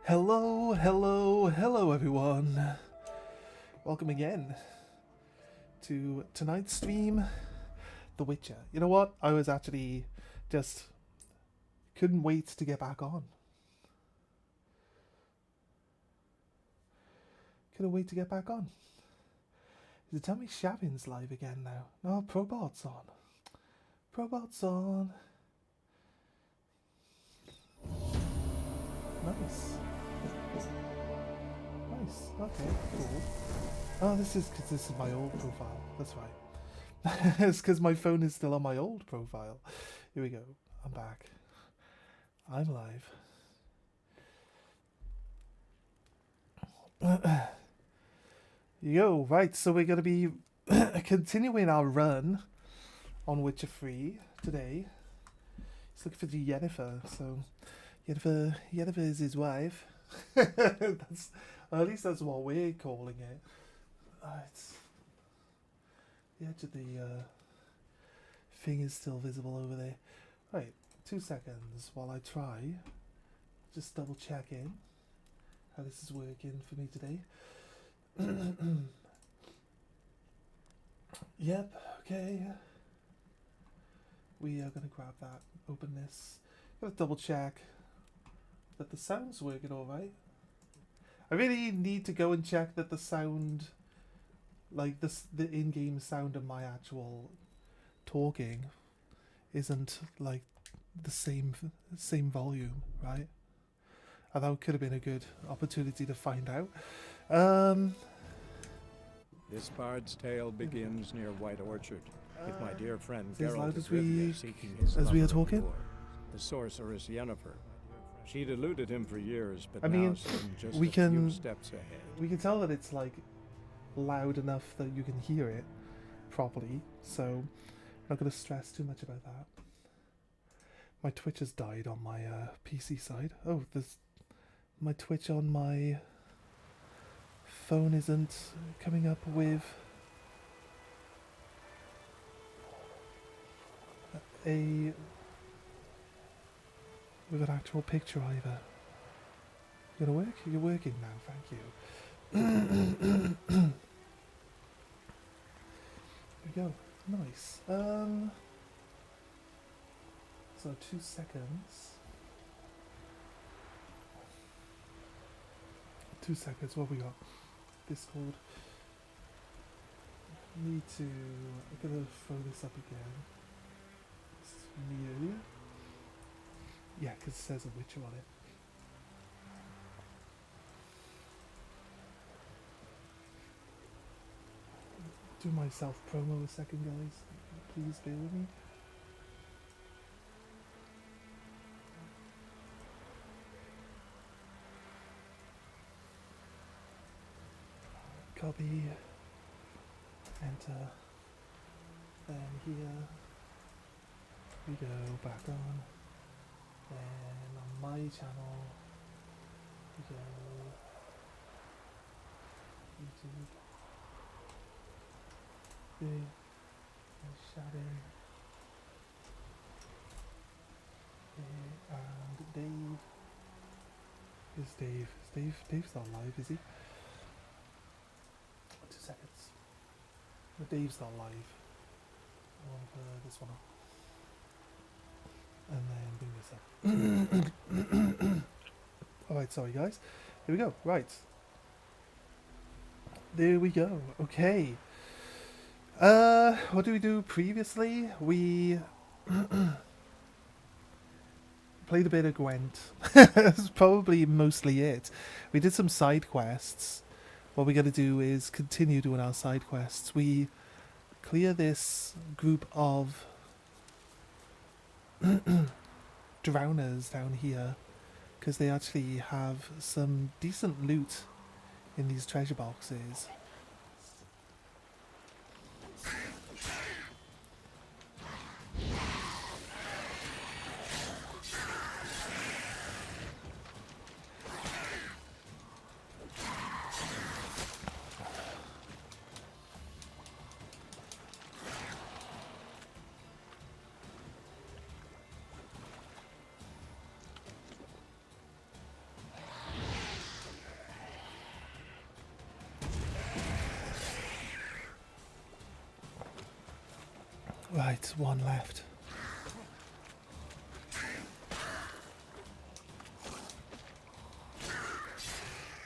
Hello, hello, hello everyone. Welcome again to tonight's stream, The Witcher. You know what? I was actually just couldn't wait to get back on. Couldn't wait to get back on. Does it tell me Shavin's live again now? No, Probot's on. Probot's on. Nice. Nice. Okay, cool. Oh, this is because this is my old profile. That's right. It's because my phone is still on my old profile. Here we go. I'm back. I'm live. Yo, right, so we're going to be continuing our run on Witcher 3 today. He's looking for Yennefer, so Yennefer is his wife. That's, at least that's what we're calling it. It's, the edge of the thing is still visible over there. Right, 2 seconds while I try. Just double check in how this is working for me today. Yep, okay. We are going to grab that, open this. Gotta double check that the sound's working alright. I really need to go and check that the sound, like the in-game sound of my actual talking isn't like the same volume, right? I thought it could have been a good opportunity to find out. This bard's tale begins near White Orchard, with my dear friend as loud Geralt as of Rivia seeking his we are lover talking? before, the sorceress Yennefer. She'd eluded him for years, but I now mean, seemed just we a can- few steps ahead. We can tell that it's like loud enough that you can hear it properly, so I'm not going to stress too much about that. My Twitch has died on my PC side. Oh, there's my Twitch on my phone isn't coming up with an actual picture either. You gonna work? You're working now, thank you. There we go. Nice. So 2 seconds. 2 seconds, what have we got? Discord. Need to, I'm gonna throw this up again. This is new. Yeah, because it says a Witcher on it. Do my self promo a second, guys. Please bear with me. Copy, enter, then here we go, back on, then on my channel we go, YouTube, big, and shouting, and Dave. Is Dave? Dave's not live, is he? 2 seconds. The Dave's not live. I want to put this one up. And then bring this up. Alright, sorry guys. Here we go. Right. There we go. Okay. What did we do previously? We played a bit of Gwent. That's probably mostly it. We did some side quests. What we're going to do is continue doing our side quests. We clear this group of drowners down here because they actually have some decent loot in these treasure boxes. Right, one left.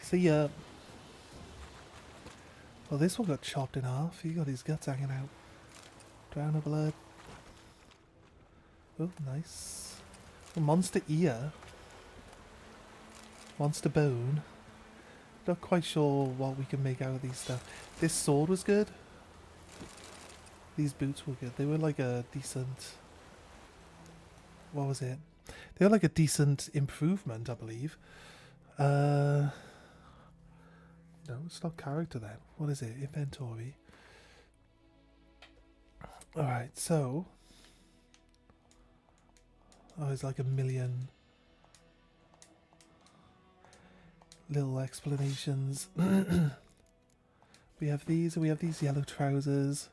See ya. Well, this one got chopped in half. He got his guts hanging out. Drown of blood. Oh, nice. A monster ear. Monster bone. Not quite sure what we can make out of these stuff. This sword was good. These boots were good. They were like a decent... What was it? They were like a decent improvement, I believe. No, it's not character then. What is it? Inventory. Alright, so... Oh, there's like a million... little explanations. We have these, and we have these yellow trousers.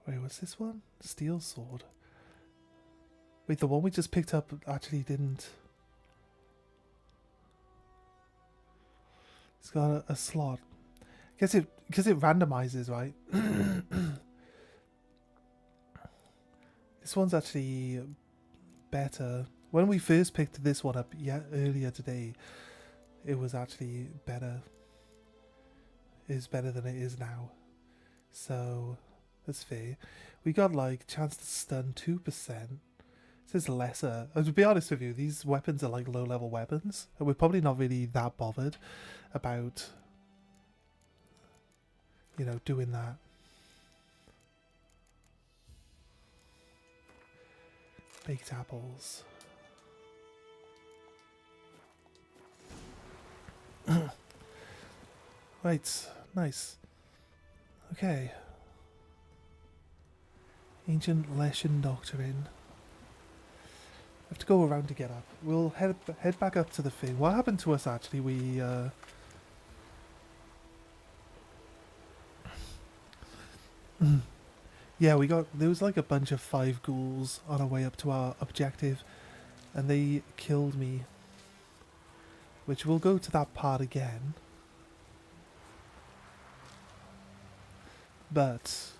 Wait, what's this one? Steel sword. Wait, the one we just picked up actually didn't... It's got a slot. Guess it, because it randomizes, right? This one's actually better. When we first picked this one up earlier today, it was actually better. It's better than it is now. So, that's fair. We got like chance to stun 2%. It says lesser. To be honest with you, these weapons are like low level weapons. And we're probably not really that bothered about, you know, doing that. Baked apples. Right, nice. Okay. Ancient Leshen Doctrine. I have to go around to get up. We'll head back up to the thing. What happened to us actually? We yeah, there was like a bunch of 5 ghouls on our way up to our objective, and they killed me. Which we'll go to that part again. But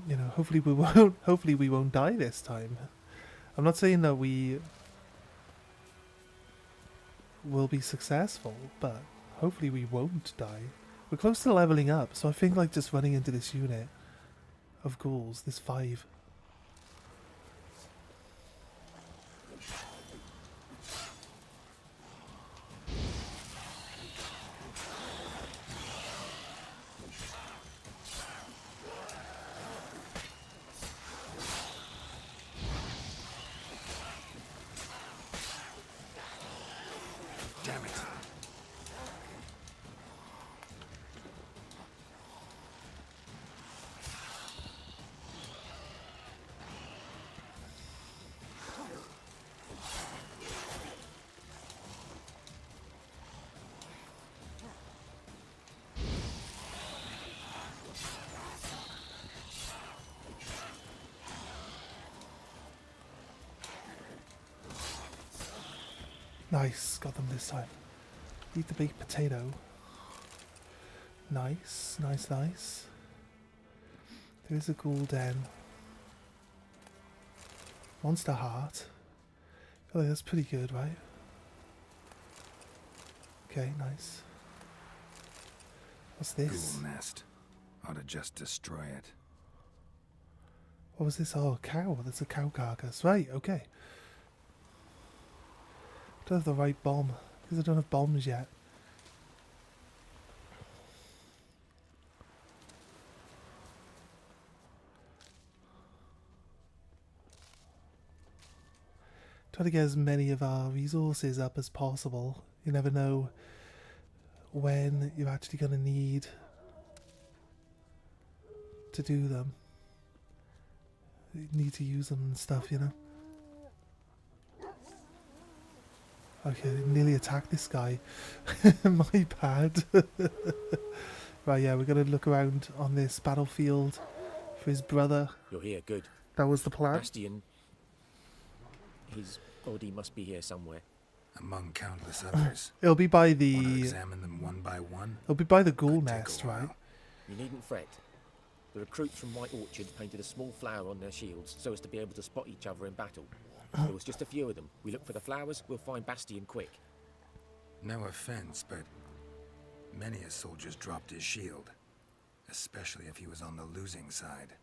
you know, hopefully we won't die this time. I'm not saying that we will be successful, but hopefully we won't die. We're close to leveling up, so I think like just running into this unit of ghouls, this 5. Nice, got them this time. Eat the baked potato. Nice, nice, nice. There's a ghoul den. Monster heart. I feel like that's pretty good, right? Okay, nice. What's this? Ghoul nest. Ought to just destroy it. What was this? Oh, a cow. That's a cow carcass. Right, okay. Don't have the right bomb, because I don't have bombs yet. Try to get as many of our resources up as possible. You never know when you're actually going to need to do them. You need to use them and stuff, you know. Okay, nearly attacked this guy. My bad. Right, yeah, we're going to look around on this battlefield for his brother. You're here, good. That was the plan. Bastion. His body must be here somewhere. among countless others. It'll be by Want to the. examine them one by one? It'll be by the ghoul Could take a nest, right? while. You needn't fret. The recruits from White Orchard painted a small flower on their shields so as to be able to spot each other in battle. There was just a few of them. We look for the flowers, we'll find Bastion quick. No offense, but many a soldier's dropped his shield, especially if he was on the losing side.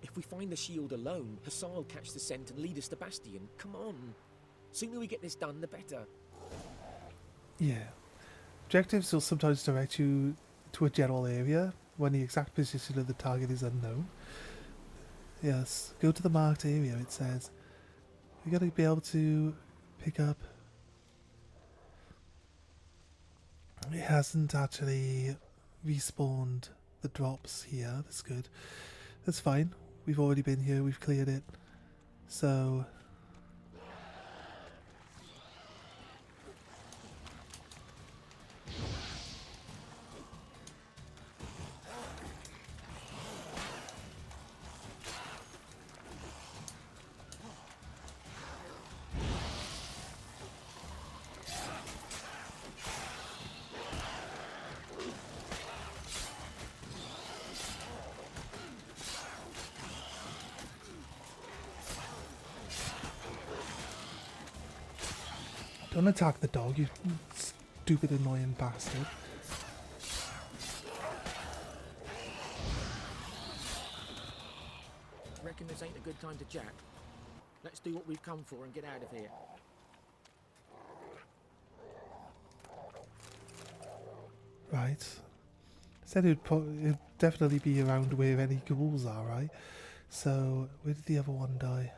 If we find the shield alone, Hussar will catch the scent and lead us to Bastion. Come on. Sooner we get this done, the better. Yeah. Objectives will sometimes direct you to a general area when the exact position of the target is unknown. Yes, go to the marked area, it says. We gotta be able to pick up. It hasn't actually respawned the drops here. That's good. That's fine. We've already been here, we've cleared it. So don't attack the dog, you stupid annoying bastard. Reckon this ain't a good time to jack. Let's do what we've come for and get out of here. Right. Said it'd definitely be around where any ghouls are, right? So, where did the other one die?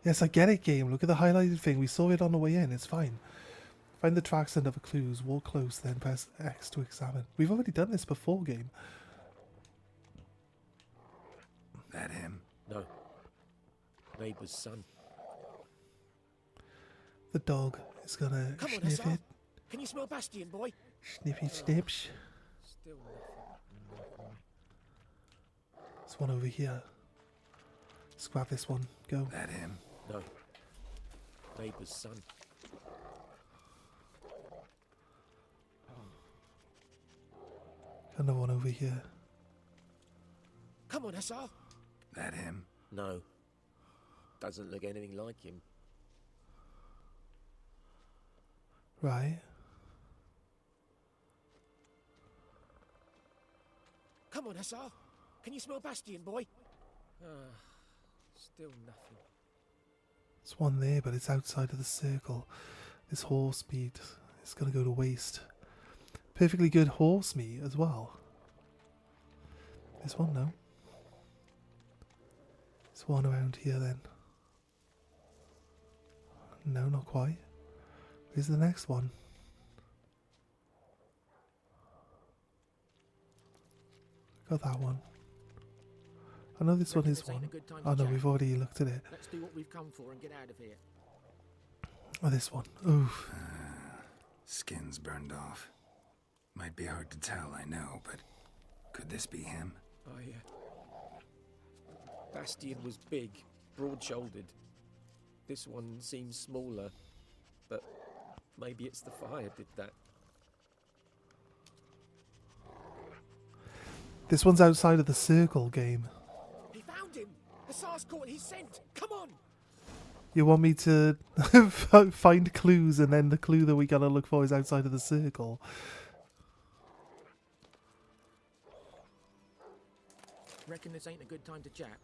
Yes, I get it, game. Look at the highlighted thing. We saw it on the way in. It's fine. Find the tracks and other clues. Walk close, then press X to examine. We've already done this before, game. That him? No. Neighbour's son. The dog is gonna Come on, sniff Hussar. it. Can you smell Bastion, boy? Sniffy snips. Still nothing. There's one over here. Let's grab this one. Go. That him? No. Neighbour's son. Another one over here. Come on, Hussar. That him? No. Doesn't look anything like him. Right. Come on, Hussar. Can you smell Bastion, boy? Still nothing. There's one there, but it's outside of the circle. This horse meat is gonna go to waste. Perfectly good horse meat as well. This one, no. There's one around here then. No, not quite. Where's the next one? Got that one. I know this one Reckon is this ain't one. a good time Oh to no, jack. we've already looked at it. Let's do what we've come for and get out of here. Oh, this one. Oof. Skin's burned off. Might be hard to tell, I know, but could this be him? Oh, yeah. Bastion was big, broad-shouldered. This one seems smaller, but maybe it's the fire did that. This one's outside of the circle game. He found him! Hussar's caught his scent! Come on! You want me to find clues and then the clue that we gotta look for is outside of the circle? Reckon this ain't a good time to jack.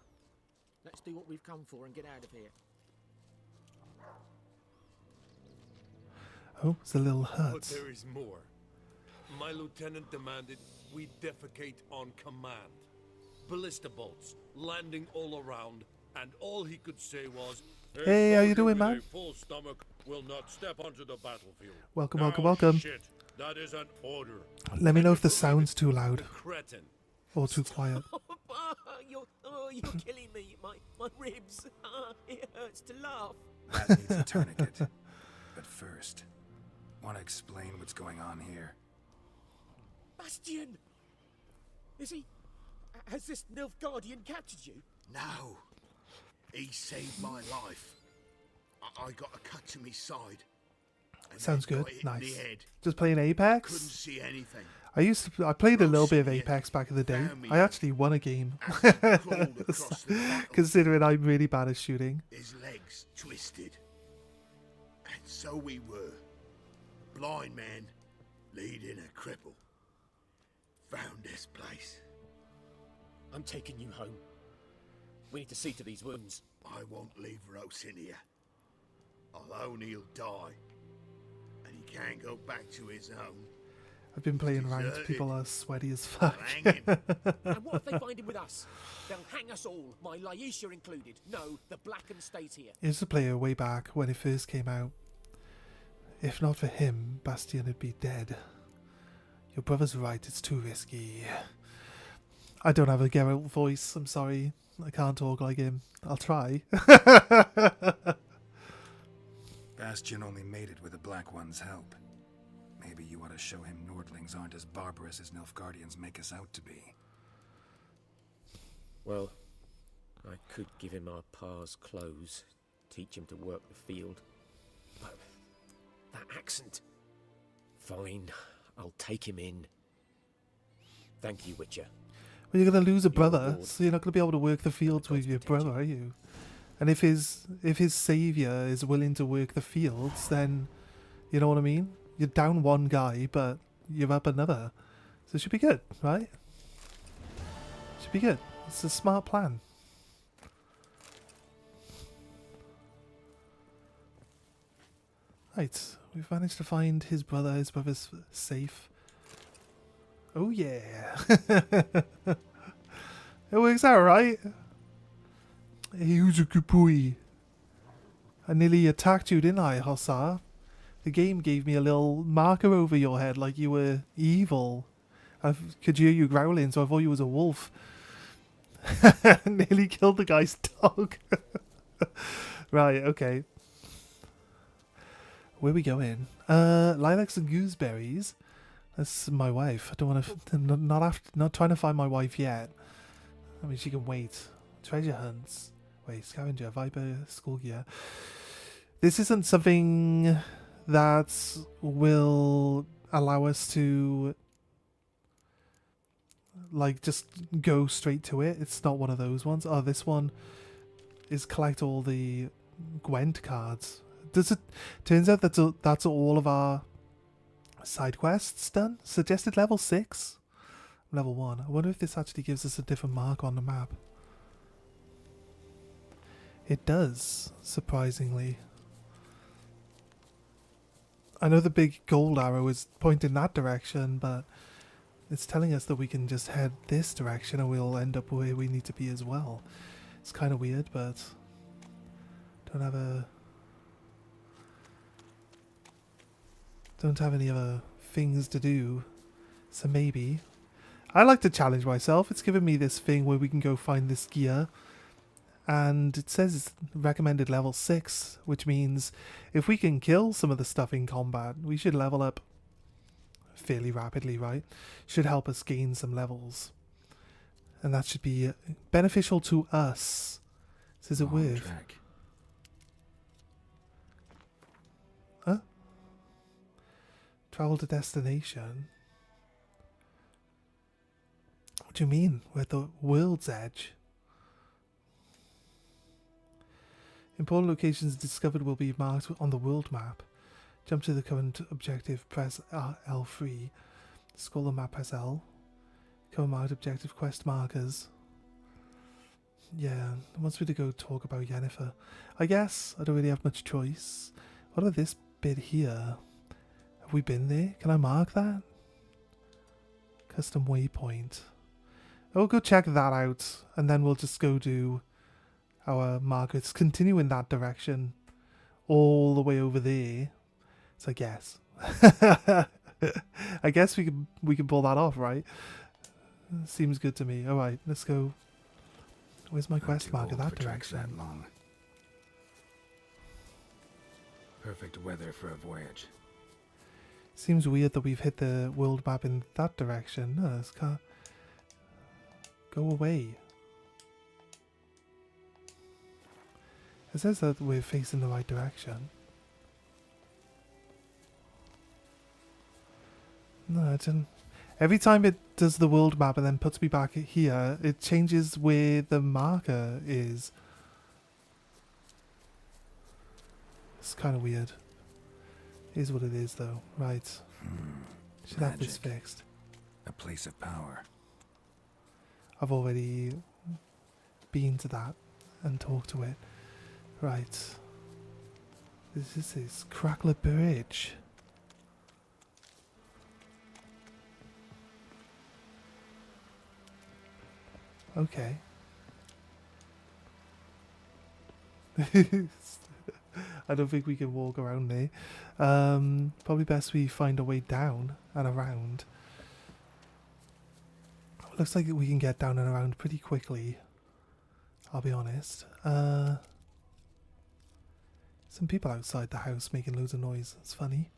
Let's do what we've come for and get out of here. Oh, it's a little But hut. there is more. My lieutenant demanded we defecate on command. Ballista bolts landing all around, and all he could say was, "A Hey, how you soldier doing, with man? A full stomach will not step onto the battlefield." Welcome, Now, welcome, welcome. Shit, that is an order. Let me know And if the you sound's too believe it? loud Cretin. or too quiet. You're killing me. My ribs. It hurts to laugh. That needs a tourniquet. But first, want to explain what's going on here? Bastion! Is he Has this Nilfgaardian captured you? No. He saved my life. I got a cut to my side. And Sounds then good. got hit in the Nice. head. Just playing Couldn't Apex. see anything. I played a little bit of Rosie Apex back in the day. found me I actually won a game. As he crawled across the battle, Considering I'm really bad at shooting. his legs twisted. And so we were. Blind man leading a cripple. Found this place. I'm taking you home. We need to see to these wounds. I won't leave Rose in here. Alone he'll die. And he can't go back to his own. I've been playing ranked. Deserted. People are sweaty as fuck. Hang him. And what if they find him with us? They'll hang us all, my Laisha included. No, the Blacken stays here. I used to play it way back when it first came out. If not for him, Bastion would be dead. Your brother's right, it's too risky. I don't have a Geralt voice, I'm sorry. I can't talk like him. I'll try. Bastion only made it with the Black One's help. Maybe you ought to show him Nordlings aren't as barbarous as Nilfgaardians make us out to be. Well, I could give him our pa's clothes, teach him to work the field. But that accent. Fine, I'll take him in. Thank you, Witcher. Well, you're going to lose a Your brother, reward. so you're not going to be able to work the fields with your brother, are you? And if his saviour is willing to work the fields, then, you know what I mean? You're down one guy, but you're up another. So it should be good, right? Should be good. It's a smart plan. Right, we've managed to find his brother. His brother's safe. Oh yeah. It works out, right? Hey, who's a good boy? I nearly attacked you, didn't I, Hussar? The game gave me a little marker over your head like you were evil. I could hear you growling, so I thought you was a wolf. Nearly killed the guy's dog. Right, okay. Where we going? Lilacs and gooseberries. That's my wife. I don't want to... Not trying to find my wife yet. I mean, she can wait. Treasure hunts. Wait, scavenger, viper, school gear. This isn't something that will allow us to like just go straight to it. It's not one of those ones. Oh, this one is collect all the Gwent cards. Does it? Turns out that's all of our side quests done. Suggested level 6, level 1. I wonder if this actually gives us a different mark on the map. It does, surprisingly. I know the big gold arrow is pointing that direction, but it's telling us that we can just head this direction and we'll end up where we need to be as well. It's kind of weird, but don't have any other things to do, so maybe. I like to challenge myself. It's given me this thing where we can go find this gear. And it says it's recommended level 6, which means if we can kill some of the stuff in combat, we should level up fairly rapidly, right? Should help us gain some levels. And that should be beneficial to us. Says it Wrong with. track. Huh? Travel to destination? What do you mean? We're at the world's edge. Important locations discovered will be marked on the world map. Jump to the current objective, press L3. Scroll the map, press L. Current marked objective quest markers. Yeah, it wants me to go talk about Yennefer. I guess I don't really have much choice. What about this bit here? Have we been there? Can I mark that? Custom waypoint. I'll go check that out, and then we'll just go do our markers. Continue in that direction, all the way over there. So I guess, I guess we can pull that off, right? Seems good to me. All right, let's go. Where's my Not quest too marker? old That for treks direction. that long. Perfect weather for a voyage. Seems weird that we've hit the world map in that direction. No, it's Go away. It says that we're facing the right direction. No, it didn't. Every time it does the world map and then puts me back here, it changes where the marker is. It's kind of weird. Is what it is, though. Right. Should have this Magic. fixed. A place of power. I've already been to that and talked to it. Right. This is Crackler Bridge. Okay. I don't think we can walk around there. Probably best we find a way down and around. Looks like we can get down and around pretty quickly. I'll be honest. Some people outside the house making loads of noise. It's funny.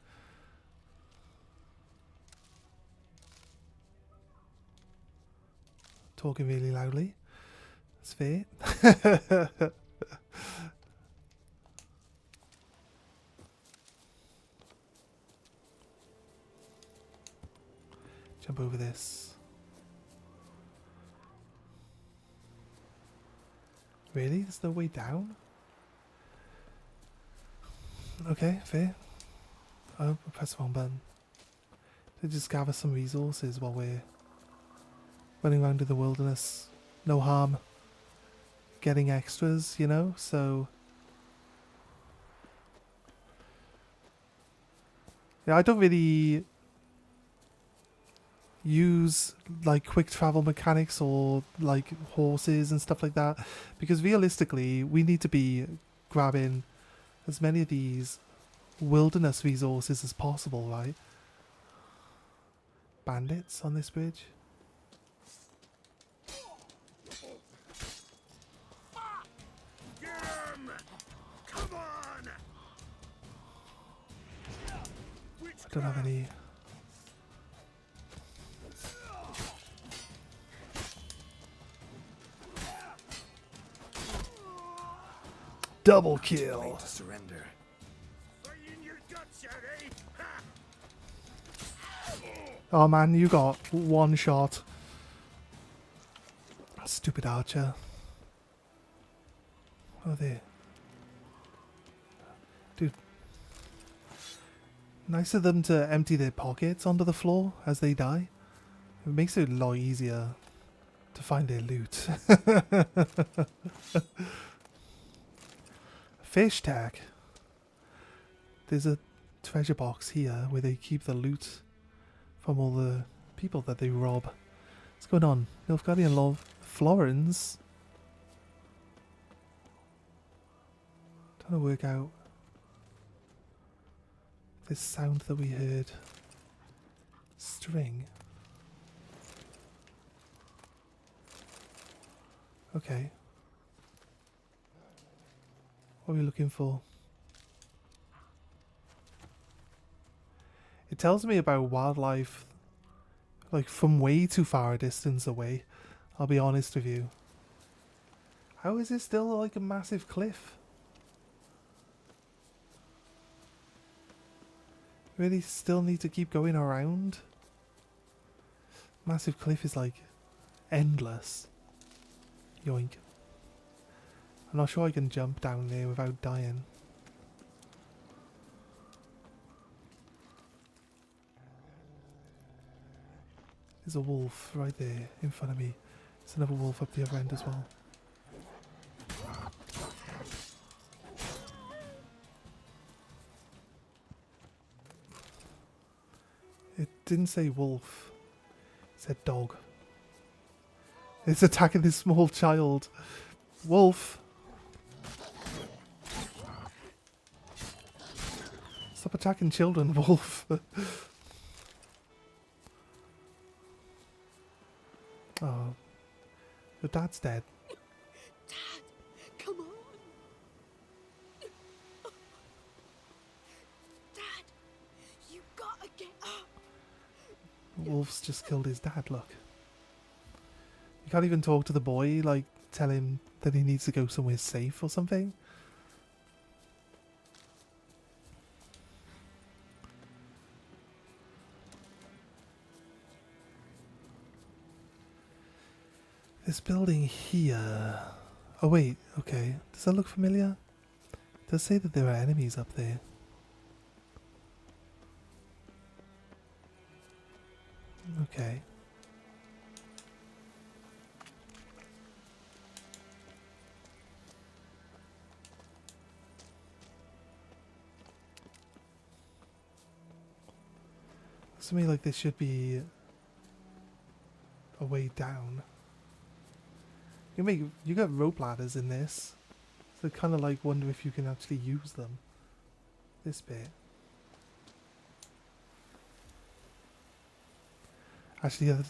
Talking really loudly. It's fair. Jump over this. Really? There's no way down? Okay, fair. Oh, press the wrong button. To just gather some resources while we're running around in the wilderness. No harm getting extras, you know? So yeah, I don't really use like quick travel mechanics or like horses and stuff like that, because realistically we need to be grabbing as many of these wilderness resources as possible, right? Bandits on this bridge. Get 'em! Come on! I don't have any. Double kill. Late to surrender. Fighting your guts out, eh? Ha! Oh man, you got one shot. Stupid archer. Oh there. Dude. Nice of them to empty their pockets onto the floor as they die. It makes it a lot easier to find their loot. Fish tag. There's a treasure box here where they keep the loot from all the people that they rob. What's going on? Nilfgaardian love Florence. Trying to work out this sound that we heard. String. Okay. What are we looking for? It tells me about wildlife like from way too far a distance away. I'll be honest with you. How is it still like a massive cliff? Really still need to keep going around? Massive cliff is like endless. Yoink. I'm not sure I can jump down there without dying. There's a wolf right there in front of me. There's another wolf up the other end as well. It didn't say wolf. It said dog. It's attacking this small child. Wolf! Stop attacking children, wolf. Oh. Your dad's dead. Dad, come on. Dad, you gotta get up. Wolf's just killed his dad, look. You can't even talk to the boy, like, tell him that he needs to go somewhere safe or something. This building here... Oh wait, okay. Does that look familiar? It does say that there are enemies up there. Okay. Looks to me like there should be a way down. You got rope ladders in this, so kind of like wonder if you can actually use them. This bit. Actually, yeah,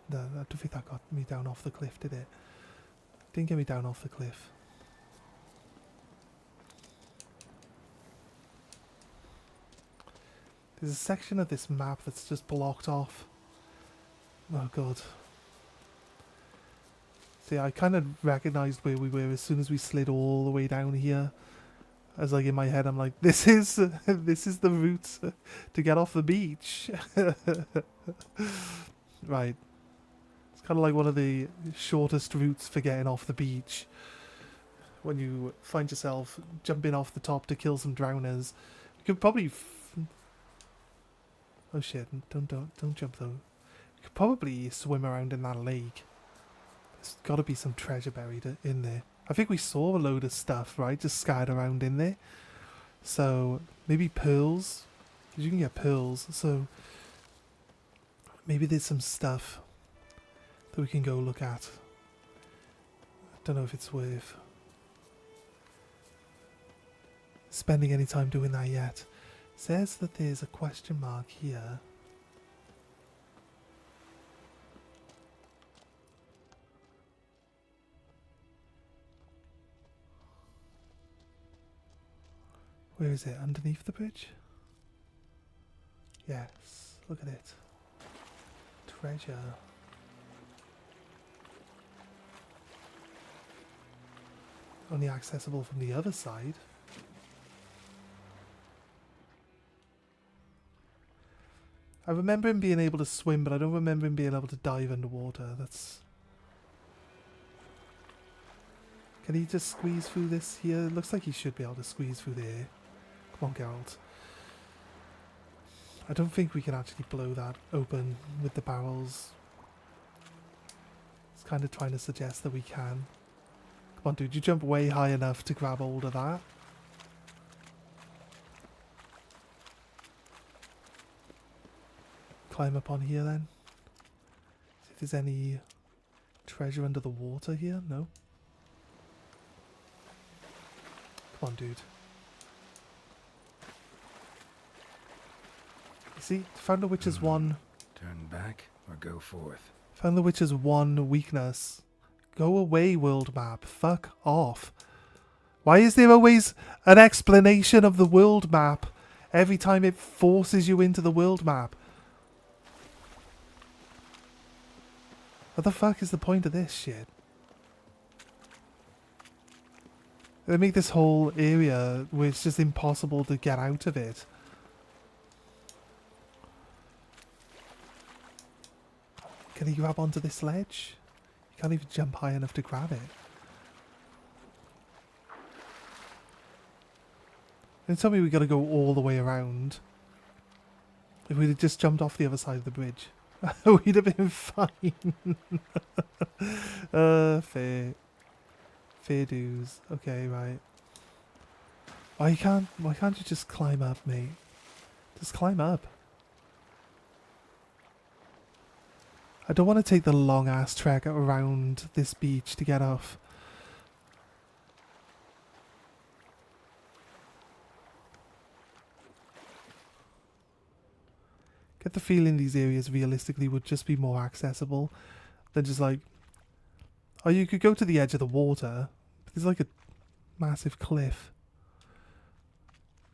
no, I don't think that got me down off the cliff, did it? Didn't get me down off the cliff. There's a section of this map that's just blocked off. Oh god. See, I kind of recognised where we were as soon as we slid all the way down here. As like in my head, I'm like, this is the route to get off the beach. Right. It's kind of like one of the shortest routes for getting off the beach. When you find yourself jumping off the top to kill some drowners, you could probably. Oh shit! Don't jump though. You could probably swim around in that lake. There's got to be some treasure buried in there. I think we saw a load of stuff, right? Just scattered around in there. So, maybe pearls. Because you can get pearls. So, maybe there's some stuff that we can go look at. I don't know if it's worth spending any time doing that yet. It says that there's a question mark here. Where is it? Underneath the bridge? Yes. Look at it. Treasure. Only accessible from the other side. I remember him being able to swim, but I don't remember him being able to dive underwater. That's... Can he just squeeze through this here? It looks like he should be able to squeeze through there. Come on, Geralt. I don't think we can actually blow that open with the barrels. It's kind of trying to suggest that we can. Come on, dude, you jump way high enough to grab hold of that. Climb up on here then. See if there's any treasure under the water here. No. Come on, dude. See, found the witch's one. Turn back or go forth. Found the witch's one weakness. Go away, world map. Fuck off. Why is there always an explanation of the world map every time it forces you into the world map? What the fuck is the point of this shit? They make this whole area where it's just impossible to get out of it. Can he grab onto this ledge? You can't even jump high enough to grab it. And tell me we gotta go all the way around. If we'd have just jumped off the other side of the bridge, we'd have been fine. Fair. Fair dues. Okay, right. Why can't you just climb up, mate? Just climb up. I don't want to take the long ass trek around this beach to get off. Get the feeling these areas realistically would just be more accessible than just like... Oh, you could go to the edge of the water. But there's like a massive cliff.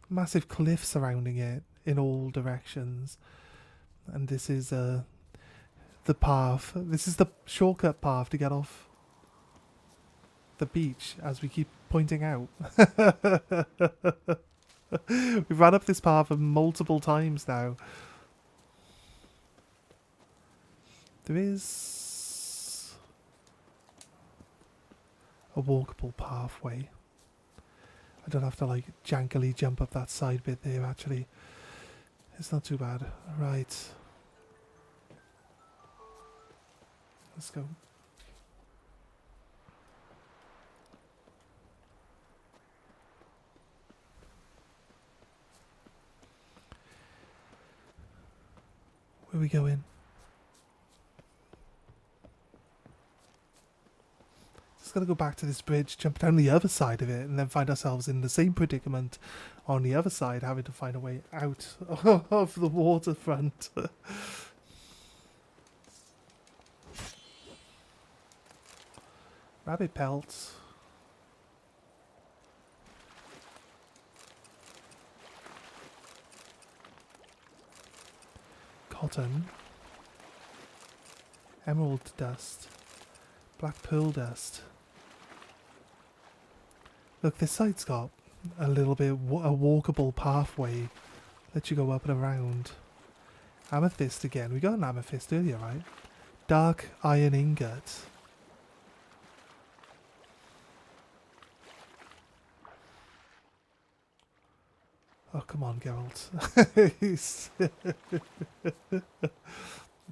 Massive cliff surrounding it in all directions. And this is the path. This is the shortcut path to get off the beach, as we keep pointing out. We've run up this path multiple times now. There is a walkable pathway. I don't have to like jankily jump up that side bit there actually. It's not too bad. Right. Let's go. Where are we going? Just gotta go back to this bridge, jump down the other side of it, and then find ourselves in the same predicament on the other side, having to find a way out of the waterfront. Rabbit pelts. Cotton. Emerald dust. Black pearl dust. Look, this side's got a little bit a walkable pathway. Let you go up and around. Amethyst again. We got an amethyst earlier, right? Dark iron ingot. Oh, come on, Geralt.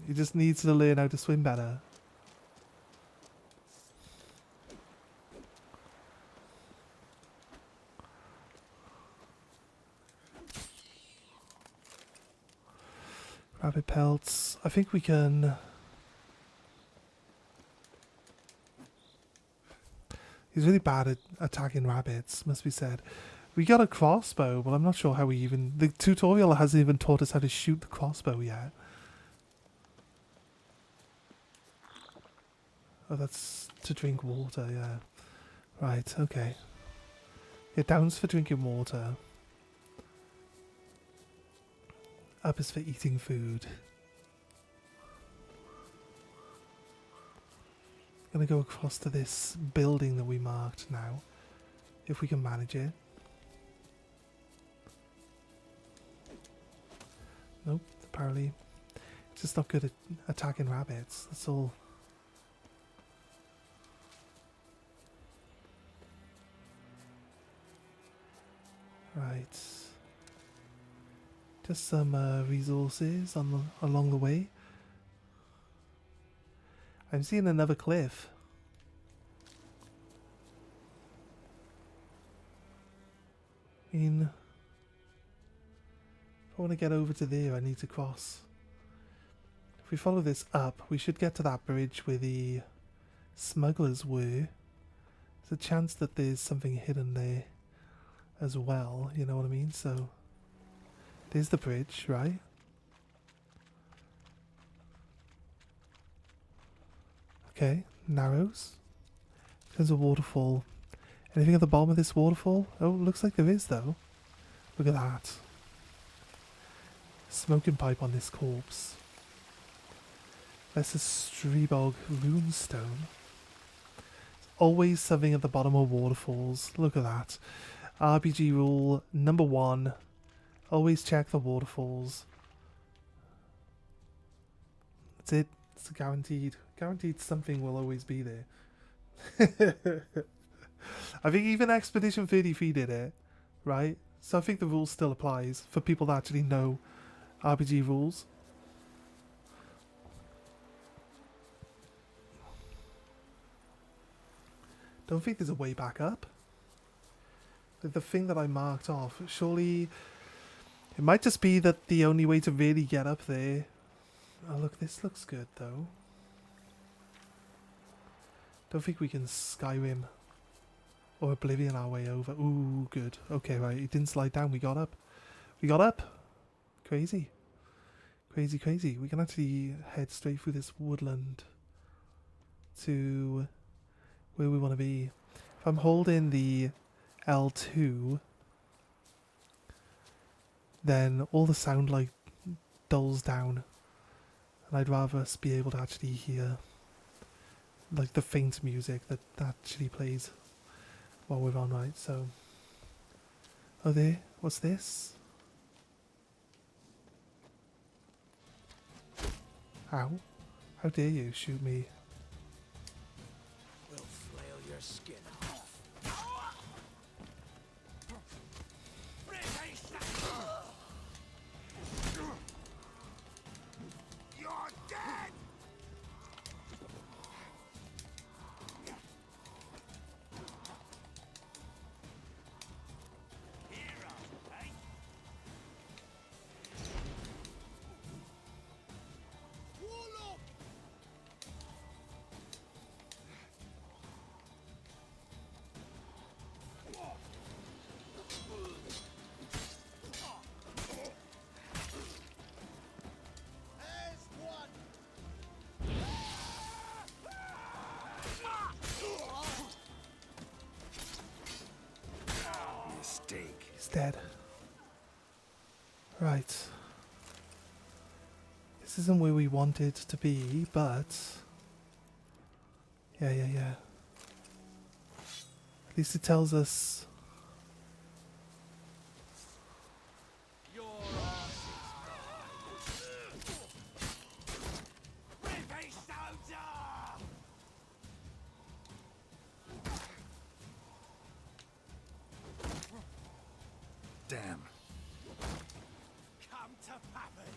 He just needs to learn how to swim better. Rabbit pelts. I think we can... He's really bad at attacking rabbits, must be said. We got a crossbow, but I'm not sure how we even... The tutorial hasn't even taught us how to shoot the crossbow yet. Oh, that's to drink water, yeah. Right, okay. Yeah, down's for drinking water. Up is for eating food. Gonna go across to this building that we marked now. If we can manage it. Nope, apparently it's just not good at attacking rabbits, that's all. Right. Just some resources along the way. I'm seeing another cliff. I mean, if I want to get over to there, I need to cross. If we follow this up, we should get to that bridge where the smugglers were. There's a chance that there's something hidden there as well, you know what I mean? So, there's the bridge, right? Okay, narrows. There's a waterfall. Anything at the bottom of this waterfall? Oh, looks like there is though. Look at that. Smoking pipe on this corpse. That's a Stribog runestone. There's always something at the bottom of waterfalls. Look at that. RPG rule number 1. Always check the waterfalls. That's it. It's guaranteed. Guaranteed something will always be there. I think even Expedition 33 did it, right? So I think the rule still applies for people that actually know RPG rules. Don't think there's a way back up. The thing that I marked off, surely it might just be that the only way to really get up there. Oh look, this looks good though. Don't think we can Skyrim or Oblivion our way over. Ooh, good. Okay, right, it didn't slide down, we got up. We got up! Crazy. Crazy, crazy. We can actually head straight through this woodland to where we want to be. If I'm holding the L2, then all the sound like dulls down And I'd rather us be able to actually hear like the faint music that actually plays while we're on, right? So, oh there, what's this? How dare you shoot me? We'll flail your skin off. You're dead! Mistake. He's dead. Right. This isn't where we wanted to be, but... Yeah. At least it tells us... Damn. Come to Pappy.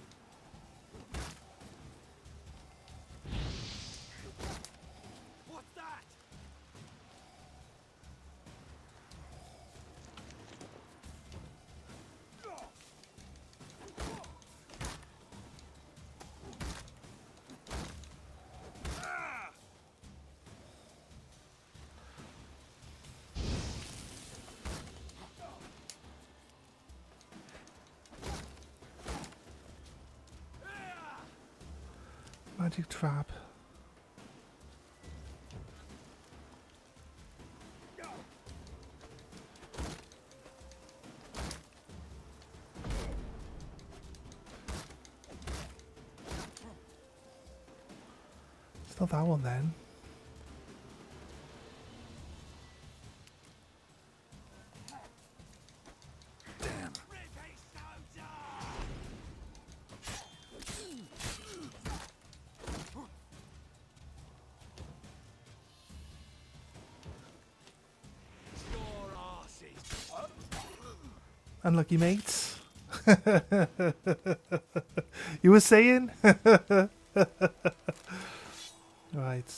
What's that? Magic trap. It's not that one then. Damn. Unlucky mates. You were saying? Right.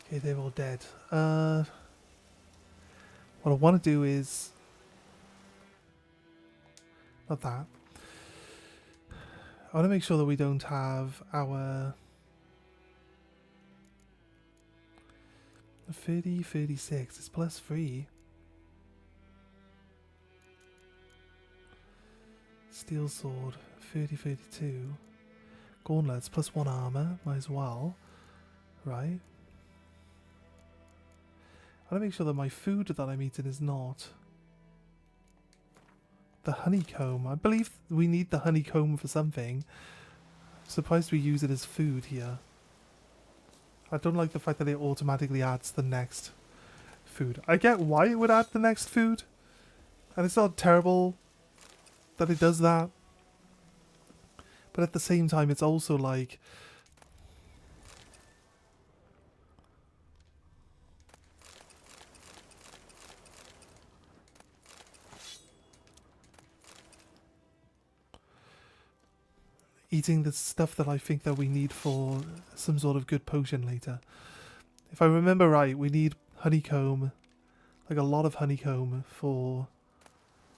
Okay, they're all dead. What I want to do is... Not that. I want to make sure that we don't have our... 30, 36. It's plus 3. Steel sword, 30, 32. Gauntlets, plus 1 armor, might as well. Right. I want to make sure that my food that I'm eating is not the honeycomb. I believe we need the honeycomb for something. I'm surprised we use it as food here. I don't like the fact that it automatically adds the next food. I get why it would add the next food, and it's not terrible that it does that, but at the same time it's also like eating the stuff that I think that we need for some sort of good potion later. If I remember right, we need honeycomb, like a lot of honeycomb for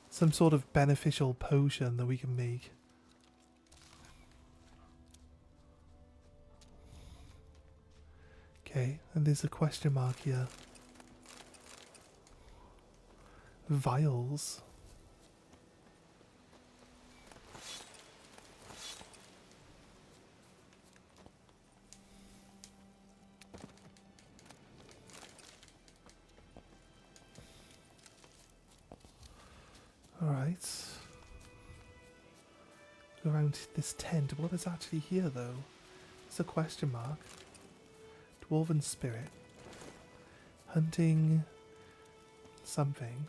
some sort of beneficial potion that we can make. Okay, and there's a question mark here. Vials. Alright. Go around this tent. What is actually here, though? It's a question mark. Dwarven spirit. Hunting something.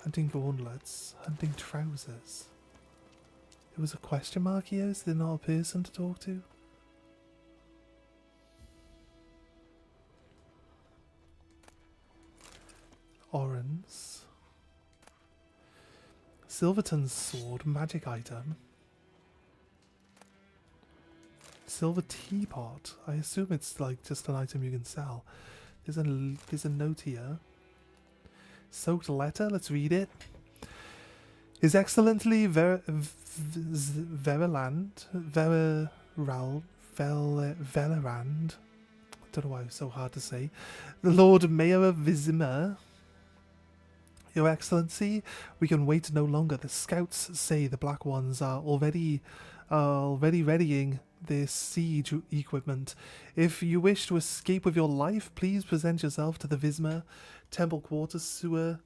Hunting gauntlets. Hunting trousers. It was a question mark here? Is there not a person to talk to? Orans. Silverton's sword, magic item. Silver teapot. I assume it's like just an item you can sell. There's a note here. Soaked letter. Let's read it. His Excellency Velerand. I don't know why it's so hard to say. The Lord Mayor of Vizima. Your Excellency, we can wait no longer. The scouts say the Black Ones are already readying their siege equipment. If you wish to escape with your life, please present yourself to the Vizima Temple Quarters sewer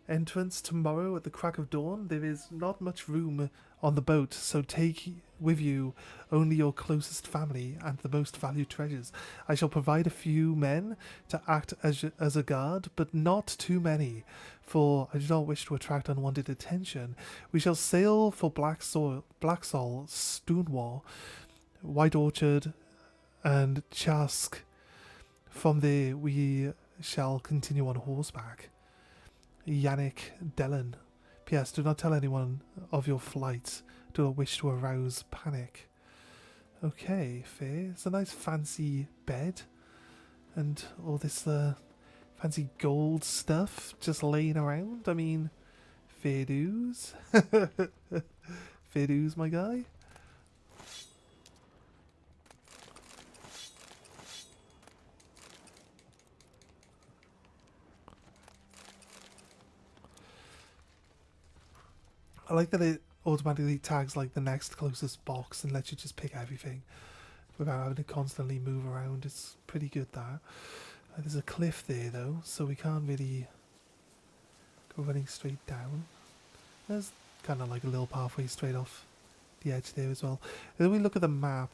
entrance tomorrow at the crack of dawn. There is not much room on the boat, so take with you only your closest family and the most valued treasures. I shall provide a few men to act as a guard, but not too many, for I do not wish to attract unwanted attention. We shall sail for Blacksall, Stonewall, White Orchard, and Chask. From there we shall continue on horseback. Yannick Dellen. P.S. Do not tell anyone of your flight. Do not wish to arouse panic. Okay, fair. It's a nice fancy bed. And all this fancy gold stuff just laying around. I mean, fair dues. Fair dues, my guy. I like that it automatically tags like the next closest box and lets you just pick everything without having to constantly move around. It's pretty good, that. There's a cliff there though, so we can't really go running straight down. There's kind of like a little pathway straight off the edge there as well. Then we look at the map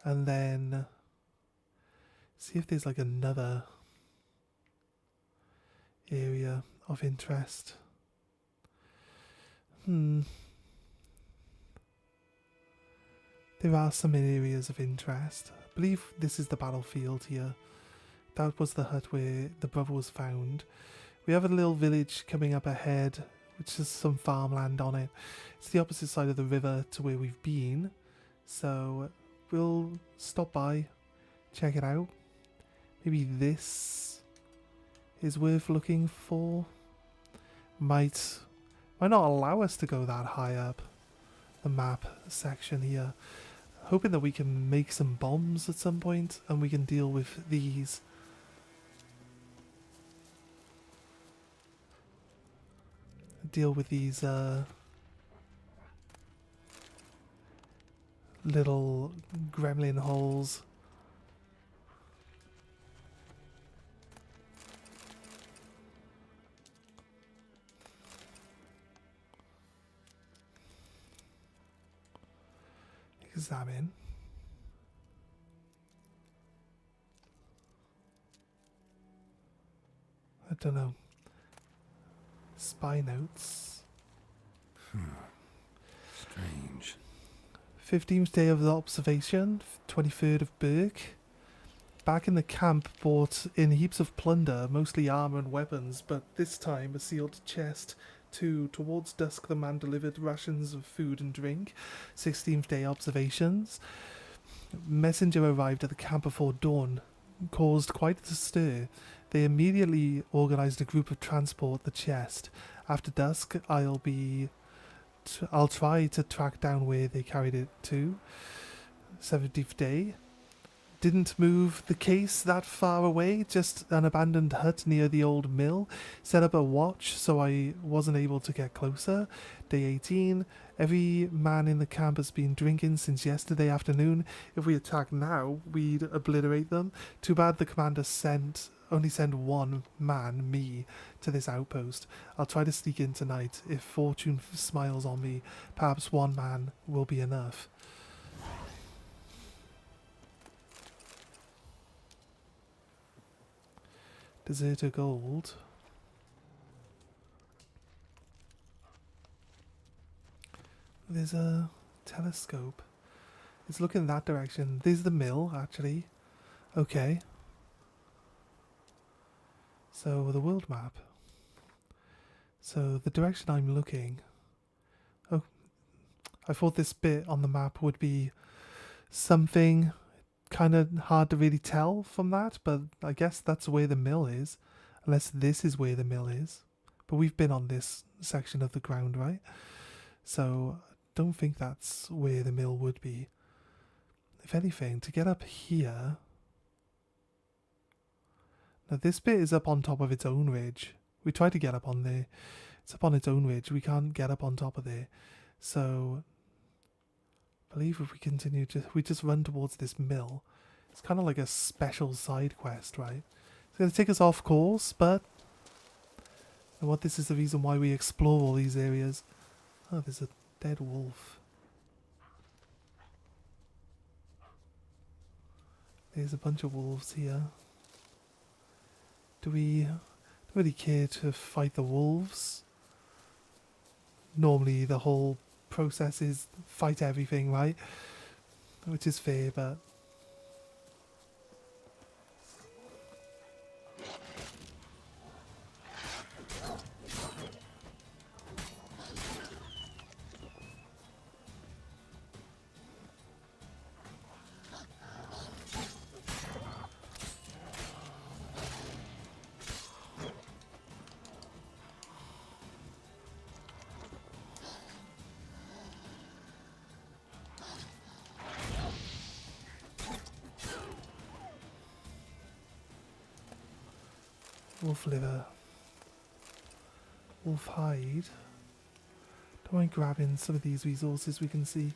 and then see if there's like another area of interest. There are some areas of interest. I believe this is the battlefield here. That was the hut where the brother was found. We have a little village coming up ahead, which has some farmland on it. It's the opposite side of the river to where we've been. So we'll stop by, check it out. Maybe this is worth looking for. Might not allow us to go that high up the map section here. Hoping that we can make some bombs at some point and we can deal with these. Little gremlin holes. Examine. I don't know. Spy notes. Strange. 15th day of the observation, 23rd of Burke. Back in the camp, brought in heaps of plunder, mostly armor and weapons, but this time a sealed chest. Towards dusk the man delivered rations of food and drink. 16th day observations. Messenger arrived at the camp before dawn, caused quite a stir. They immediately organised a group of transport the chest. After dusk I'll try to track down where they carried it to. 17th day. didn't move the case that far away, just an abandoned hut near the old mill. Set up a watch so I wasn't able to get closer. Day 18. Every man in the camp has been drinking since yesterday afternoon. If we attack now, we'd obliterate them. Too bad the commander only sent one man, me, to this outpost. I'll try to sneak in tonight. If fortune smiles on me, perhaps one man will be enough. Deserter gold. There's a telescope. It's looking that direction. There's the mill, actually. Okay. So, the world map. So, the direction I'm looking... Oh, I thought this bit on the map would be something kind of hard to really tell from that, but I guess that's where the mill is. Unless this is where the mill is. But we've been on this section of the ground, right? So, don't think that's where the mill would be. If anything, to get up here... Now this bit is up on top of its own ridge. We tried to get up on there. It's up on its own ridge. We can't get up on top of there. So, I believe if we continue to... We just run towards this mill. It's kind of like a special side quest, right? It's going to take us off course, but... And what this is the reason why we explore all these areas. Oh, there's a dead wolf. There's a bunch of wolves here. Do we don't really care to fight the wolves? Normally the whole process is fight everything, right? Which is fair, but... Wolf liver. Wolf hide. Don't mind grabbing some of these resources we can see.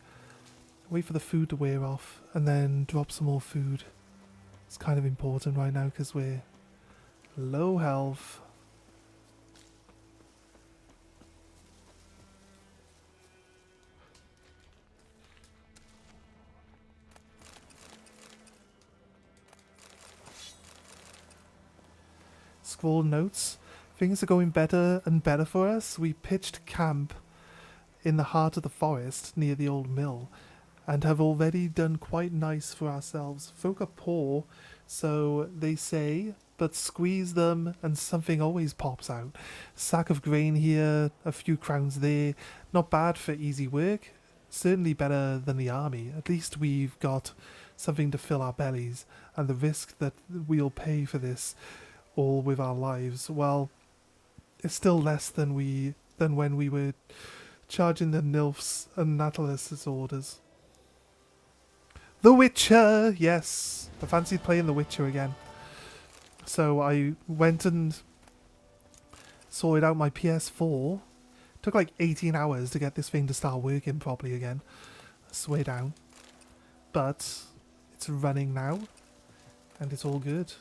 Wait for the food to wear off and then drop some more food. It's kind of important right now because we're low health. Scroll notes. Things are going better and better for us. We pitched camp in the heart of the forest near the old mill and have already done quite nice for ourselves. Folk are poor, so they say, but squeeze them and something always pops out. Sack of grain here, a few crowns there. Not bad for easy work. Certainly better than the army. At least we've got something to fill our bellies, and the risk that we'll pay for this all with our lives, well, it's still less than when we were charging the Nilfs and Natalis's orders. The Witcher! Yes! I fancied playing The Witcher again. So I went and sorted out my PS4. Took like 18 hours to get this thing to start working properly again. I swear down. But it's running now. And it's all good.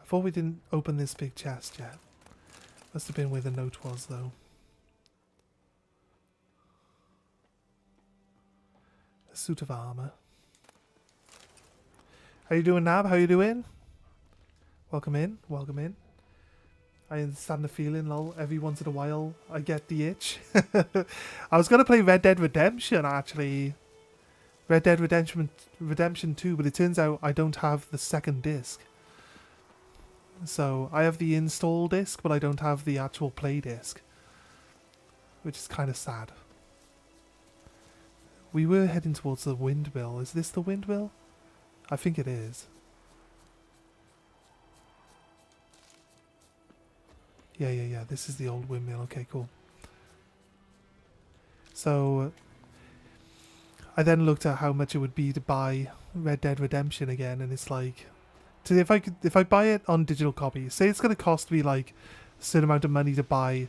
I thought we didn't open this big chest yet. Must have been where the note was, though. A suit of armor. How you doing, Nab? How you doing? Welcome in. Welcome in. I understand the feeling, lol. Every once in a while, I get the itch. I was going to play Red Dead Redemption, actually. Red Dead Redemption 2, but it turns out I don't have the second disc. So, I have the install disc, but I don't have the actual play disc. Which is kind of sad. We were heading towards the windmill. Is this the windmill? I think it is. Yeah. This is the old windmill. Okay, cool. So I then looked at how much it would be to buy Red Dead Redemption again, and it's like, if I buy it on digital copy, say it's going to cost me like a certain amount of money to buy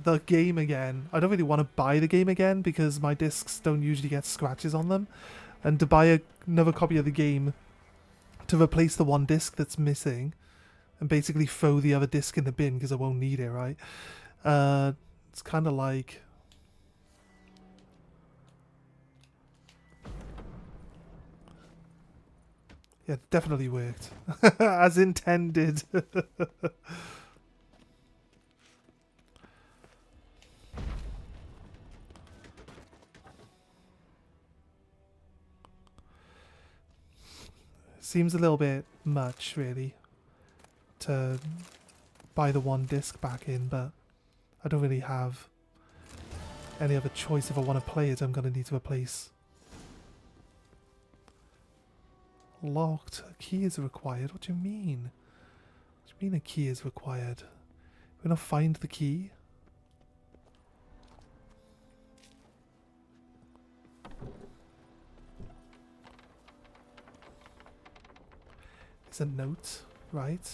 the game again. I don't really want to buy the game again because my discs don't usually get scratches on them, and to buy another copy of the game to replace the one disc that's missing and basically throw the other disc in the bin because I won't need it, right? It's kind of like... Yeah, it definitely worked. As intended. Seems a little bit much, really, to buy the one disc back in, but I don't really have any other choice. If I want to play it, I'm going to need to replace. Locked. A key is required. What do you mean? What do you mean a key is required? We're going to find the key? It's a note, right?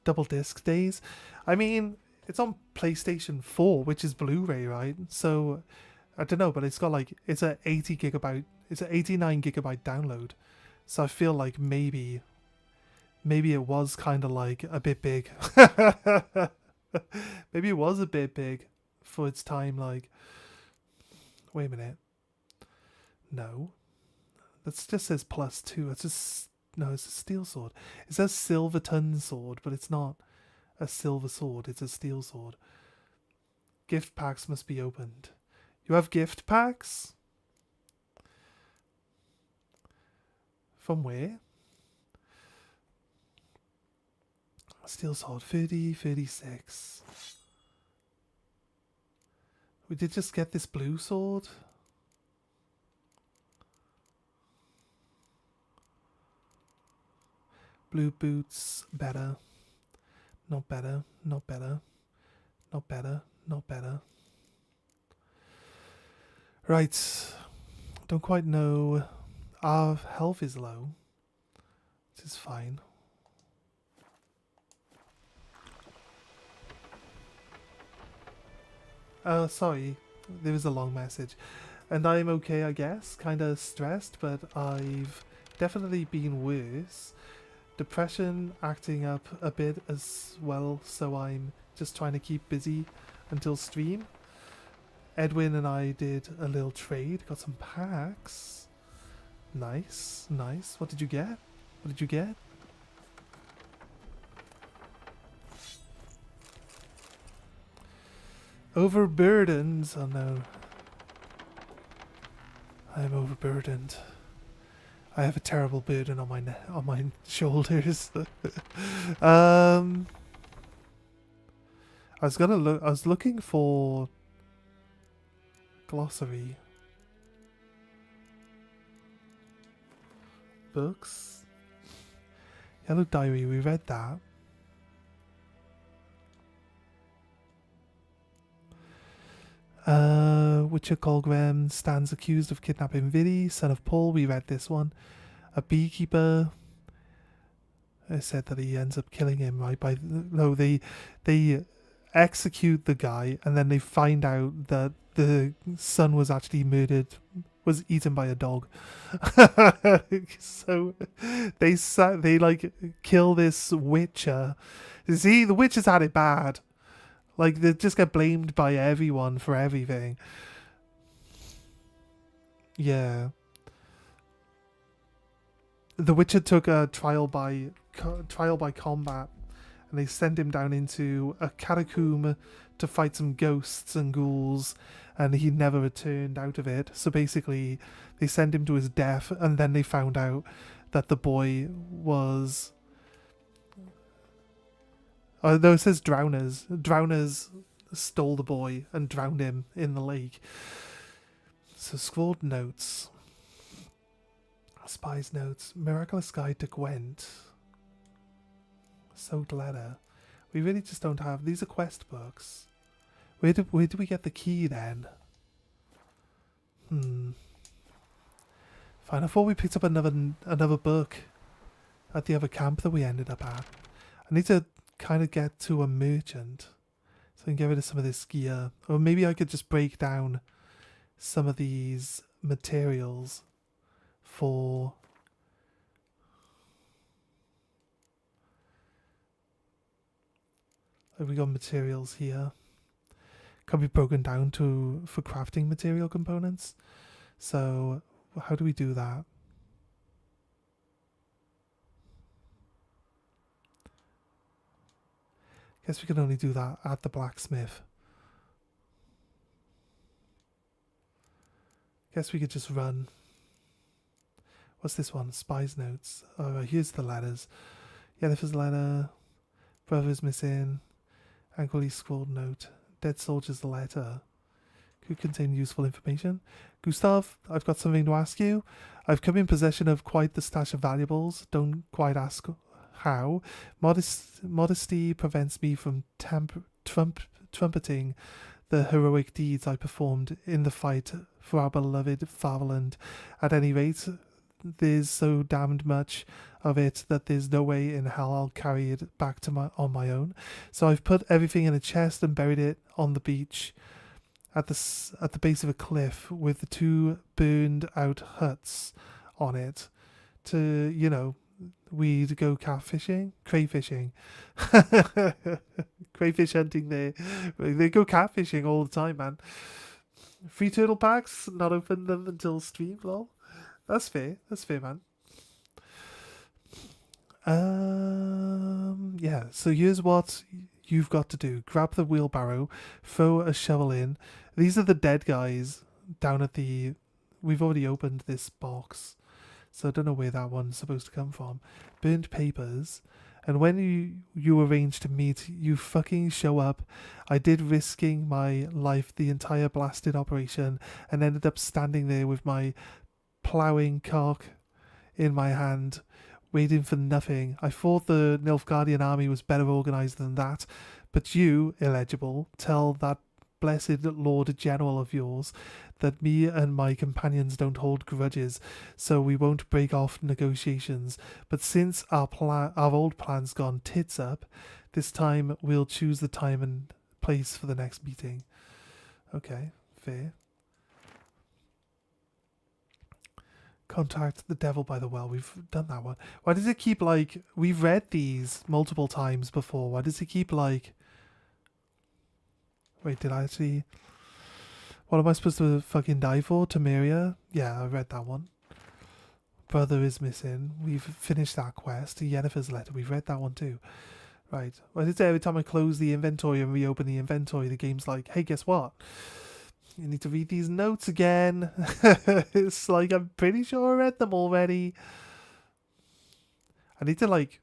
Double disc days. I mean, it's on PlayStation 4, which is Blu-ray, right? So I don't know, but it's got like, it's a 89 gigabyte download. So I feel like maybe it was kind of like a bit big. Maybe it was a bit big for its time. Like, wait a minute. No. That just says +2. It's just, no, it's a steel sword. It says Silverton sword, but it's not a silver sword. It's a steel sword. Gift packs must be opened. You have gift packs? From where? Steel sword, 30, 36. We did just get this blue sword. Blue boots, better. Not better, not better. Not better, not better. Right. Don't quite know. Our health is low. This is fine. Sorry. There was a long message. And I'm okay, I guess. Kinda stressed, but I've definitely been worse. Depression acting up a bit as well, so I'm just trying to keep busy until stream. Edwin and I did a little trade, got some packs. Nice, nice. What did you get? What did you get? Overburdened. Oh no. I am overburdened. I have a terrible burden on my shoulders. I was looking for glossary. Books. Yellow Diary, we read that. Witcher Colgrim stands accused of kidnapping Vidi, son of Paul. We read this one. A beekeeper. It said that he ends up killing him, right? They execute the guy, and then they find out that the son was actually murdered, was eaten by a dog. So they like kill this Witcher. See, the Witcher's had it bad. Like, they just get blamed by everyone for everything. Yeah. The Witcher took a trial by combat, and they sent him down into a catacomb to fight some ghosts and ghouls, and he never returned out of it. So basically, they sent him to his death, and then they found out that the boy was... Oh, no, it says drowners. Drowners stole the boy and drowned him in the lake. So scrawled notes. Spy's notes. Miraculous guide to Gwent. Soaked letter. We really just don't have... These are quest books. Where do we get the key then? Fine, I thought we picked up another book at the other camp that we ended up at. I need to kind of get to a merchant so I can get rid of some of this gear. Or maybe I could just break down some of these materials for... We got materials here. Can be broken down for crafting material components. So how do we do that? Guess we can only do that at the blacksmith. Guess we could just run. What's this one? Spy's notes. Oh, here's the letters. Yennefer's letter. Brother's missing. Angrily scrawled note. Dead soldier's letter. Could contain useful information. Gustav, I've got something to ask you. I've come in possession of quite the stash of valuables. Don't quite ask how. Modesty prevents me from trumpeting the heroic deeds I performed in the fight for our beloved fatherland. At any rate, there's so damned much of it that there's no way in hell I'll carry it back to on my own. So I've put everything in a chest and buried it on the beach at the base of a cliff with the 2 burned out huts on it to, you know, we'd go catfishing, crayfishing, crayfish hunting there. They go catfishing all the time, man. Free turtle packs, not open them until stream, lol. That's fair, man. Yeah, so here's what you've got to do. Grab the wheelbarrow, throw a shovel in. These are the dead guys down at the... We've already opened this box, so I don't know where that one's supposed to come from. Burnt papers. And when you arrange to meet, you fucking show up. I did risking my life the entire blasted operation and ended up standing there with my ploughing cock in my hand, waiting for nothing. I thought the Nilfgaardian army was better organised than that, but you, illegible, tell that blessed Lord General of yours that me and my companions don't hold grudges, so we won't break off negotiations. But since our old plan's gone tits up, this time we'll choose the time and place for the next meeting. Okay, fair. Contact the devil by the well. We've done that one. Why does it keep, like... We've read these multiple times before. Why does it keep, like... Wait, did I actually... What am I supposed to fucking die for? Temeria? Yeah, I read that one. Brother is missing. We've finished that quest. Yennefer's letter. We've read that one too. Right. Why is it every time I close the inventory and reopen the inventory, the game's like, hey, guess what? You need to read these notes again. It's like, I'm pretty sure I read them already. I need to, like,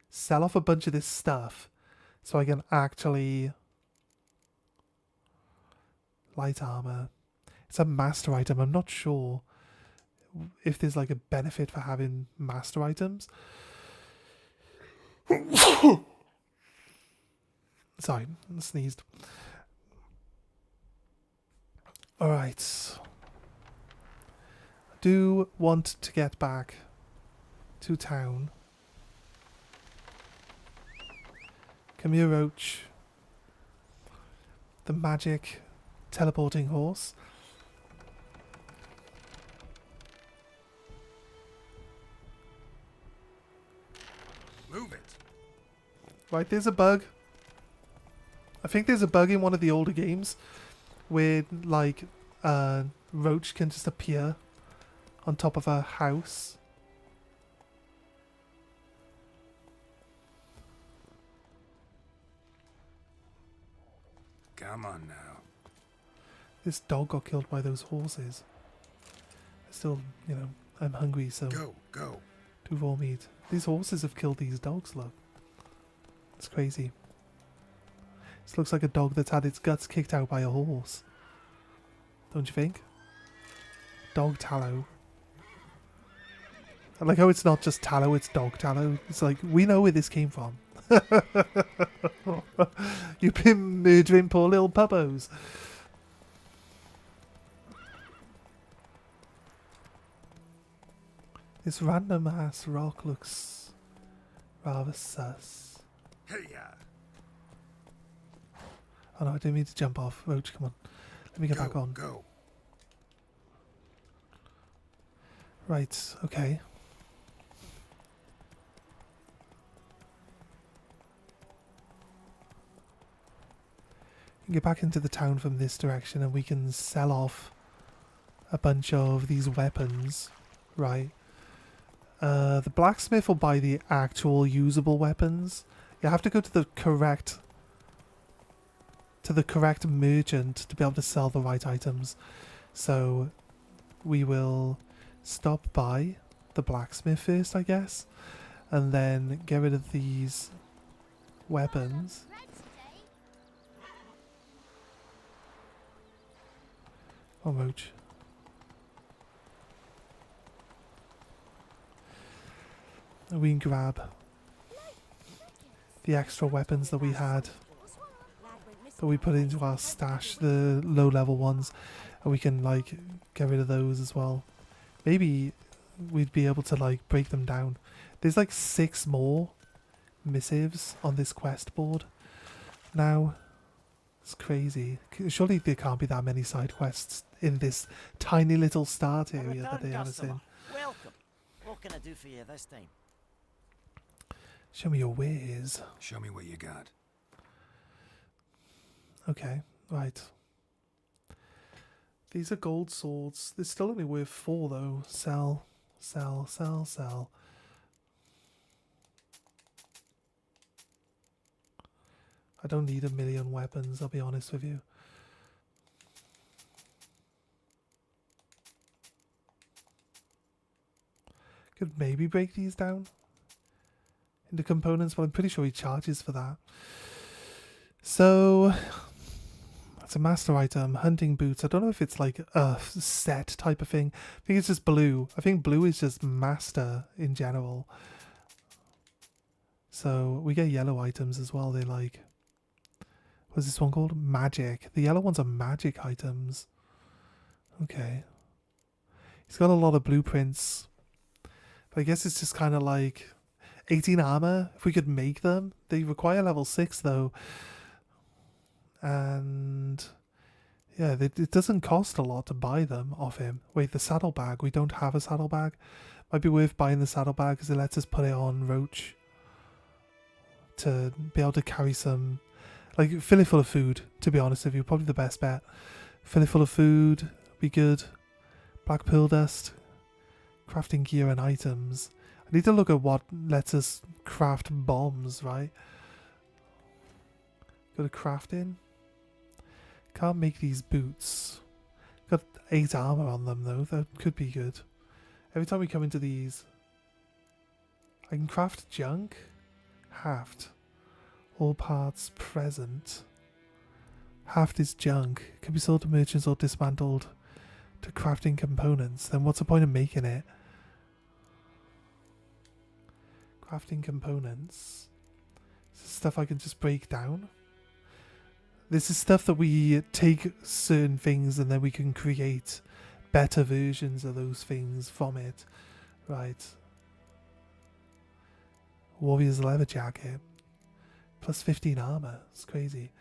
sell off a bunch of this stuff so I can actually... Light armor. It's a master item. I'm not sure if there's, like, a benefit for having master items. Sorry, I sneezed. Alright. I do want to get back to town. Come here, Roach. The magic teleporting horse. Move it. Right, there's a bug. I think there's a bug in one of the older games where, like, Roach can just appear on top of a house. Come on now. This dog got killed by those horses. Still, you know, I'm hungry, so... Go. Do raw meat. These horses have killed these dogs, look. It's crazy. This looks like a dog that's had its guts kicked out by a horse. Don't you think? Dog tallow. I like how it's not just tallow, it's dog tallow. It's like, we know where this came from. You've been murdering poor little puppos. This random ass rock looks rather sus. Hey, yeah. Oh no, I didn't mean to jump off. Roach, come on. Let me get back on. Go. Right, okay. We can get back into the town from this direction and we can sell off a bunch of these weapons. Right. The blacksmith will buy the actual usable weapons. You have to go to the correct merchant to be able to sell the right items. So we will stop by the blacksmith first, I guess, and then get rid of these weapons. Oh, Roach. And we can grab the extra weapons that we had, that we put into our stash, the low level ones, and we can like get rid of those as well. Maybe we'd be able to like break them down. There's like 6 more missives on this quest board now. It's crazy. Surely there can't be that many side quests in this tiny little start area that they have us in. Welcome. What can I do for you this time? Show me your wares. Show me what you got. Okay, right. These are gold swords. They're still only worth 4 though. Sell, sell, sell, sell. I don't need 1,000,000 weapons, I'll be honest with you. Could maybe break these down into components, but I'm pretty sure he charges for that. So that's a master item. Hunting boots. I don't know if it's like a set type of thing. I think it's just blue. I think blue is just master in general. So we get yellow items as well. They like, what's this one called? Magic. The yellow ones are magic items. Okay. He's got a lot of blueprints. But I guess it's just kind of like 18 armor. If we could make them. They require level 6 though. And yeah, it doesn't cost a lot to buy them off him. Wait, the saddlebag. We don't have a saddlebag. Might be worth buying the saddlebag because it lets us put it on Roach to be able to carry some, like, fill it full of food, to be honest with you. Probably the best bet. Fill it full of food. Be good. Black pearl dust. Crafting gear and items. I need to look at what lets us craft bombs, right? Go to crafting. Can't make these boots. Got 8 armor on them though. That could be good. Every time we come into these, I can craft junk. Haft. All parts present. Haft is junk. Can be sold to merchants or dismantled to crafting components. Then what's the point of making it? Crafting components. This is stuff I can just break down. This is stuff that we take certain things and then we can create better versions of those things from it. Right. Warrior's leather jacket. Plus 15 armor. It's crazy.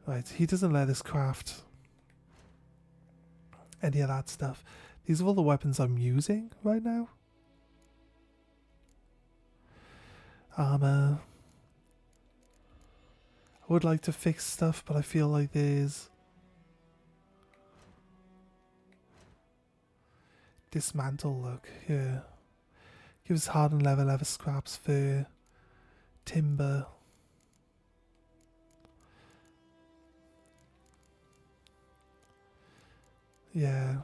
Right. He doesn't let us craft any of that stuff. These are all the weapons I'm using right now. Armor. I would like to fix stuff, but I feel like there's dismantle look here. Gives hardened leather scraps, fur, timber. Yeah.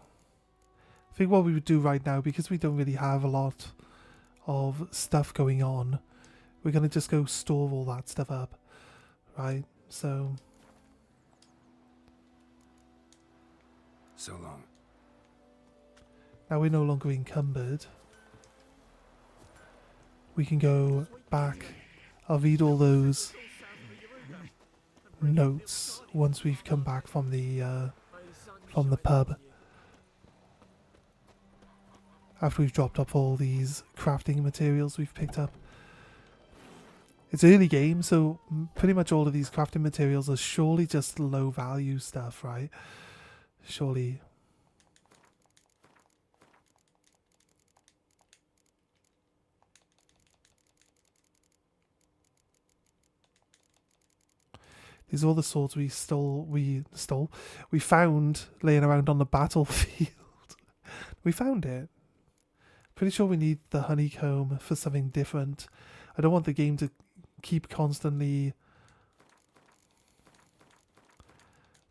I think what we would do right now, because we don't really have a lot of stuff going on, we're going to just go store all that stuff up. Right, so long. Now we're no longer encumbered. We can go back I'll read all those notes once we've come back from the pub. After we've dropped off all these crafting materials we've picked up. It's early game, so pretty much all of these crafting materials are surely just low value stuff, right? Surely. These are all the swords we found laying around on the battlefield. We found it. Pretty sure we need the honeycomb for something different. I don't want the game to keep constantly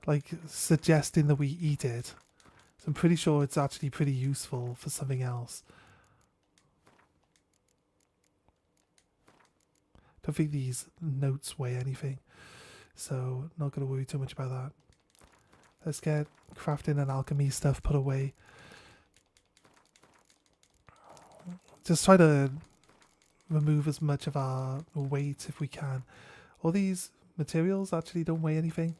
like suggesting that we eat it. So I'm pretty sure it's actually pretty useful for something else. Don't think these notes weigh anything, so not going to worry too much about that. Let's get crafting and alchemy stuff put away. Just try to remove as much of our weight if we can. All these materials actually don't weigh anything.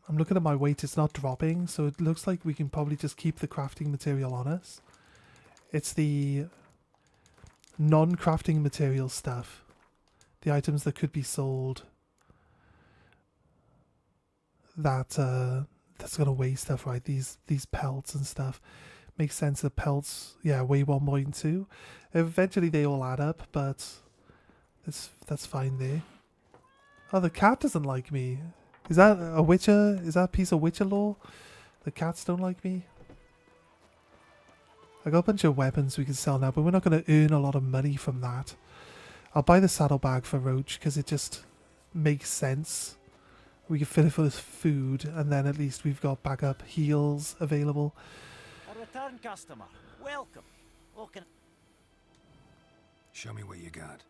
I'm looking at my weight, it's not dropping, so it looks like we can probably just keep the crafting material on us. It's the non-crafting material stuff. The items that could be sold that's gonna weigh stuff, right? These pelts and stuff. Makes sense that pelts, yeah, weigh 1.2. Eventually they all add up, but that's fine there. Oh, the cat doesn't like me. Is that a Witcher? Is that a piece of Witcher lore? The cats don't like me? I got a bunch of weapons we can sell now, but we're not going to earn a lot of money from that. I'll buy the saddlebag for Roach because it just makes sense. We can fill it with food, and then at least we've got backup heals available. A return customer. Welcome. What can... Show me what you got.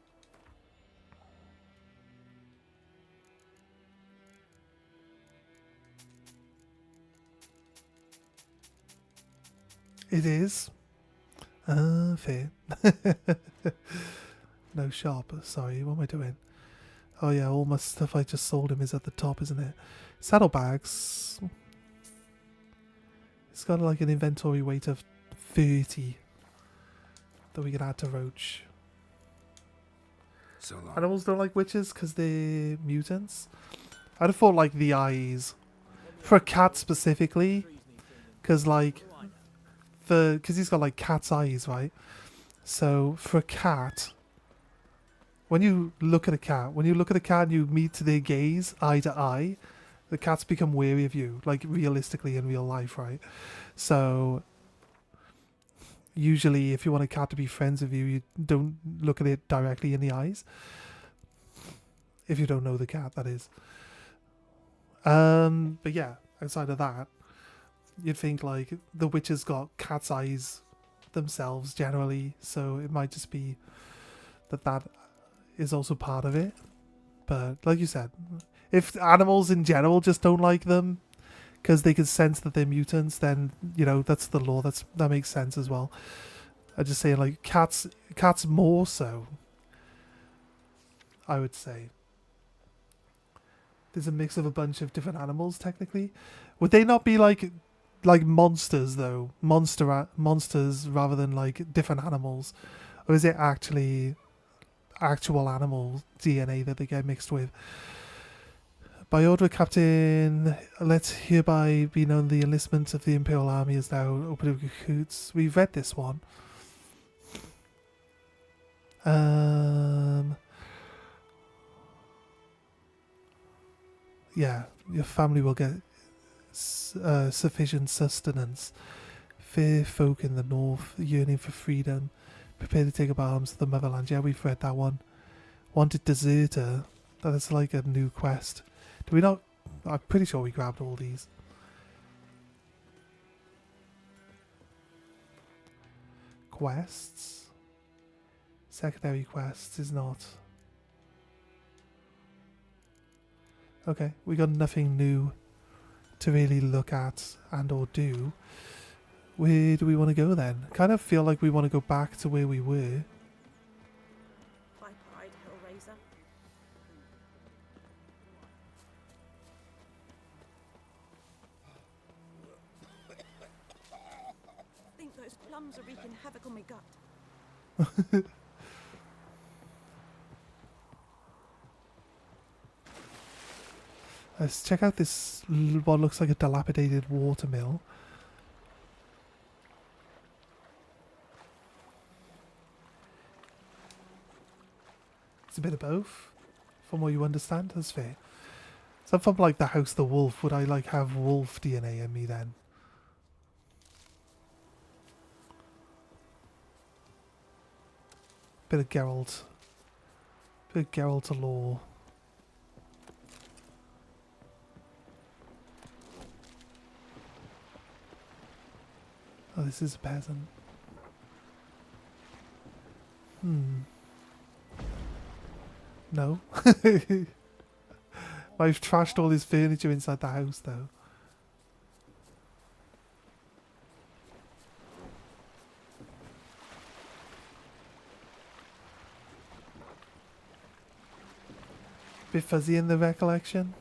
It is. Fair. No shop. Sorry, what am I doing? Oh yeah, all my stuff I just sold him is at the top, isn't it? Saddlebags. It's got like an inventory weight of 30 that we can add to Roach. So long. Animals don't like witches because they're mutants. I'd have thought like the eyes. For a cat specifically. Because like... Because he's got like cat's eyes, right? So for a cat... When you look at a cat and you meet their gaze eye to eye, the cats become wary of you, like realistically in real life, right? So usually if you want a cat to be friends with you, you don't look at it directly in the eyes. If you don't know the cat, that is. But yeah, outside of that, you'd think like the witches got cat's eyes themselves generally, so it might just be that is also part of it. But like you said, if animals in general just don't like them because they can sense that they're mutants, then you know that's the law. That makes sense as well. I just say like cats more so, I would say. There's a mix of a bunch of different animals technically. Would they not be like monsters though? Monsters rather than like different animals, or is it actually actual animal DNA that they get mixed with? By order of Captain, let hereby be known the enlistment of the Imperial Army is now open to recruits. We've read this one. Yeah, your family will get sufficient sustenance. Fair folk in the north, yearning for freedom, prepare to take up arms to the motherland. Yeah, we've read that one. Wanted deserter. That's like a new quest. Do we not? I'm pretty sure we grabbed all these. Quests. Secondary quests is not. Okay, we got nothing new to really look at and or do. Where do we want to go then? Kind of feel like we want to go back to where we were. Pipe-eyed Hellraiser. I think those plums are wreaking havoc on my gut. Let's check out this, what looks like a dilapidated watermill. It's a bit of both, from what you understand. That's fair. So from like the House of the Wolf, would I like have wolf DNA in me then? Bit of Geralt. Bit of Geralt lore. Oh, this is a peasant. No. I've trashed all his furniture inside the house though. Bit fuzzy in the recollection.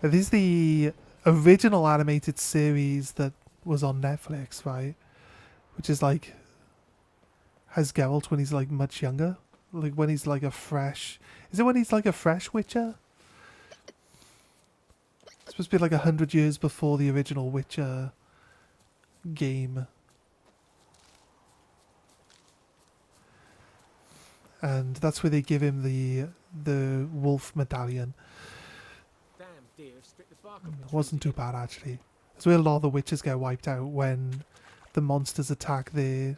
This is the original animated series that was on Netflix, right? Which is like, has Geralt when he's like much younger. Like when he's like a fresh... Is it when he's like a fresh Witcher? It's supposed to be like 100 years before the original Witcher game. And that's where they give him the wolf medallion. Damn deer, stripped the bark off It wasn't too bad actually. That's where a lot of the witches get wiped out when the monsters attack their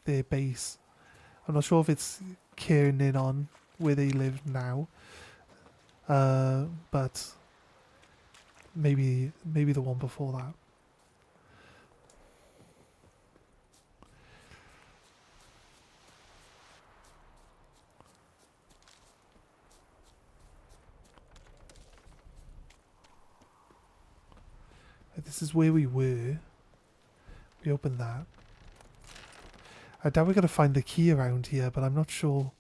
base. I'm not sure if it's Cairn in on where they live now, but maybe the one before that. This is where we were. We opened that. I doubt we're going to find the key around here, but I'm not sure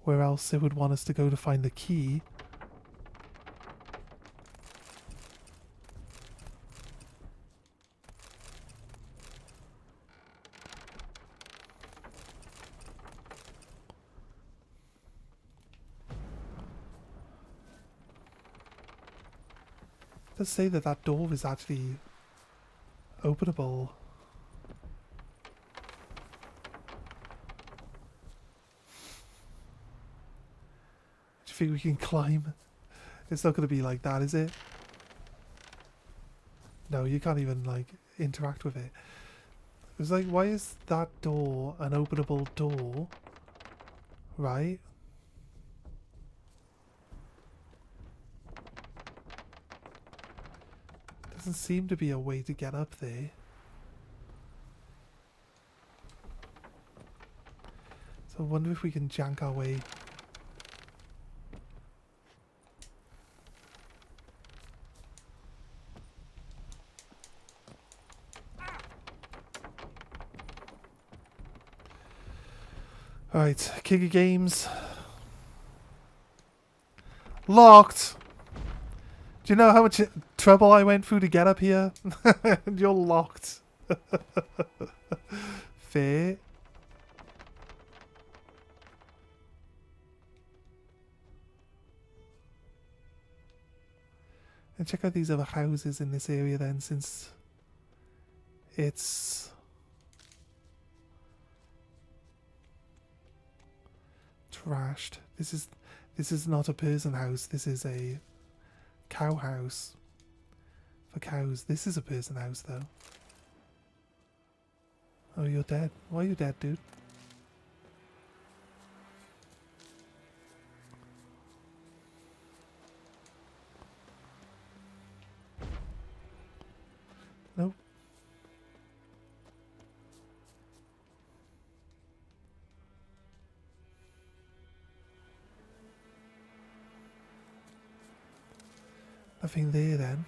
where else it would want us to go to find the key. It does say that that door is actually openable. Do you think we can climb? It's not going to be like that, is it? No, you can't even like interact with it. It's like, why is that door an openable door? Right? Doesn't seem to be a way to get up there. So I wonder if we can jank our way. Alright, King of Games. Locked! Do you know how much trouble I went through to get up here? And you're locked. Fair. And check out these other houses in this area then, since it's trashed. This is not a person house, this is a cow house for cows. This is a person house though. Oh, you're dead. Why are you dead, dude? Nope. Nothing there then.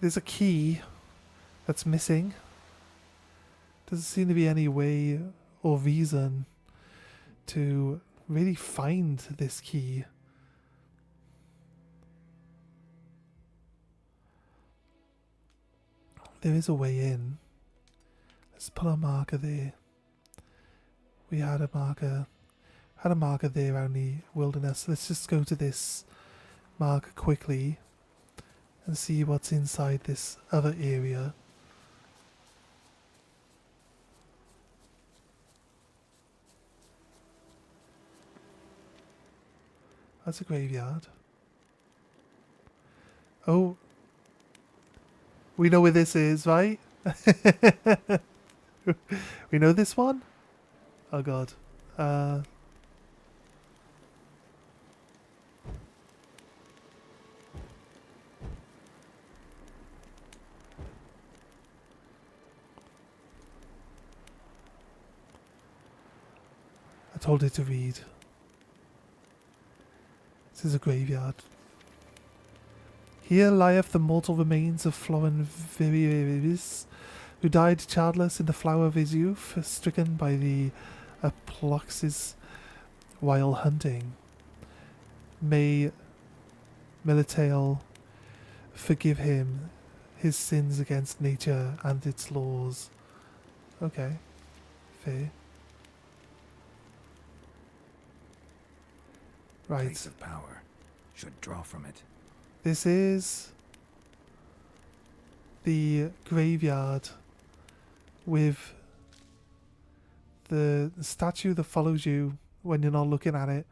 There's a key, that's missing. Doesn't seem to be any way or reason to really find this key. There is a way in. Let's put a marker there. We had a marker there around the wilderness. Let's just go to this marker quickly and see what's inside this other area. That's a graveyard. Oh. We know where this is, right? We know this one? Oh god. I told it to read. This is a graveyard. Here lieth the mortal remains of Florin Virivis, who died childless in the flower of his youth, stricken by the aploxes while hunting. May Militail forgive him his sins against nature and its laws. Okay, fair. Right. Place of power. Should draw from it. This is the graveyard with the statue that follows you when you're not looking at it,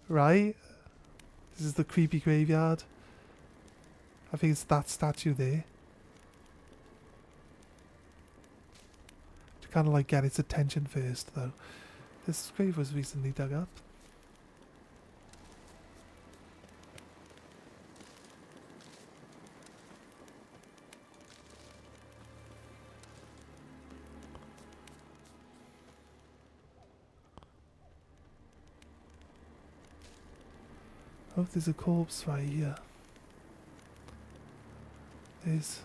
right? This is the creepy graveyard. I think it's that statue there. To kind of like get its attention first, though. This grave was recently dug up. Oh, there's a corpse right here. There's...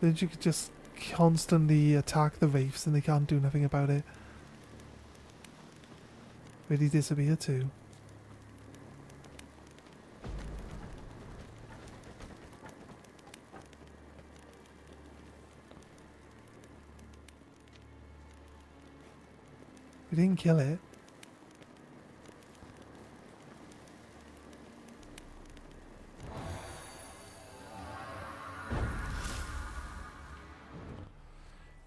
Then you could just constantly attack the wraiths and they can't do nothing about it. Where'd he disappear to? We didn't kill it.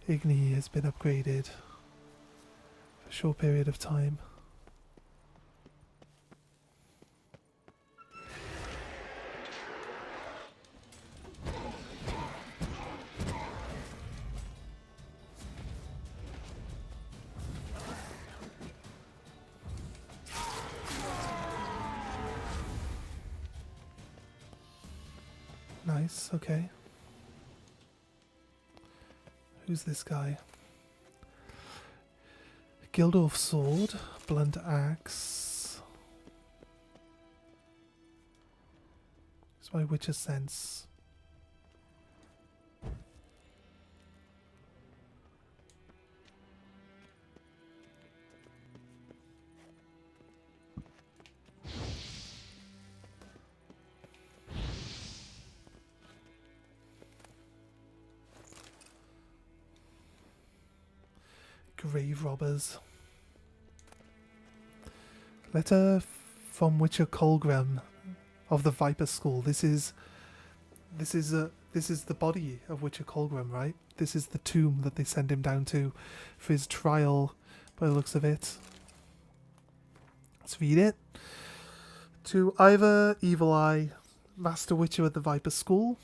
Igni has been upgraded for a short period of time. Nice, okay. Who's this guy? Gildorf sword, blunt axe. It's my witcher sense. Grave robbers. Letter from Witcher Colgrim of the Viper School. This is the body of Witcher Colgrim, right? This is the tomb that they send him down to for his trial, by the looks of it. Let's read it. To Ivor Evil Eye, Master Witcher at the Viper School.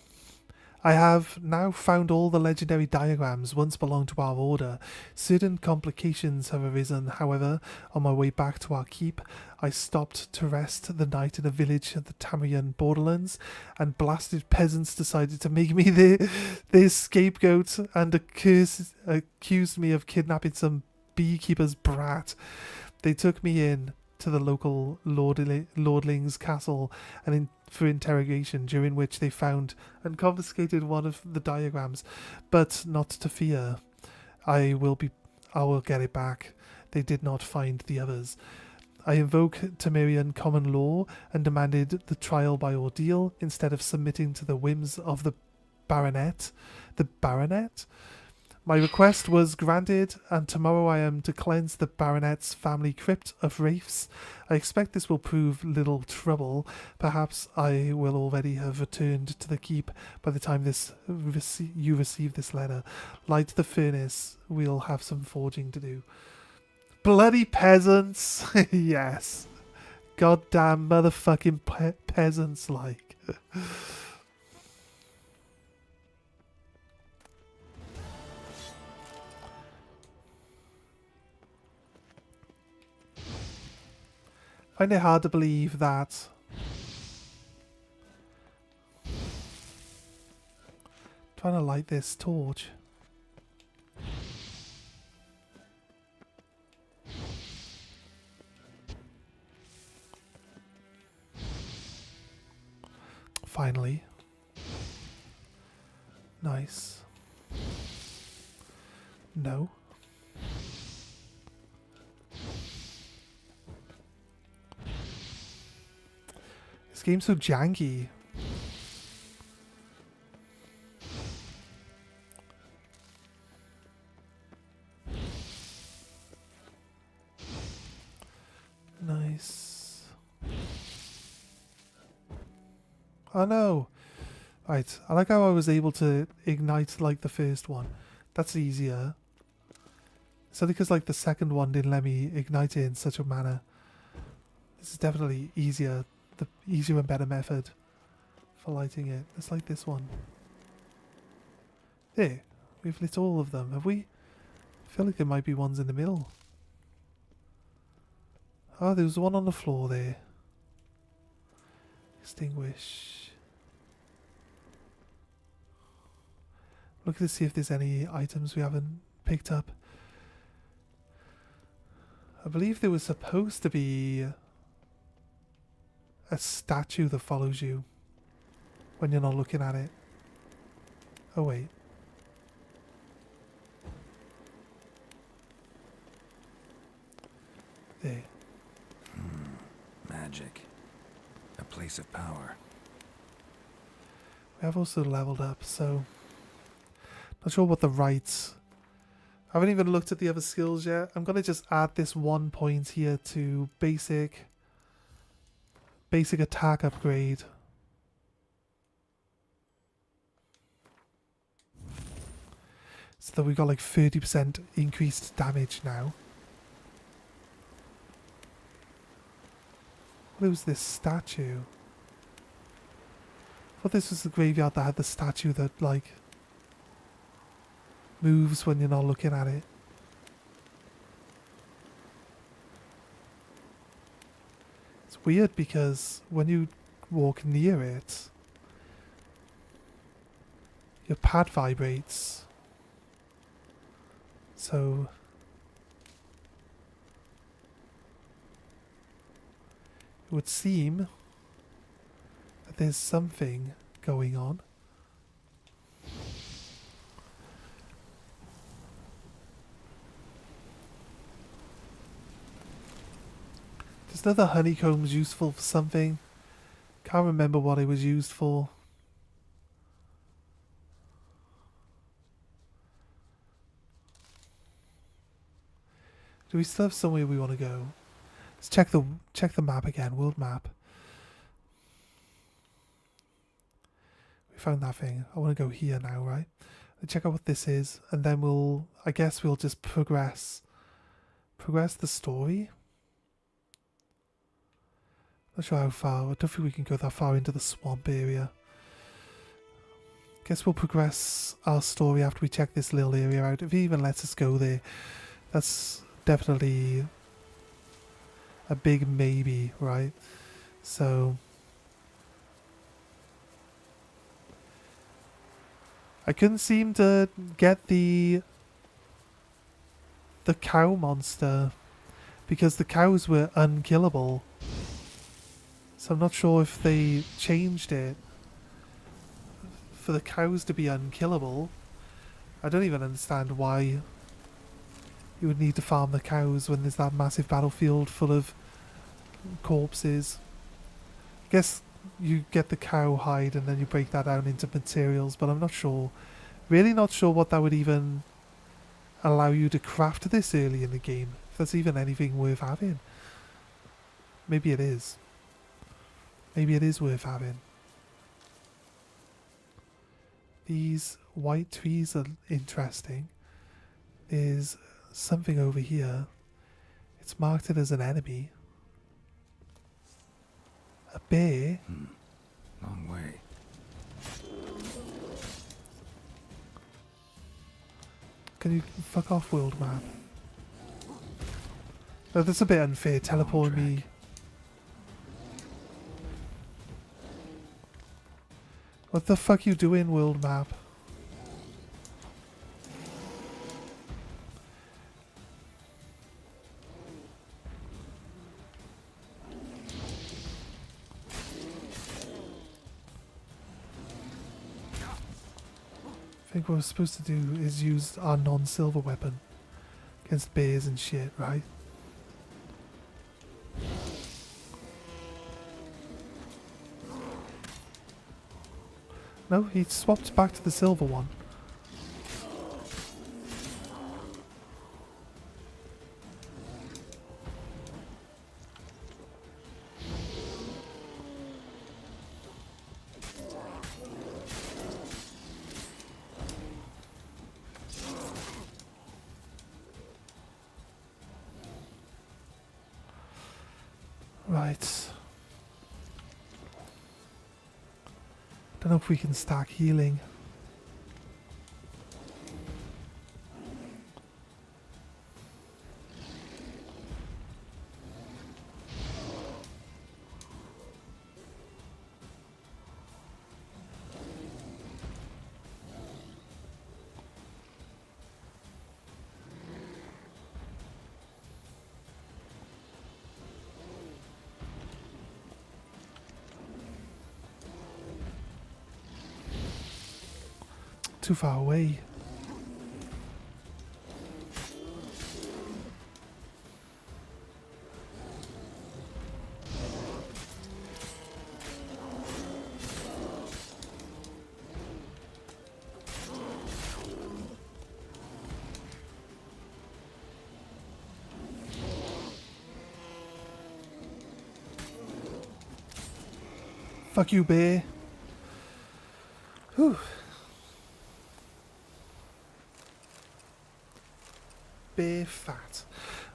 I have now found all the legendary diagrams once belonged to our order. Certain complications have arisen, however. On my way back to our keep, I stopped to rest the night in a village of the Tamrian borderlands, and blasted peasants decided to make me their scapegoat and accused me of kidnapping some beekeeper's brat. They took me in to the local lordling's castle and for interrogation, during which they found and confiscated one of the diagrams, but not to fear. I will get it back. They did not find the others. I invoked Temerian common law and demanded the trial by ordeal instead of submitting to the whims of the baronet. The baronet? My request was granted, and tomorrow I am to cleanse the baronet's family crypt of wraiths. I expect this will prove little trouble. Perhaps I will already have returned to the keep by the time you receive this letter. Light the furnace. We'll have some forging to do. Bloody peasants! Yes. Goddamn motherfucking peasants, like. I find it hard to believe that trying to light this torch. Finally. Nice. No. This game's so janky. Nice. Oh no. Right. I like how I was able to ignite like the first one. That's easier. It's only because like the second one didn't let me ignite it in such a manner. This is definitely easier. The easier and better method for lighting it. Let's light this one. There. We've lit all of them. Have we? I feel like there might be ones in the middle. Oh, there was one on the floor there. Extinguish. Look to see if there's any items we haven't picked up. I believe there was supposed to be a statue that follows you when you're not looking at it. Oh wait. There. Magic. A place of power. We have also leveled up, so not sure what the rights. I haven't even looked at the other skills yet. I'm gonna just add this 1 point here to basic attack upgrade. So that we've got like 30% increased damage now. What was this statue? I thought this was the graveyard that had the statue that like moves when you're not looking at it. It's weird because when you walk near it, your pad vibrates. So it would seem that there's something going on. Is another honeycombs useful for something? Can't remember what it was used for. Do we still have somewhere we want to go? Let's check the map again. World map. We found that thing. I want to go here now, right? Let's check out what this is, and then I guess we'll just progress the story. Not sure how far. I don't think we can go that far into the swamp area. guess we'll progress our story after we check this little area out. If he even lets us go there, that's definitely a big maybe, right? So I couldn't seem to get the cow monster because the cows were unkillable. So I'm not sure if they changed it for the cows to be unkillable. I don't even understand why you would need to farm the cows when there's that massive battlefield full of corpses. I guess you get the cow hide and then you break that down into materials, but I'm not sure. Really not sure what that would even allow you to craft this early in the game. If there's even anything worth having. Maybe it is. Maybe it is worth having. These white trees are interesting. There's something over here. It's marked it as an enemy. A bear? Long way. Can you fuck off, world map? Oh, that's a bit unfair, teleporting me. What the fuck you doing, world map? I think what we're supposed to do is use our non-silver weapon against bears and shit, right? No, he swapped back to the silver one. Right. Don't know if we can stack healing. Too far away. Fuck you, bear. Whew. Bear fat.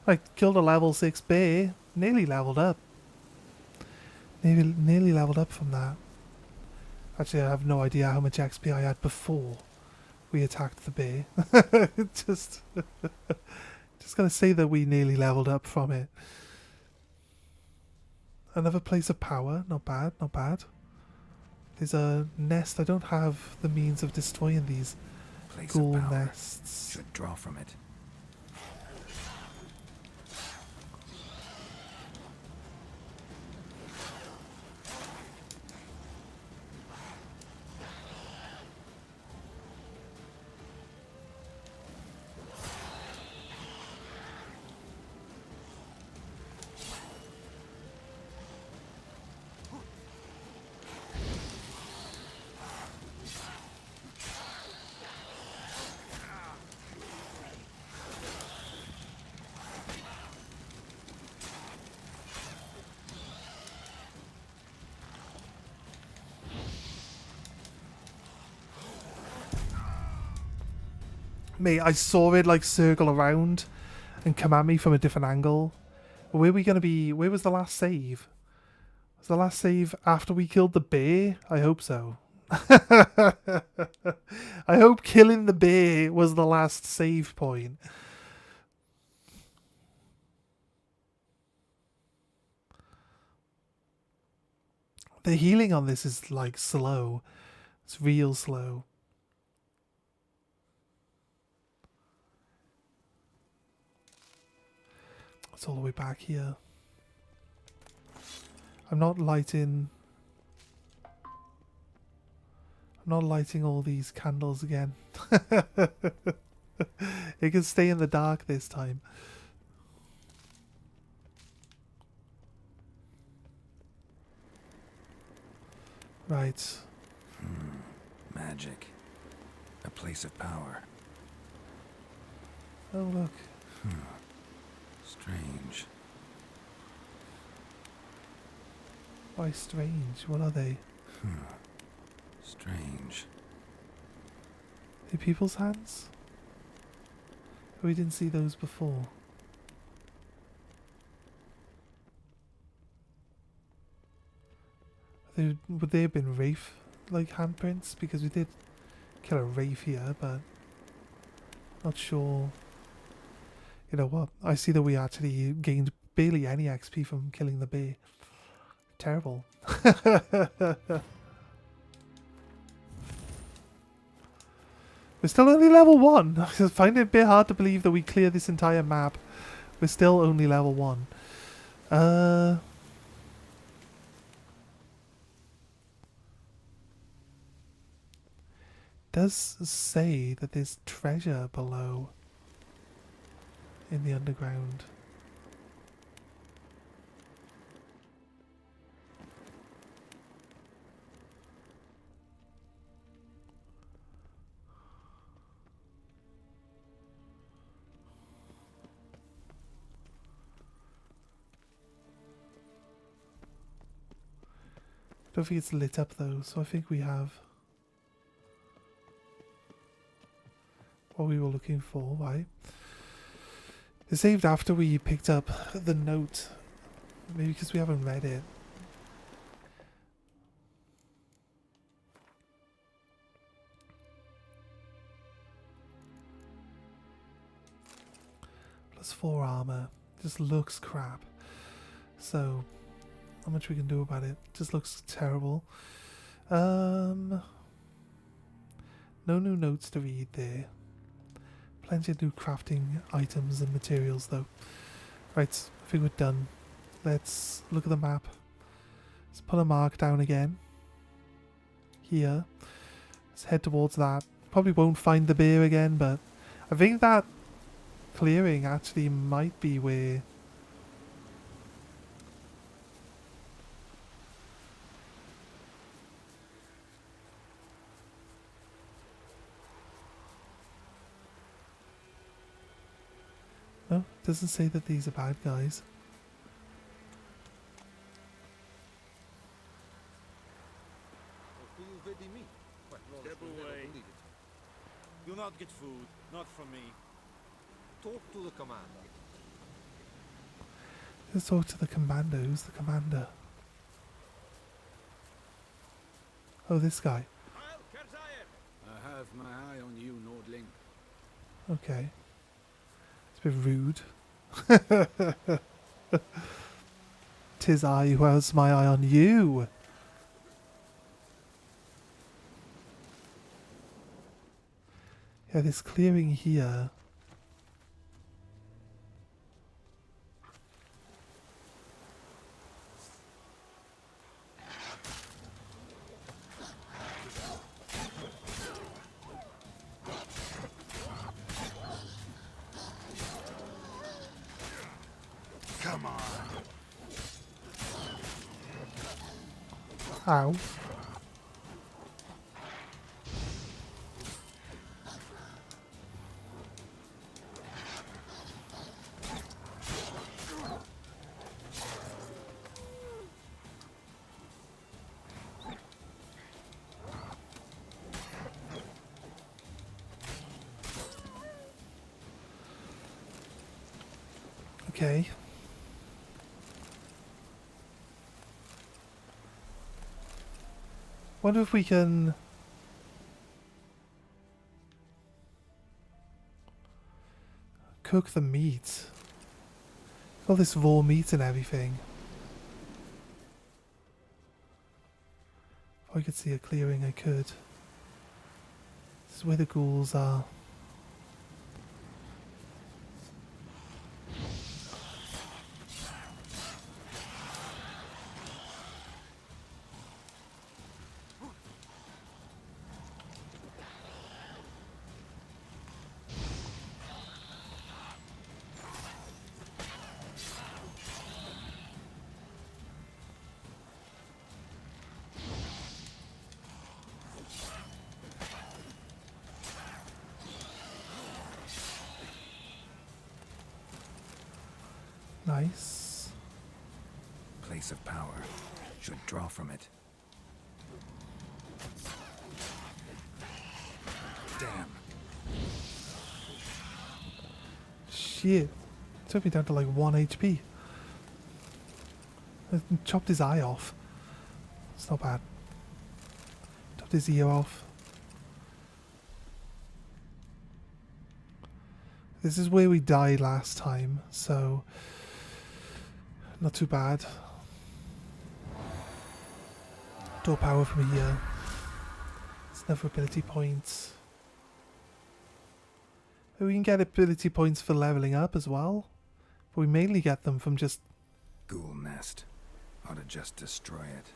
I killed a level 6 bear. Nearly leveled up. Nearly leveled up from that. Actually, I have no idea how much XP I had before we attacked the bear. just gonna say that we nearly leveled up from it. Another place of power. Not bad, not bad. There's a nest. I don't have the means of destroying these ghoul nests. Should draw from it. Mate, I saw it like circle around and come at me from a different angle. Where are we gonna be? Where was the last save? Was the last save after we killed the bear? I hope so. I hope killing the bear was the last save point. The healing on this is like slow. It's real slow. It's all the way back here. I'm not lighting all these candles again. It can stay in the dark this time. Right. Magic. A place of power. Oh, look. Strange. Why strange? What are they? Strange. Are they people's hands? We didn't see those before. Would they have been Wraith like handprints? Because we did kill a Wraith here, but not sure. You know what? I see that we actually gained barely any XP from killing the bear. Terrible. We're still only level 1. I find it a bit hard to believe that we clear this entire map. We're still only level 1. Does say that there's treasure below in the underground. Don't think it's lit up though, so I think we have what we were looking for, right? It saved after we picked up the note. Maybe because we haven't read it. +4 armor. Just looks crap. So, not much we can do about it. Just looks terrible. No new notes to read there. Plenty of new crafting items and materials though. Right, I think we're done. Let's look at the map. Let's put a mark down again. Here. Let's head towards that. Probably won't find the bear again, but I think that clearing actually might be where... No, it doesn't say that these are bad guys. Step away. Do not get food, not from me. Talk to the commander. Let's talk to the commando. Who's the commander? Oh, this guy. I have my eye on you, Nordling. Okay. It's a bit rude. 'Tis I who has my eye on you. Yeah, this clearing here. Come on. Ow. Okay. Wonder if we can... cook the meat. All this raw meat and everything. If I could see a clearing, I could. This is where the ghouls are. Nice. Place of power. Should draw from it. Damn. Shit. Took me down to like 1 HP. I chopped his eye off. It's not bad. Chopped his ear off. This is where we died last time, so not too bad. Door power from here. It's another ability point. We can get ability points for leveling up as well, but we mainly get them from just... Ghoul nest. Ought to just destroy it.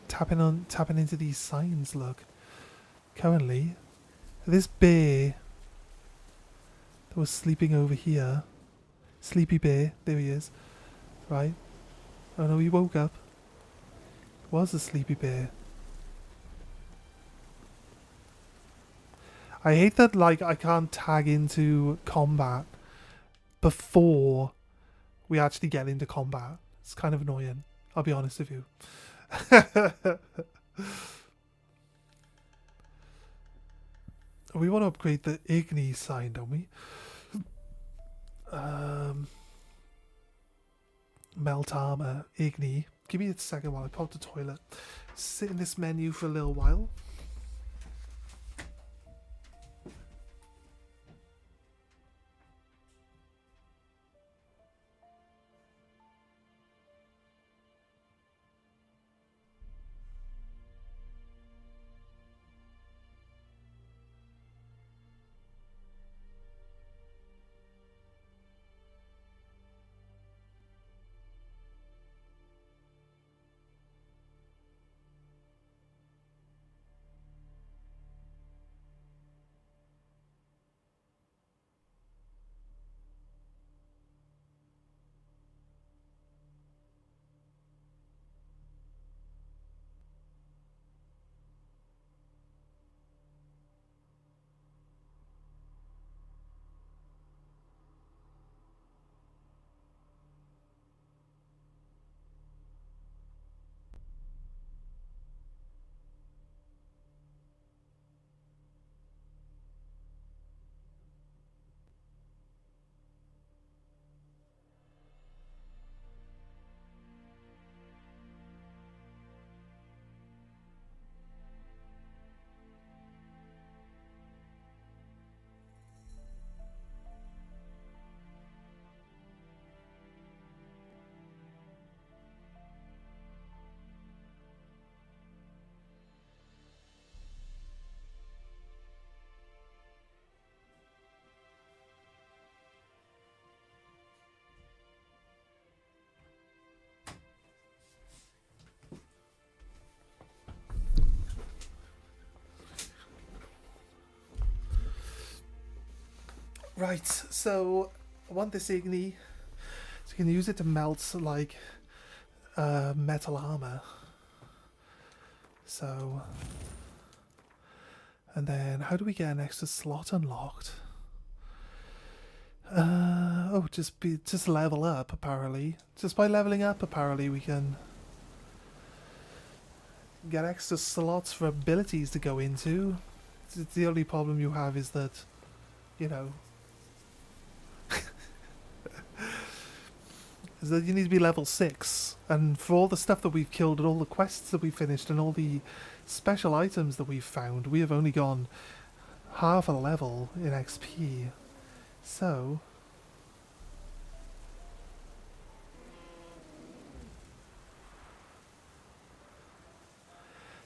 tapping into these signs. Look, currently this bear that was sleeping over here, sleepy bear, there he is, right? Oh no, he woke up. It was a sleepy bear. I hate that, like, I can't tag into combat before we actually get into combat. It's kind of annoying, I'll be honest with you. We want to upgrade the Igni sign, don't we? Melt armor, Igni. Give me a second while I pop the toilet. Sit in this menu for a little while. Right, so I want this Igni, so you can use it to melt like metal armor. So, and then how do we get an extra slot unlocked? Just level up apparently. Just by leveling up apparently we can get extra slots for abilities to go into. The only problem you have is that, you know, is that you need to be level 6. And for all the stuff that we've killed and all the quests that we've finished and all the special items that we've found, we have only gone half a level in XP. So...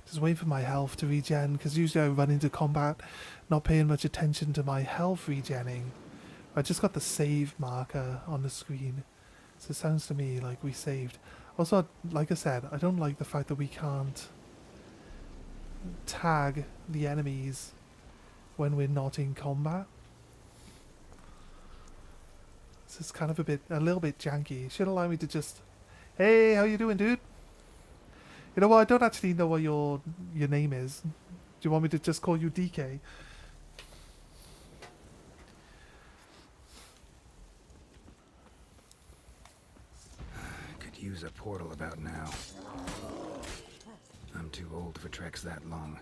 just waiting for my health to regen, because usually I run into combat not paying much attention to my health regenning. I just got the save marker on the screen, so it sounds to me like we saved. Also, like I said, I don't like the fact that we can't tag the enemies when we're not in combat. This is kind of a little bit janky. It should allow me to just, hey, how you doing, dude? You know what? I don't actually know what your name is. Do you want me to just call you DK? Could use a portal about now. I'm too old for treks that long.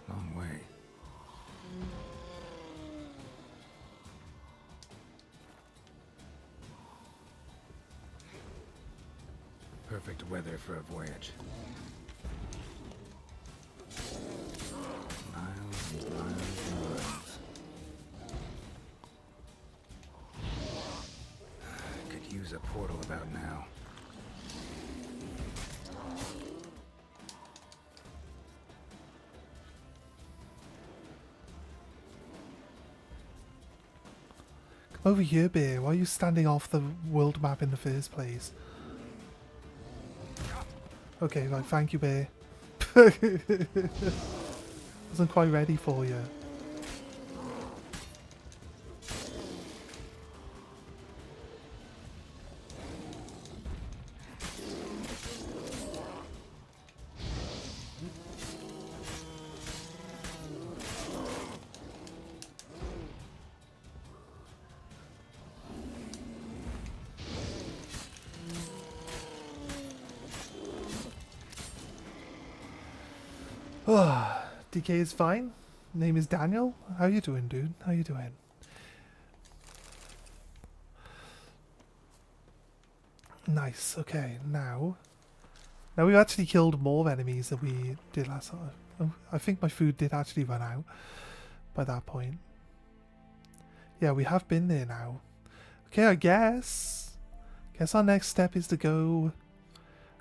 Long way. Perfect weather for a voyage. Miles and miles and miles. Could use a portal about now. Come over here, Bear. Why are you standing off the world map in the first place? Okay, right, thank you, Bear. Wasn't quite ready for you. DK is fine. Name is Daniel. How you doing, dude? How you doing? Nice. Okay, now we've actually killed more enemies than we did last time. Oh, I think my food did actually run out by that point. Yeah, we have been there now. Okay, I guess our next step is to go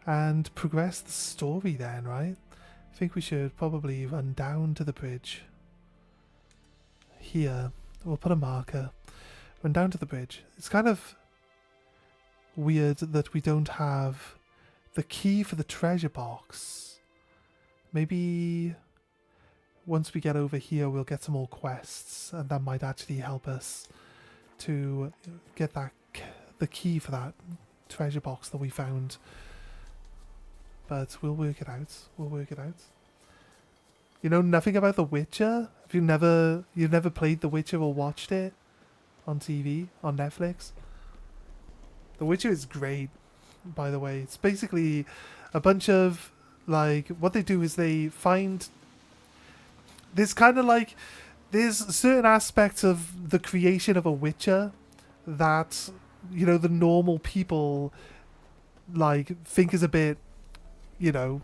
and progress the story then, right? I think we should probably run down to the bridge. Here, we'll put a marker. Run down to the bridge. It's kind of weird that we don't have the key for the treasure box. Maybe once we get over here we'll get some more quests and that might actually help us to get the key for that treasure box that we found. But we'll work it out. We'll work it out. You know nothing about The Witcher? Have you never played The Witcher or watched it on TV, on Netflix? The Witcher is great, by the way. It's basically a bunch of, like, what they do is they find... There's kind of like... There's certain aspects of the creation of a Witcher that, you know, the normal people, like, think is a bit... you know,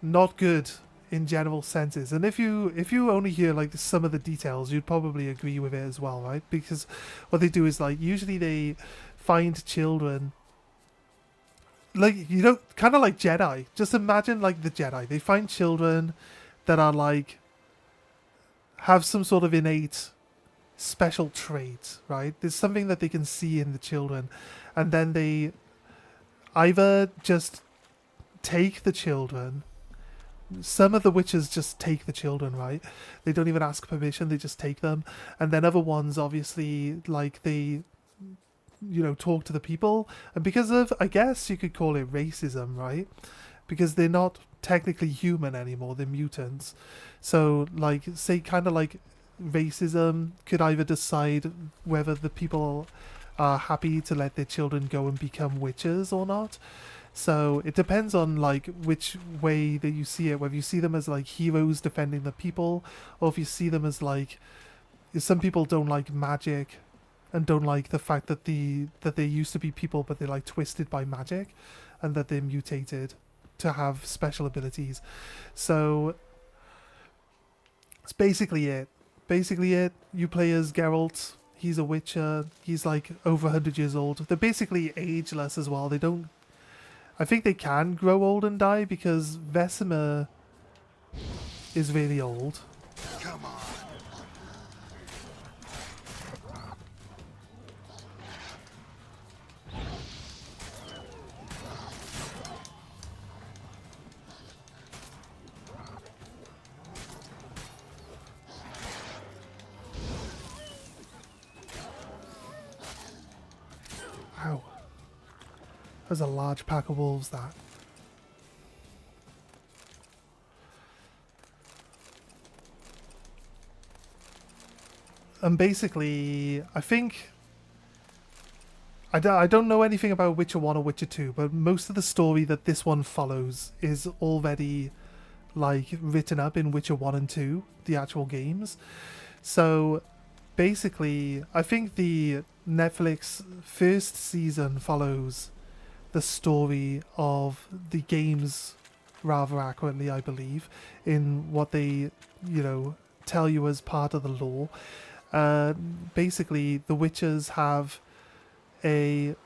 not good in general senses. And if you only hear like some of the details, you'd probably agree with it as well, right? Because what they do is like usually they find children, like, you know, kind of like Jedi. Just imagine like the Jedi. They find children that are like have some sort of innate special trait, right? There's something that they can see in the children, and then they either just take the children. Some of the witches just take the children, right? They don't even ask permission, they just take them. And then other ones, obviously, like, they, you know, talk to the people. And because of, I guess you could call it racism, right? Because they're not technically human anymore, they're mutants. So, like, say, kind of like racism could either decide whether the people are happy to let their children go and become witches or not. So it depends on like which way that you see it, whether you see them as like heroes defending the people, or if you see them as like, some people don't like magic and don't like the fact that they used to be people but they're like twisted by magic and that they're mutated to have special abilities. So it's basically it. You play as Geralt. He's a Witcher. He's like over 100 years old. They're basically ageless as well. They don't... I think they can grow old and die because Vesemir is really old. Come on. Wow. There's a large pack of wolves, that. And basically, I think... I don't know anything about Witcher 1 or Witcher 2, but most of the story that this one follows is already, like, written up in Witcher 1 and 2, the actual games. So, basically, I think the Netflix first season follows the story of the games rather accurately, I believe, in what they, tell you as part of the lore. Basically, the Witchers have instead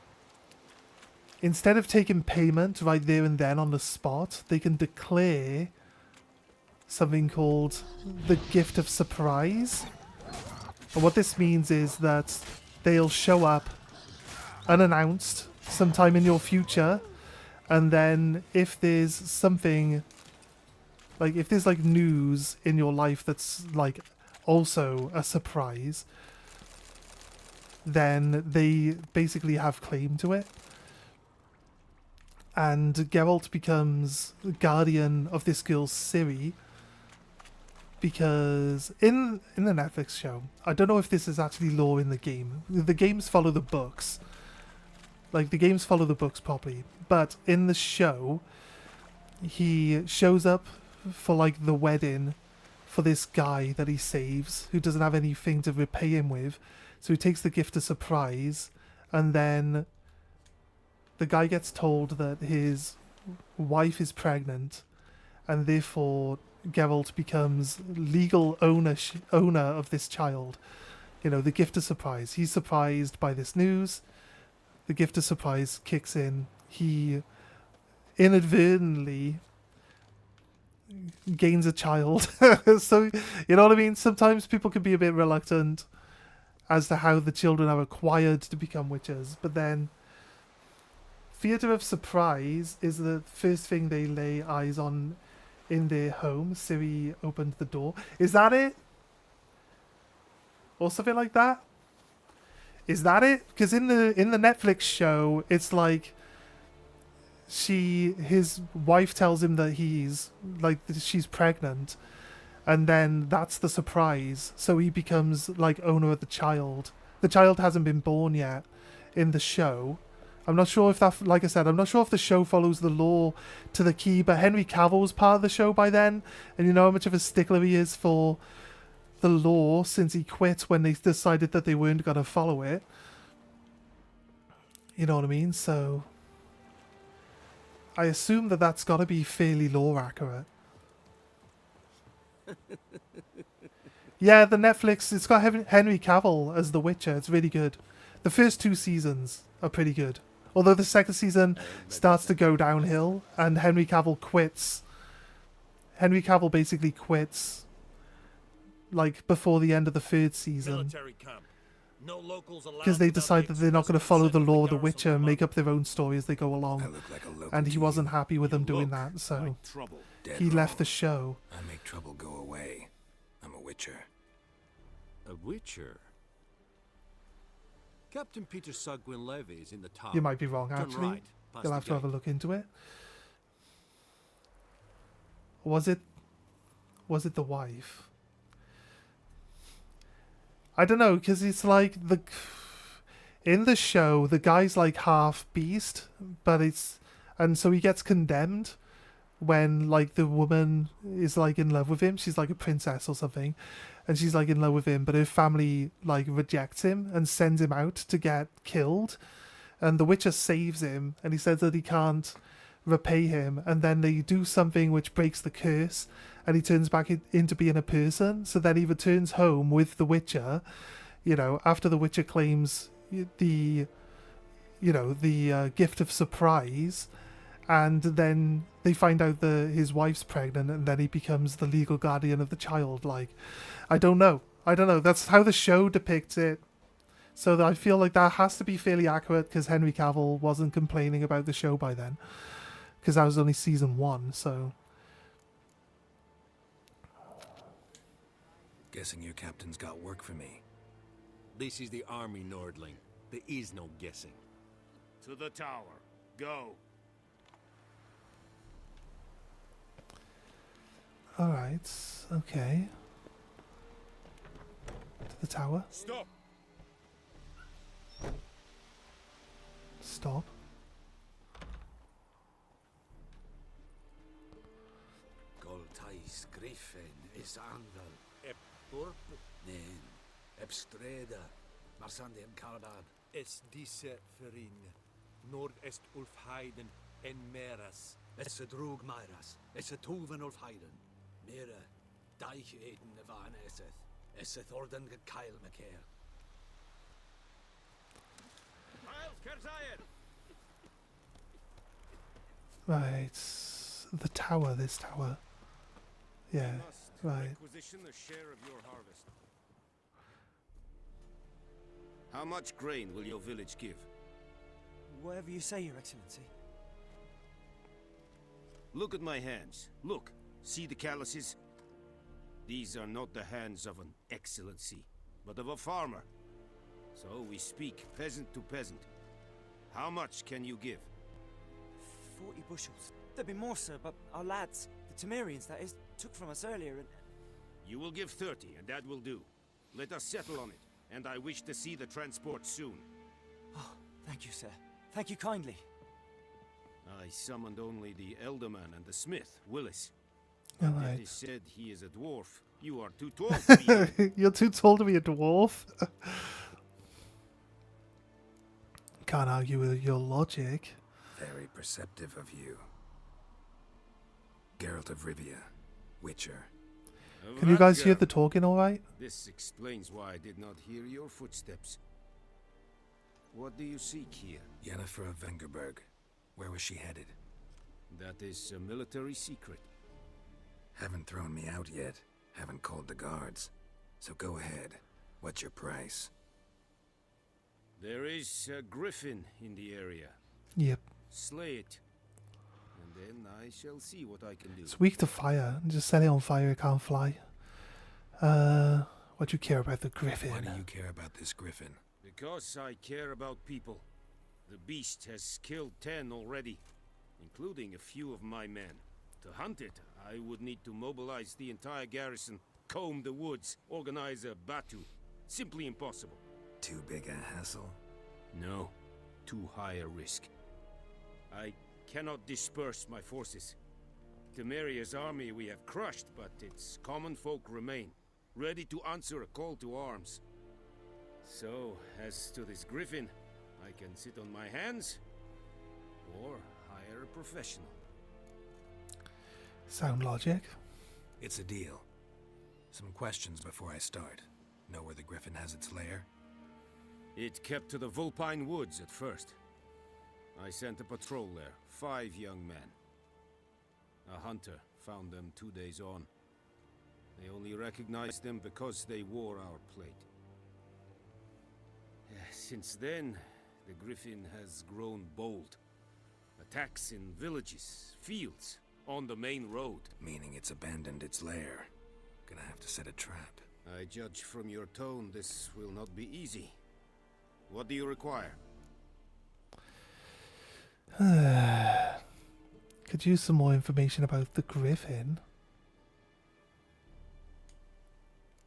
of taking payment right there and then on the spot, they can declare something called the Gift of Surprise. And what this means is that they'll show up unannounced sometime in your future, and then if there's something, like if there's like news in your life that's like also a surprise, then they basically have claim to it. And Geralt becomes guardian of this girl Ciri, because in the Netflix show, I don't know if this is actually lore in the game. The games follow the books. Like, the games follow the books properly. But in the show, he shows up for, like, the wedding for this guy that he saves, who doesn't have anything to repay him with. So he takes the gift of surprise, and then the guy gets told that his wife is pregnant, and therefore Geralt becomes legal owner of this child. The gift of surprise. He's surprised by this news. The gift of surprise kicks in. He inadvertently gains a child. So, you know what I mean? Sometimes people can be a bit reluctant as to how the children are acquired to become witches, but then theatre of surprise is the first thing they lay eyes on in their home. Ciri opened the door. Is that it? Or something like that? Is that it? Because in the Netflix show, it's like his wife tells him that she's pregnant, and then that's the surprise. So he becomes like owner of the child. The child hasn't been born yet in the show. I'm not sure if that, like I said, I'm not sure if the show follows the lore to the key, but Henry Cavill was part of the show by then, and you know how much of a stickler he is for the lore since he quit when they decided that they weren't going to follow it. You know what I mean? So I assume that that's got to be fairly lore accurate. Yeah, the Netflix, it's got Henry Cavill as the Witcher. It's really good. The first 2 seasons are pretty good. Although the second season starts to go downhill and Henry Cavill quits. Henry Cavill basically quits like before the end of the 3rd season. Because they decide that they're not going to follow the lore of The Witcher and make up their own story as they go along. And he wasn't happy with them doing that, so he left the show. I make trouble go away. I'm a Witcher. A Witcher? Captain Peter Sugwin Levy is in the tower. You might be wrong, Turn actually. right, past You'll the have to have a gate. look into it. Was it the wife? I don't know, because it's like in the show, the guy's like half beast, but and so he gets condemned when like the woman is like in love with him. She's like a princess or something, and she's like in love with him, but her family like rejects him and sends him out to get killed, and the Witcher saves him, and he says that he can't repay him, and then they do something which breaks the curse, and he turns back into being a person. So then he returns home with the Witcher, you know, after the Witcher claims the gift of surprise, and then they find out that his wife's pregnant, and then he becomes the legal guardian of the child. Like, I don't know. That's how the show depicts it. So I feel like that has to be fairly accurate, because Henry Cavill wasn't complaining about the show by then, because that was only season 1. So Guessing your captain's got work for me. This is the army, Nordling. There is no guessing. To the tower. Go. alright, okay. To the tower. Stop. Stop. Goltais Griffin is anvel. Ep Burp Nen. Ebstreda. Marsandem Karban. es disse ferin. Nord est Ulfheiden en meras. Es a drug Myras. Es a tuven of Heiden. Mira. Deich eden van eseth. Es a thorden get Kyle McCare. Right. The tower, this tower. Yeah, right. Requisition a share of your harvest. How much grain will your village give? Whatever you say, Your Excellency. Look at my hands. Look. See the calluses? These are not the hands of an excellency, but of a farmer. So we speak peasant to peasant. How much can you give? 40 bushels. There'd be more, sir, but our lads, the Temerians, that is, took from us earlier and... You will give 30, and that will do. Let us settle on it, and I wish to see the transport soon. Oh, thank you, sir. Thank you kindly. I summoned only the Elderman and the smith, Willis. Alright. It is said he is a dwarf. You are too tall to be here. You're too tall to be a dwarf. Can't argue with your logic. Very perceptive of you. Geralt of Rivia, Witcher. Can you guys hear the talking alright? This explains why I did not hear your footsteps. What do you seek here? Yennefer of Vengerberg. Where was she headed? That is a military secret. Haven't thrown me out yet. Haven't called the guards. So go ahead. What's your price? There is a griffin in the area. Yep. Slay it. And then I shall see what I can do. It's weak to fire. Just set it on fire, it can't fly. What do you care about the griffin? Why do you care about this griffin? Because I care about people. The beast has killed 10 already, including a few of my men. To hunt it, I would need to mobilize the entire garrison, comb the woods, organize a batu. Simply impossible. Too big a hassle? No, too high a risk. I cannot disperse my forces. Temeria's army we have crushed, but its common folk remain, ready to answer a call to arms. So, as to this griffin, I can sit on my hands, or hire a professional. Sound logic? It's a deal. Some questions before I start. Know where the griffin has its lair? It kept to the Vulpine Woods at first. I sent a patrol there, 5 young men. A hunter found them 2 days on. They only recognized them because they wore our plate. Since then, the griffin has grown bold. Attacks in villages, fields, on the main road. Meaning it's abandoned its lair. Gonna have to set a trap. I judge from your tone this will not be easy. What do you require? Could use some more information about the griffin.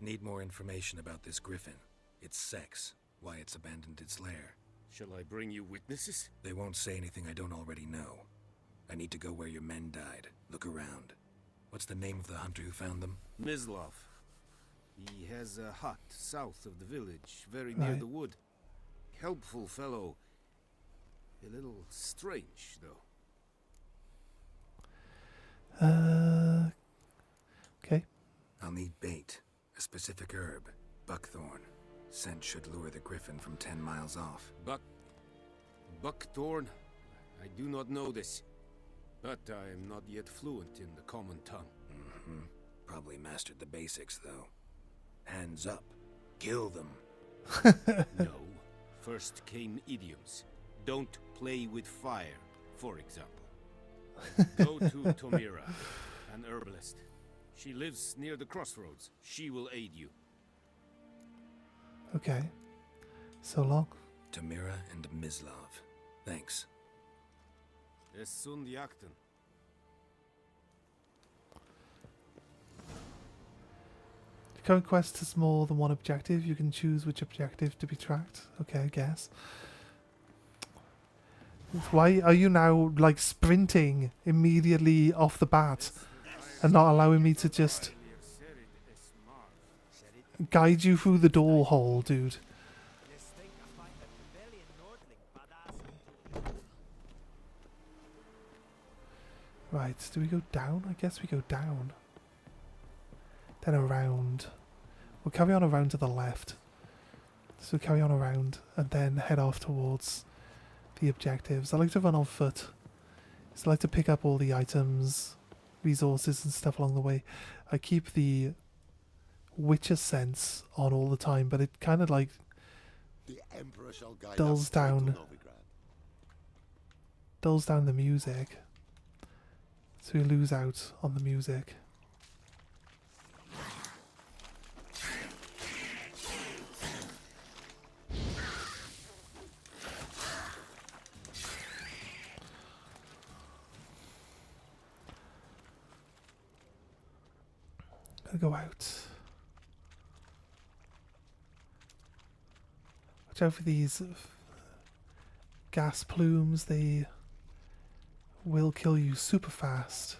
Need more information about this griffin. Its sex. Why it's abandoned its lair. Shall I bring you witnesses? They won't say anything I don't already know. I need to go where your men died. Look around. What's the name of the hunter who found them? Mislov. He has a hut south of the village, very near Right. the wood. Helpful fellow. A little strange, though. Okay. I'll need bait. A specific herb. Buckthorn. Scent should lure the griffin from 10 miles off. Buckthorn? I do not know this. But I am not yet fluent in the common tongue. Mm-hmm. Probably mastered the basics, though. Hands up. Kill them. No. First came idioms. Don't play with fire, for example. Go to Tomira, an herbalist. She lives near the crossroads. She will aid you. Okay. So long. Tamira and Mislov. Thanks. Es sun jakten. The current quest has more than one objective. You can choose which objective to be tracked. Okay, I guess. Why are you now, like, sprinting immediately off the bat and not allowing me to just guide you through the door hole, dude? Right, do we go down? I guess we go down. Then around. We'll carry on around to the left. So carry on around and then head off towards the objectives. I like to run on foot. So I like to pick up all the items, resources and stuff along the way. I keep the Witcher sense on all the time, but it kind of like The Emperor shall guide dulls us straight to down Novigrad. dulls down the music. So we lose out on the music. Gotta go out. Watch out for these gas plumes. They will kill you super fast.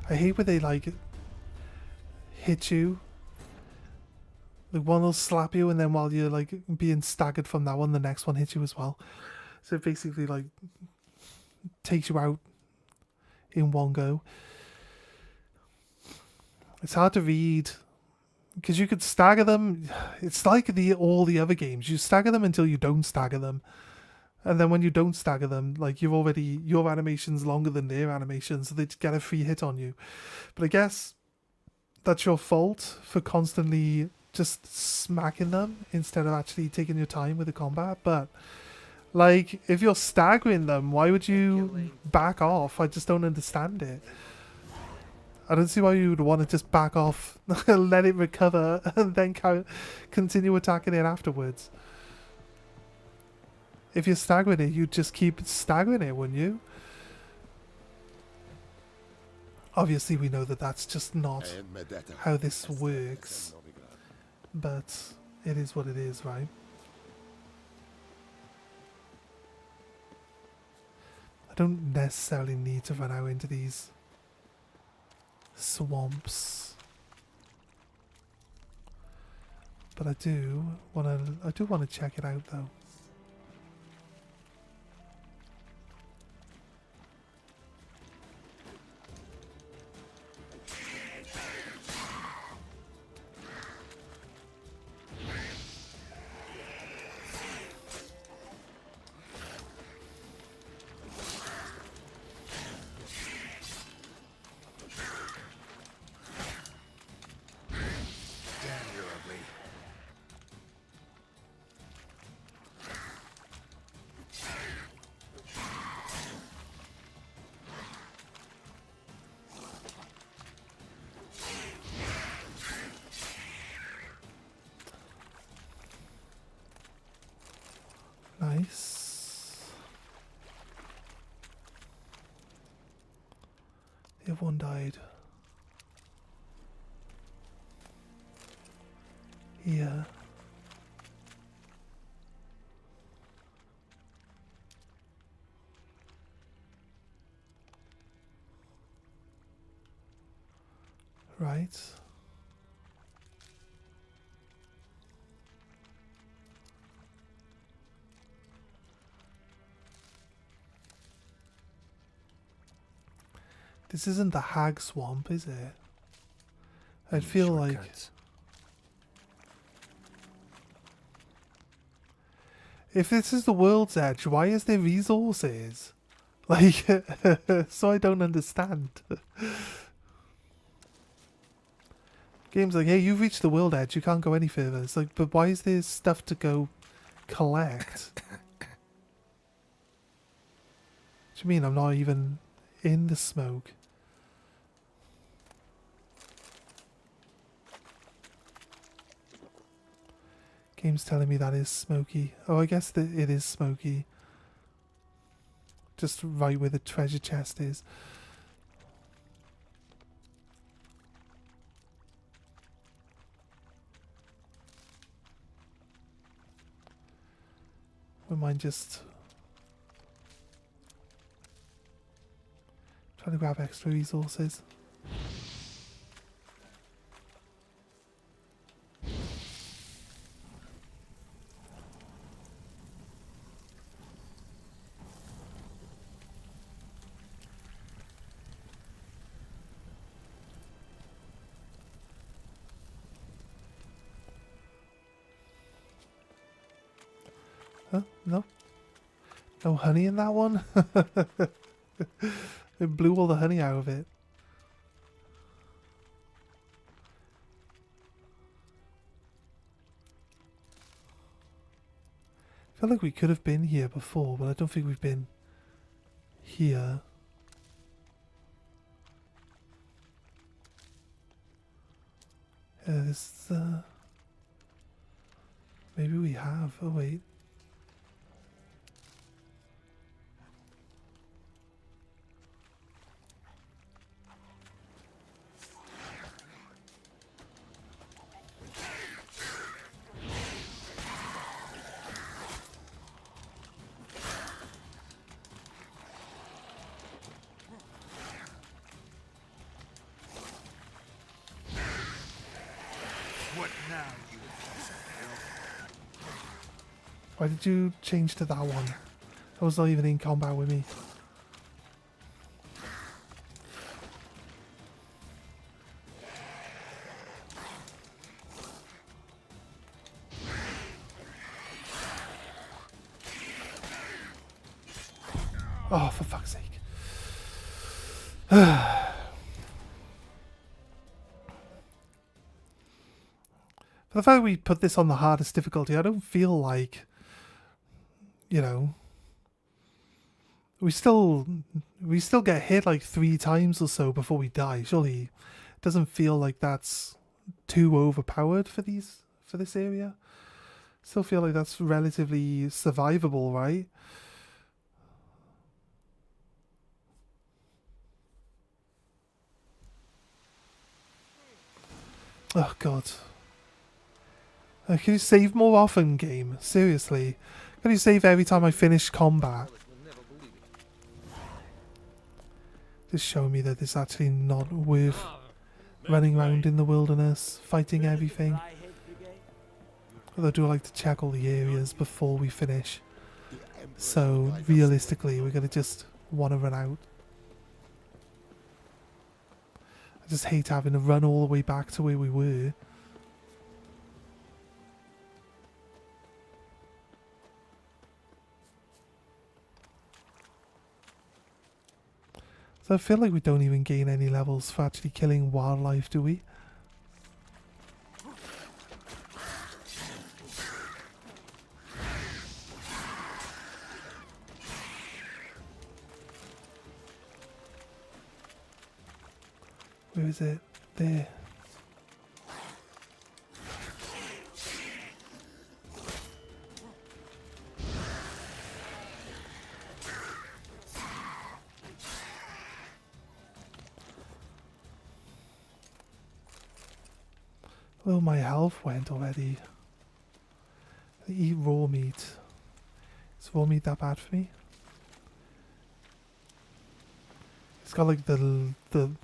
I hate when they like hit you. The one will slap you, and then while you're like being staggered from that one, the next one hits you as well. So it basically like takes you out in one go. It's hard to read because you could stagger them. It's like all the other games. You stagger them until you don't stagger them. And then when you don't stagger them, like your animation's longer than their animation, so they get a free hit on you. But I guess that's your fault for constantly just smacking them instead of actually taking your time with the combat. But like, if you're staggering them, why would you back off? I just don't understand it. I don't see why you would want to just back off, let it recover, and then continue attacking it afterwards. If you're staggering it, you'd just keep staggering it, wouldn't you? Obviously, we know that that's just not how this works. But it is what it is, right? I don't necessarily need to run out into these swamps. But I do want to check it out, though. Nice. The other one died. Here. Right. This isn't the Hag Swamp, is it? I'd feel like... If this is the world's edge, why is there resources? Like, so I don't understand. Game's like, hey, you've reached the world edge, you can't go any further. It's like, but why is there stuff to go collect? What do you mean I'm not even in the smoke? Game's telling me that is smoky. Oh, I guess that it is smoky. Just right where the treasure chest is. Wouldn't mind just trying to grab extra resources. Huh? No? No honey in that one? It blew all the honey out of it. I feel like we could have been here before, but I don't think we've been here. This, maybe we have. Oh, wait. Why did you change to that one? I was not even in combat with me. Oh, for fuck's sake. For the fact we put this on the hardest difficulty, I don't feel like, you know, we still get hit like 3 times or so before we die. Surely it doesn't feel like that's too overpowered for this area. Still feel like that's relatively survivable, right? Oh god. Can you save more often, game? Seriously. Can you save every time I finish combat? Just show me that it's actually not worth running around in the wilderness, fighting everything. Although I do like to check all the areas before we finish. So, realistically, we're going to just want to run out. I just hate having to run all the way back to where we were. So I feel like we don't even gain any levels for actually killing wildlife, do we? Where is it? There. Oh, my health went already. I eat raw meat. Is raw meat that bad for me? It's got like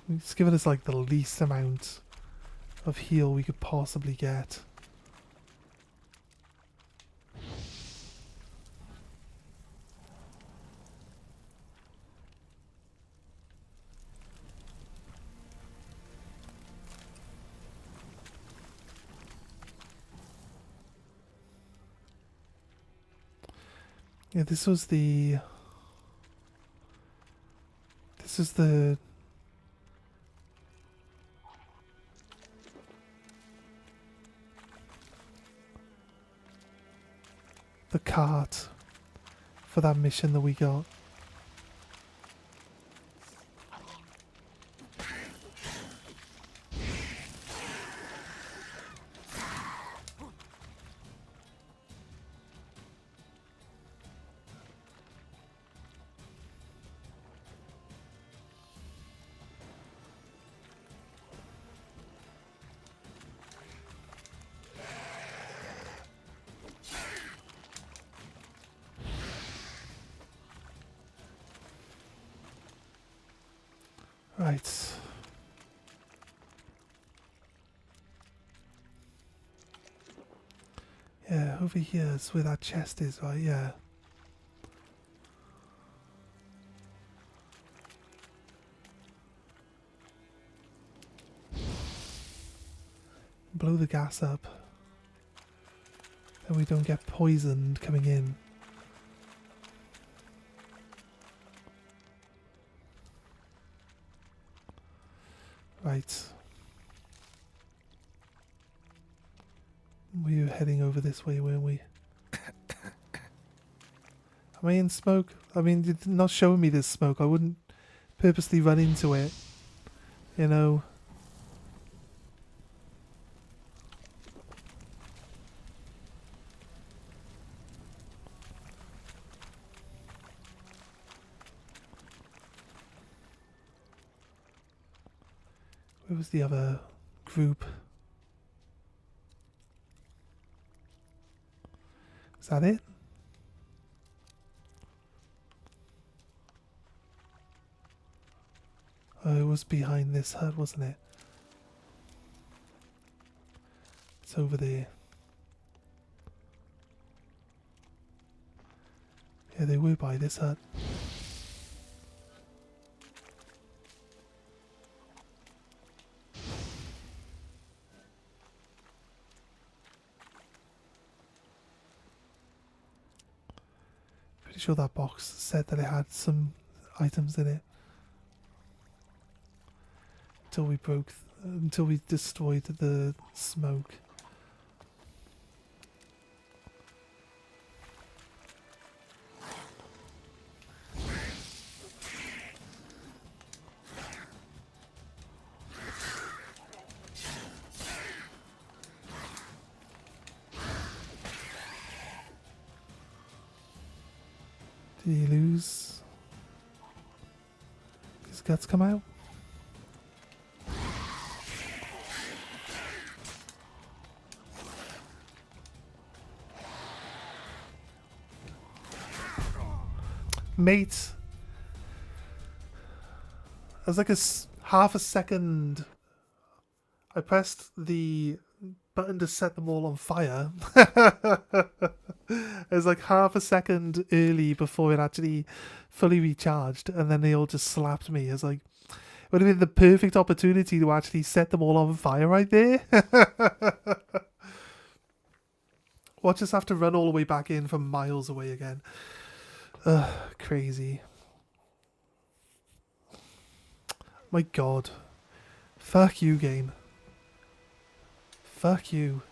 it's given us like the least amount of heal we could possibly get. Yeah, this is the cart for that mission that we got. Right. Yeah, over here is where that chest is, right? Yeah. Blow the gas up. Then we don't get poisoned coming in. Right. We were heading over this way, weren't we? Am I in smoke? I mean, you're not showing me this smoke. I wouldn't purposely run into it. You know. Where was the other group? Is that it? Oh, it was behind this hut, wasn't it? It's over there. Yeah, they were by this hut. Pretty sure that box said that it had some items in it. Until we destroyed the smoke. Did he lose? His guts come out? Mate, as like half a second, I pressed the button to set them all on fire. It was like half a second early before it actually fully recharged, and then they all just slapped me. It was like, it would have been the perfect opportunity to actually set them all on fire right there. Watch us have to run all the way back in from miles away again. Ugh, crazy. My god. Fuck you, game. Fuck you.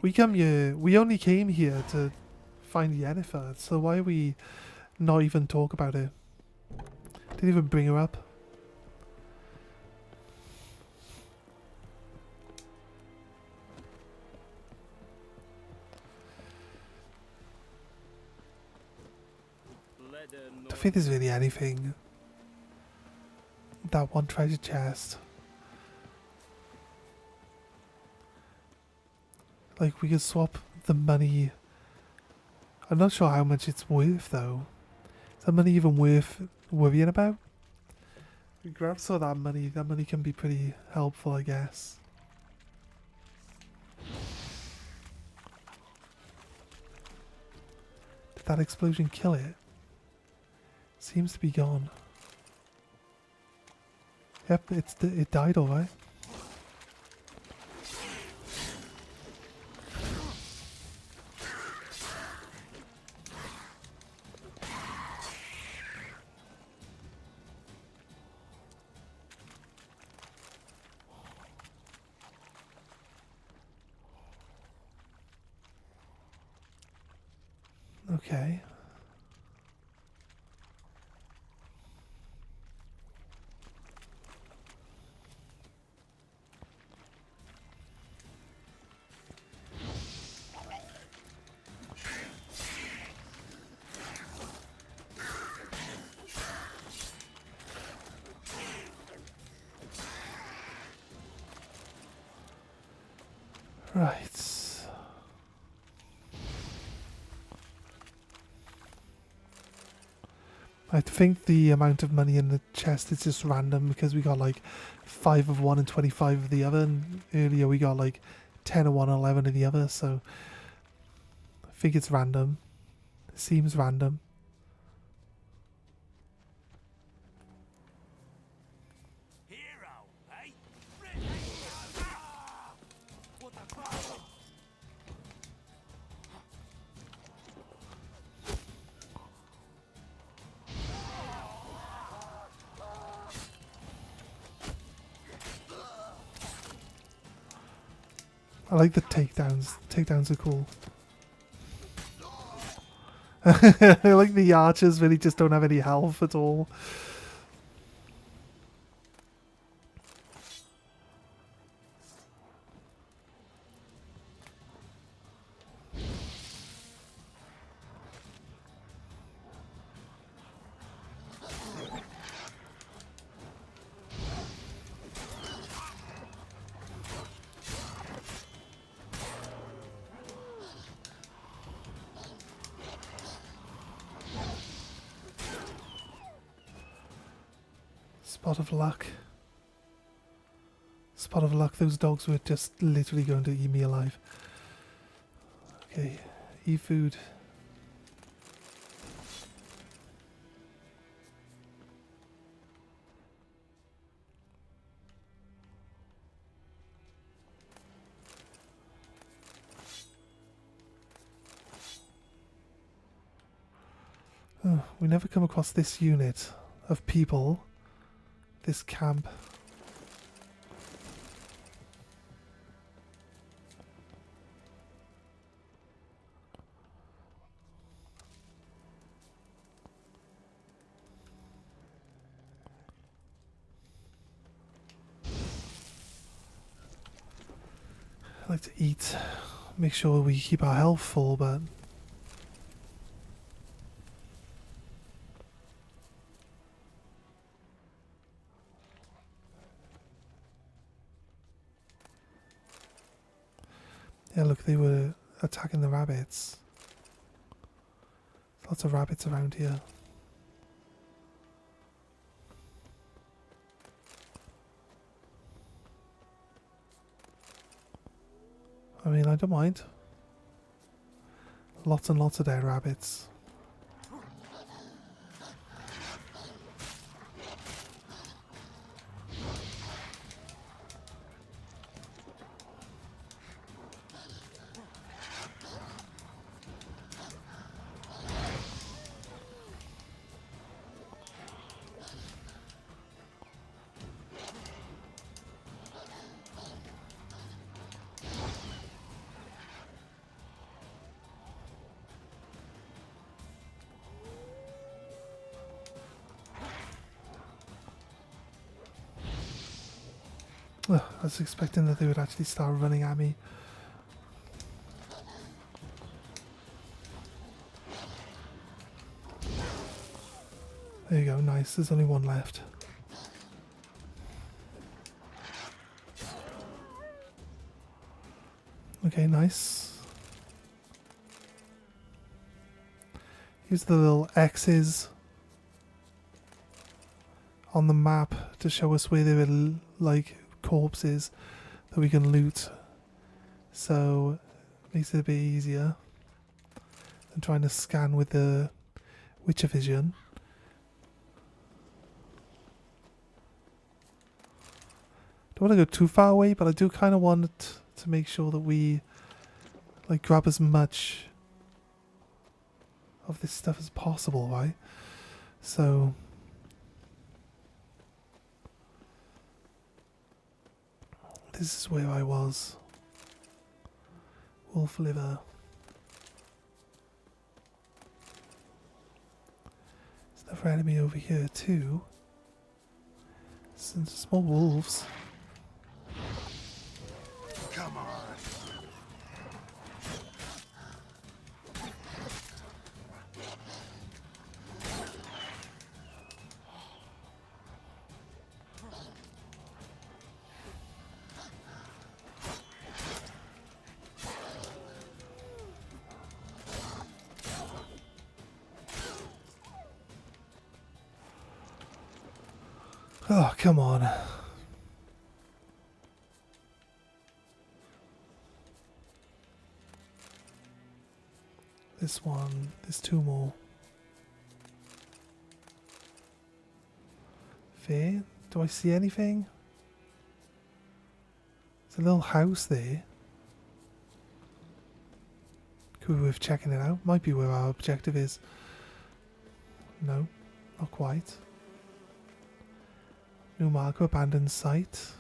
We only came here to find Yennefer, so why are we not even talk about it? Didn't even bring her up. I don't think there's really anything that one treasure chest. Like, we could swap the money. I'm not sure how much it's worth, though. Is that money even worth worrying about? We grab some of that money. That money can be pretty helpful, I guess. Did that explosion kill it? Seems to be gone. Yep, it died alright. Okay. Right. I think the amount of money in the chest is just random because we got like 5 of one and 25 of the other, and earlier we got like 10 of one and 11 of the other, so I think it's random. It seems random. I like the takedowns. Takedowns are cool. I like the archers really just don't have any health at all. Spot of luck. Spot of luck, those dogs were just literally going to eat me alive. Okay, eat food. Oh, we never come across this unit of people. This camp. I like to eat, make sure we keep our health full, but yeah, look, they were attacking the rabbits. Lots of rabbits around here. I mean, I don't mind. Lots and lots of dead rabbits. I was expecting that they would actually start running at me. There you go, nice. There's only one left. Okay, nice. Use the little X's on the map to show us where there are like corpses that we can loot. So makes it a bit easier than trying to scan with the Witcher vision. Don't want to go too far away, but I do kind of want to make sure that we like grab as much of this stuff as possible, right? So this is where I was. Wolf liver. There's another enemy over here too. Some small wolves. Come on. Oh, come on. This one, there's two more. Fair? Do I see anything? There's a little house there. Could be worth checking it out. Might be where our objective is. No, not quite. New marker, abandoned site.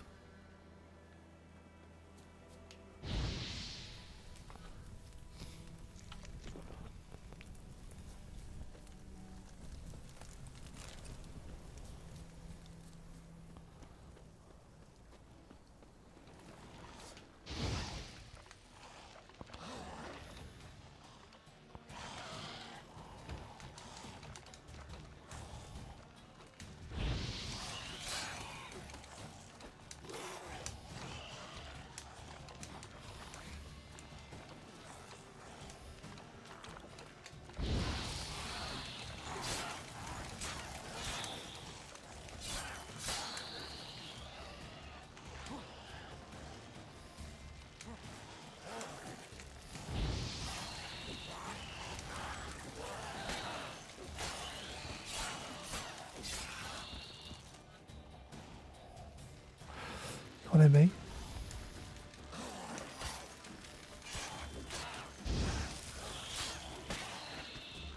Come on in, mate.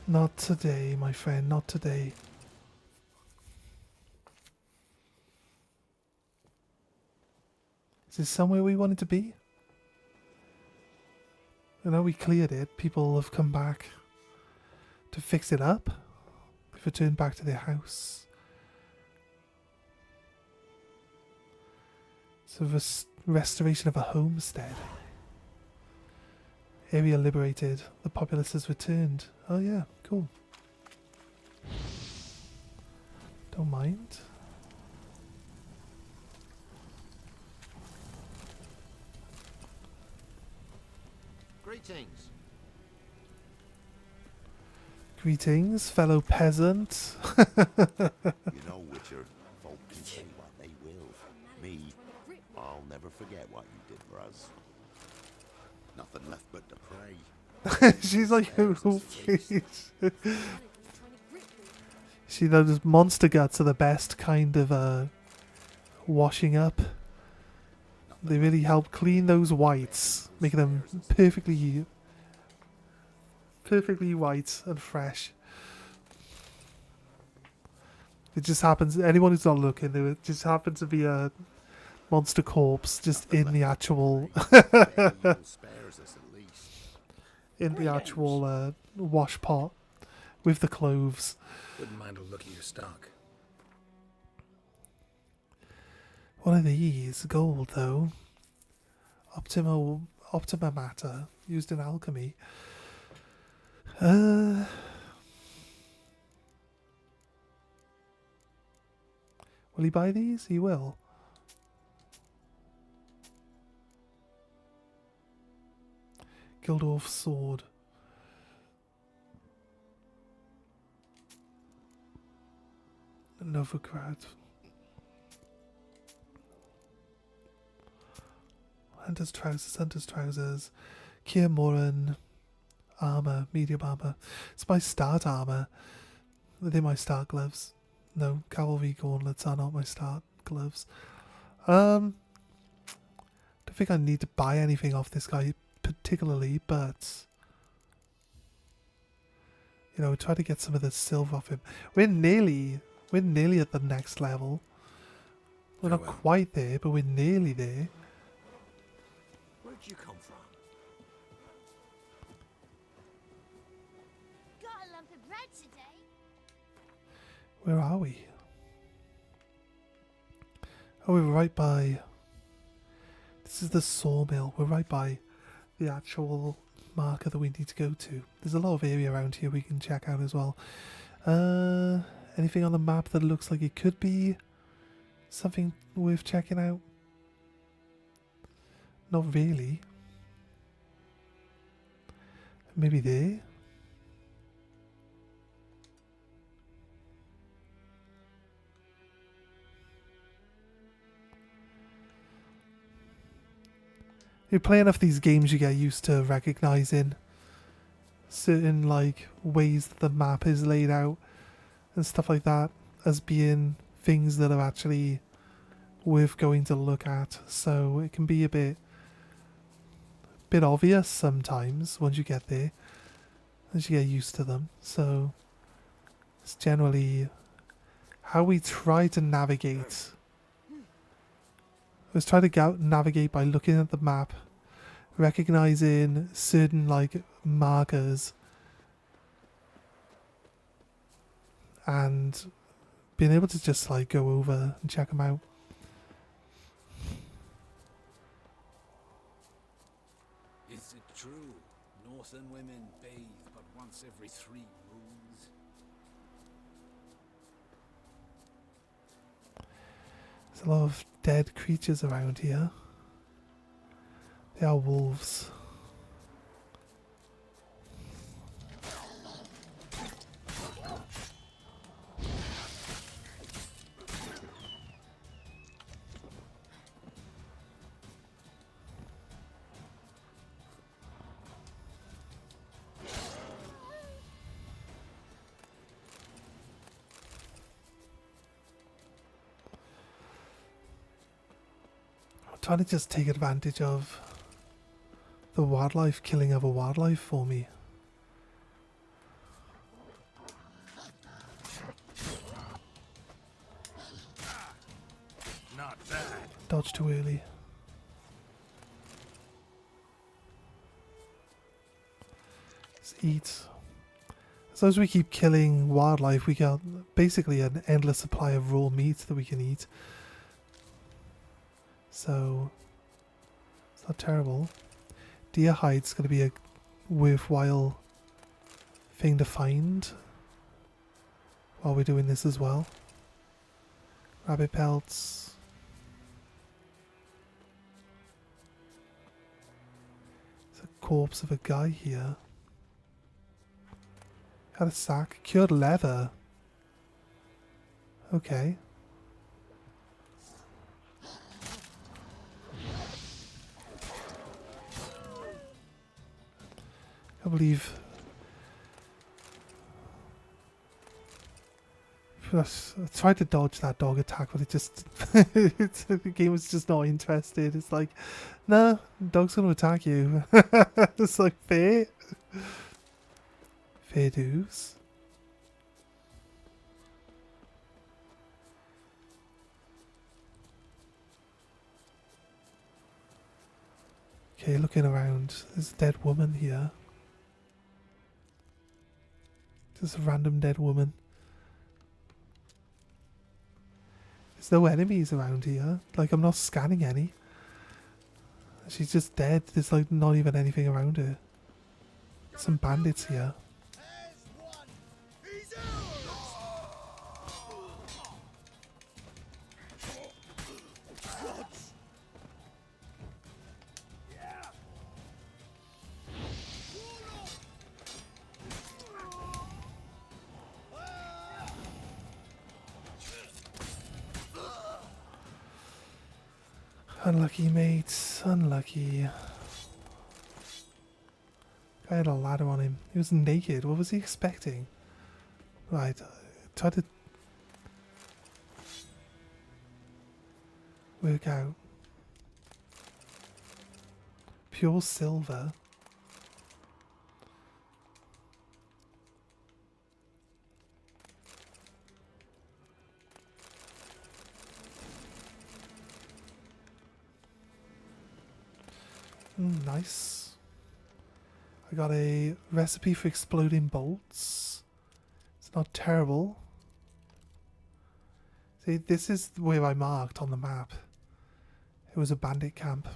Not today, my friend, not today. Is this somewhere we wanted to be? I know we cleared it. People have come back to fix it up. They've returned back to their house. So restoration of a homestead. Area liberated. The populace has returned. Oh yeah, cool. Don't mind. Greetings. Greetings, fellow peasant. You know, Witcher, folk can say what they will. Me, I'll never forget what you did for us. Nothing left but to pray. She's like, oh, please. She knows monster guts are the best kind of washing up. They really help clean those whites, making them perfectly white and fresh. It just happens, anyone who's not looking, it just happens to be a monster corpse just in the actual in the actual wash pot with the cloves. Wouldn't mind a look at your stock. One of these, gold though. Optima matter, used in alchemy. Will he buy these? He will. Gildorf sword. Novigrad. Hunter's trousers. Kier Moran. Armor, medium armor. It's my start armor. They're my start gloves. No, cavalry gauntlets are not my start gloves. Don't think I need to buy anything off this guy particularly, but you know, try to get some of the silver off him. We're nearly at the next level. We're not quite there, but we're nearly there. Where'd you come from? Got a lump of bread today. Where are we? Oh, we're right by... This is the sawmill. We're right by the actual marker that we need to go to. There's a lot of area around here we can check out as well. Anything on the map that looks like it could be something worth checking out? Not really. Maybe there? You play enough of these games, you get used to recognizing certain like ways that the map is laid out and stuff like that as being things that are actually worth going to look at. So it can be a bit obvious sometimes once you get there, as you get used to them. So it's generally how we try to navigate. Let's try to navigate by looking at the map, recognizing certain like markers, and being able to just like go over and check them out. Is it true? Northern women bathe but once every 3 moons? There's a lot of dead creatures around here. They are wolves. Trying to just take advantage of the wildlife killing other wildlife for me. Not bad. Dodge too early. Let's eat. As long as we keep killing wildlife, we got basically an endless supply of raw meat that we can eat. So it's not terrible. Deer hide's going to be a worthwhile thing to find while we're doing this as well. Rabbit pelts. There's a corpse of a guy here. Had a sack. Cured leather. Okay. I believe I tried to dodge that dog attack, but it just the game was just not interested. It's like, nah, the dog's gonna attack you. It's like fair dues. Okay, looking around, there's a dead woman here. Just a random dead woman. There's no enemies around here. Like, I'm not scanning any. She's just dead. There's like not even anything around her. Some bandits here. Unlucky, mate. Unlucky. Guy had a ladder on him. He was naked. What was he expecting? Right. Try to work out. Pure silver. Nice. I got a recipe for exploding bolts. It's not terrible. See, this is where I marked on the map. It was a bandit camp.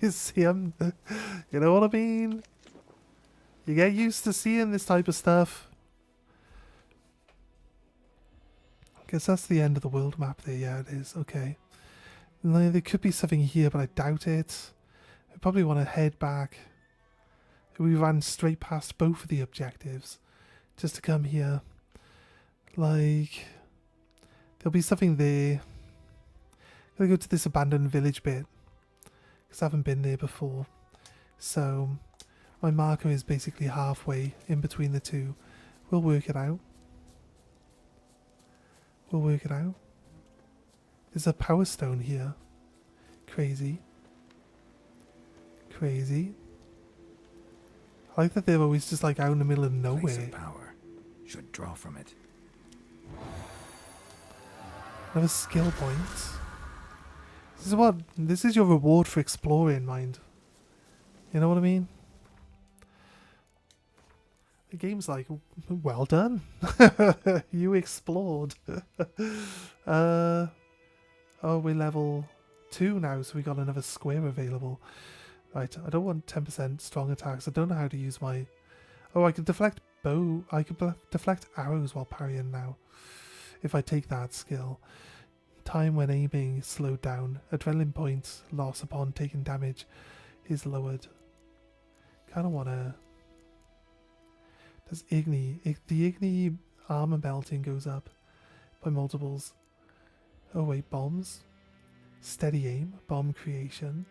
You see, you know what I mean? You get used to seeing this type of stuff. I guess that's the end of the world map there. Yeah, it is. Okay. No, there could be something here, but I doubt it. I probably want to head back. We ran straight past both of the objectives just to come here. Like, there'll be something there. I'm gonna go to this abandoned village bit because I haven't been there before. So my marker is basically halfway in between the two. We'll work it out. We'll work it out. There's a power stone here. Crazy. Crazy. I like that they're always just like out in the middle of nowhere. Place of power. Should draw from it. Another skill point. This is your reward for exploring, mind. You know what I mean? The game's like, well done. You explored. Oh, we're level 2 now, so we got another square available. Right, I don't want 10% strong attacks. I don't know how to use my... Oh, I can deflect bow. I can deflect arrows while parrying now. If I take that skill. Time when aiming slowed down. Adrenaline points loss upon taking damage is lowered. Kind of want to... Does Igni... The Igni armor belting goes up by multiples. Oh wait, bombs. Steady aim. Bomb creation.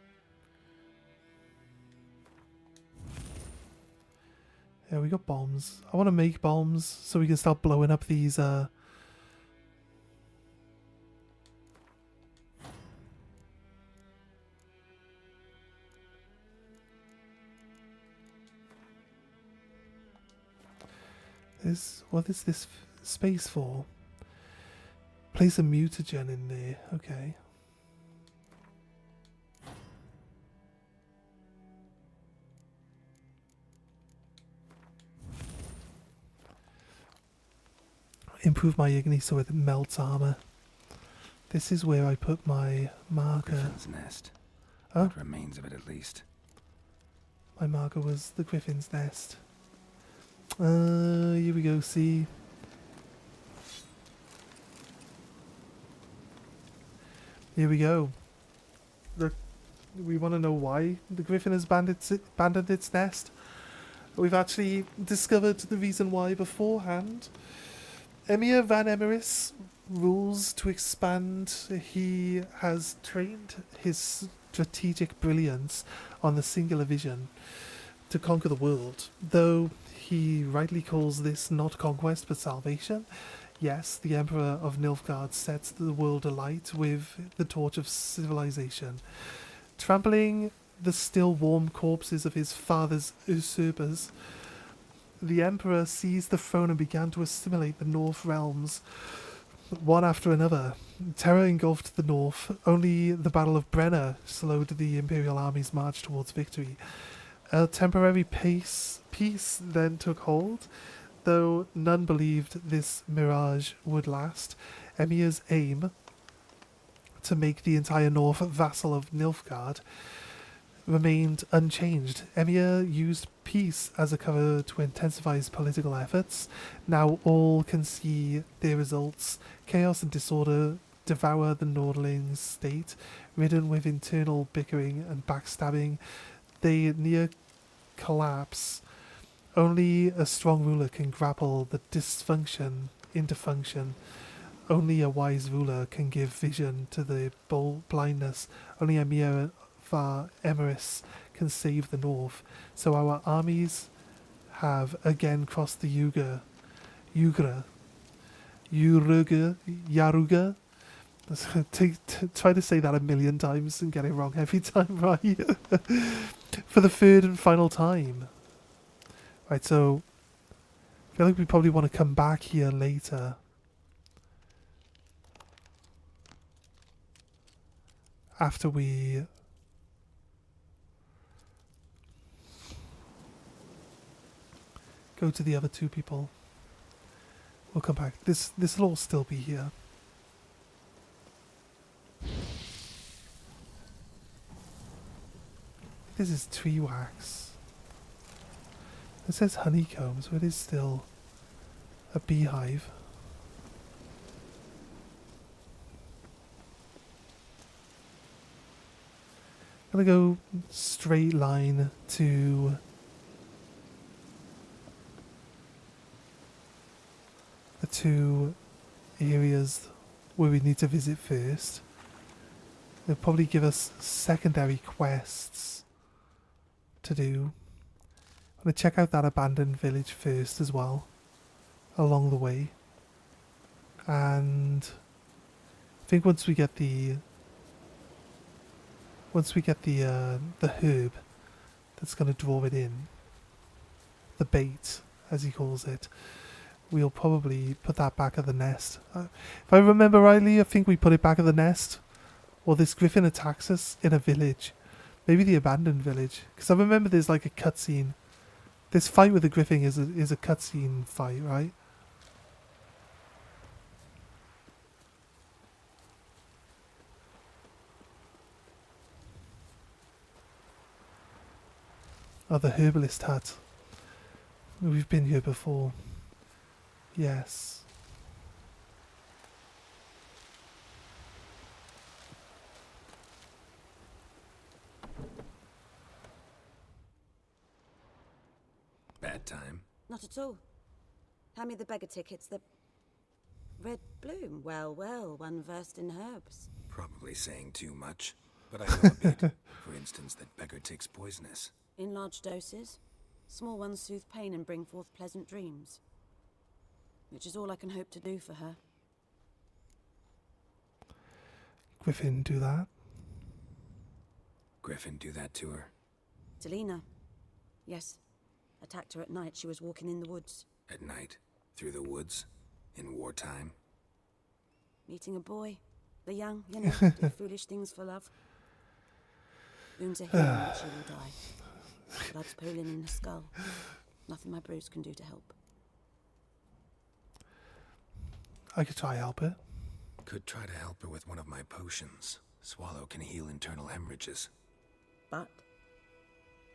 Yeah, we got bombs. I want to make bombs so we can start blowing up these what is this space for? Place a mutagen in there. Okay. Improve my Igni so it melts armor. This is where I put my marker. Griffin's nest. Oh. What remains of it at least. My marker was the Griffin's nest. Here we go, see. Here we go. Look, we want to know why the Griffin has abandoned its nest. We've actually discovered the reason why beforehand. Emir Van Emeris rules to expand. He has trained his strategic brilliance on the singular vision to conquer the world, though he rightly calls this not conquest but salvation. Yes, the Emperor of Nilfgaard sets the world alight with the torch of civilization, trampling the still warm corpses of his father's usurpers. The Emperor seized the throne and began to assimilate the North realms, one after another. Terror engulfed the North. Only the Battle of Brenner slowed the Imperial army's march towards victory. A temporary peace then took hold, though none believed this mirage would last. Emir's aim, to make the entire North vassal of Nilfgaard, remained unchanged. Emir used peace as a cover to intensify his political efforts. Now all can see their results. Chaos and disorder devour the Nordling state, ridden with internal bickering and backstabbing. They near collapse. Only a strong ruler can grapple the dysfunction into function. only a wise ruler can give vision to the blindness. Only Emir Var Emrys can save the north. So our armies have again crossed the Yaruga. Try to say that a million times and get it wrong every time, right? For the third and final time. Right, so I feel like we probably want to come back here later. After we go to the other two people. We'll come back. This will all still be here. This is tree wax. It says honeycomb, so it is still a beehive. I'm gonna go straight line to the two areas where we need to visit first. They'll probably give us secondary quests to do. I'm gonna check out that abandoned village first as well, along the way. And I think once we get the herb that's gonna draw it in, the bait as he calls it, we'll probably put that back at the nest. If I remember rightly, I think we put it back at the nest. Or this griffin attacks us in a village. Maybe the abandoned village. Because I remember there's like a cutscene. This fight with the griffin is a cutscene fight, right? Oh, the herbalist hut. We've been here before. Yes. Bad time. Not at all. Hand me the beggar tickets. The red bloom. Well, well, one versed in herbs. Probably saying too much, but I know a bit. For instance, that beggar tick's poisonous. In large doses. Small ones soothe pain and bring forth pleasant dreams. Which is all I can hope to do for her. Griffin do that? Griffin do that to her? Delina. Yes. Attacked her at night. She was walking in the woods. At night? Through the woods? In wartime? Meeting a boy. The young, you know, do foolish things for love. Wounds are healing, but she will die. Blood's pooling in the skull. Nothing my bruise can do to help. I could try help it. Could try to help her with one of my potions. Swallow can heal internal hemorrhages. But?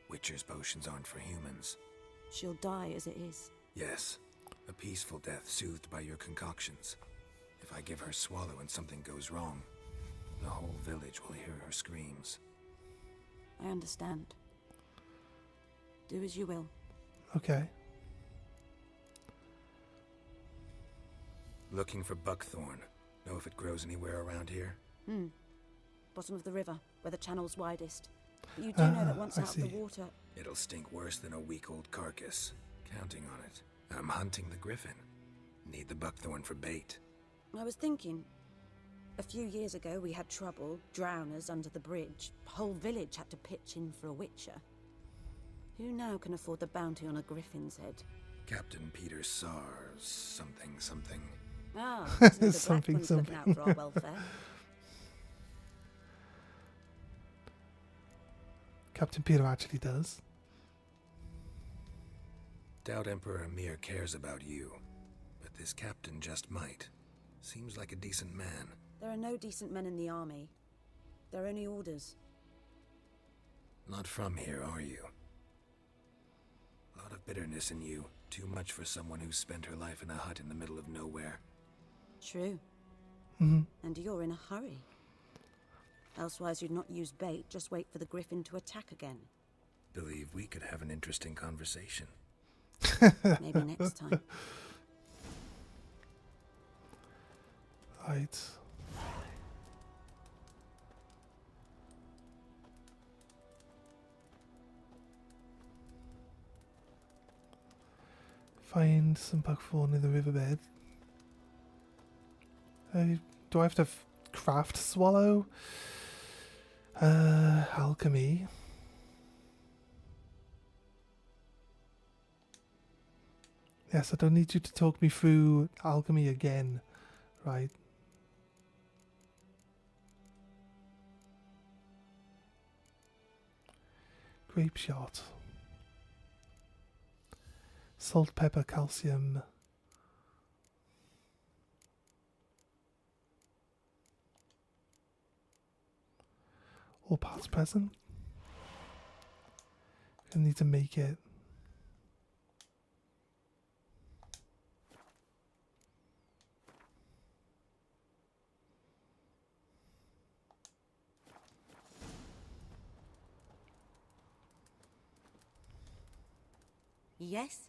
Witcher's potions aren't for humans. She'll die as it is. Yes. A peaceful death soothed by your concoctions. If I give her Swallow and something goes wrong, the whole village will hear her screams. I understand. Do as you will. Okay. Looking for buckthorn. Know if it grows anywhere around here? Bottom of the river, where the channel's widest. But you do know that once out of the water... It'll stink worse than a week-old carcass. Counting on it. I'm hunting the griffin. Need the buckthorn for bait. I was thinking... A few years ago we had trouble, drowners under the bridge. Whole village had to pitch in for a witcher. Who now can afford the bounty on a griffin's head? Captain Peter Sars, something. Ah, the something. looking out for our welfare. Captain Peter actually does. Doubt Emperor Emir cares about you, but this captain just might. Seems like a decent man. There are no decent men in the army. They're only orders. Not from here, are you? Lot of bitterness in you. Too much for someone who spent her life in a hut in the middle of nowhere. True. Mm-hmm. And you're in a hurry. Elsewise you'd not use bait, just wait for the griffin to attack again. Believe we could have an interesting conversation. Maybe next time. Right. Find some buckthorn in the riverbed. Do I have to craft swallow? Alchemy. Yes, I don't need you to talk me through alchemy again, right? Grape shot. Salt, pepper, calcium. All parts present. I need to make it. Yes?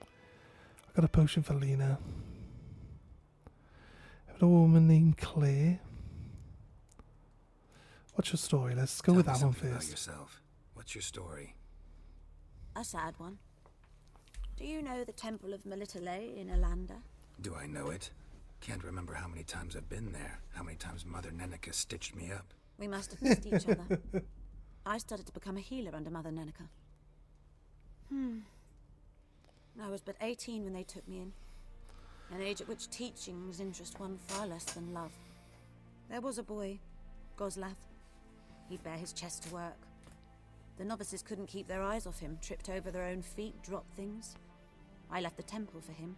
I got a potion for Lena. I have a woman named Claire. What's your story? Let's go with that one About first. yourself. What's your story? A sad one. Do you know the Temple of Melitele in Alanda? Do I know it? Can't remember how many times I've been there. How many times Mother Nenica stitched me up. We must have missed each other. I started to become a healer under Mother Nenica. I was but 18 when they took me in. An age at which teachings interest one far less than love. There was a boy, Goslav. He'd bare his chest to work. The novices couldn't keep their eyes off him, tripped over their own feet, dropped things. I left the temple for him.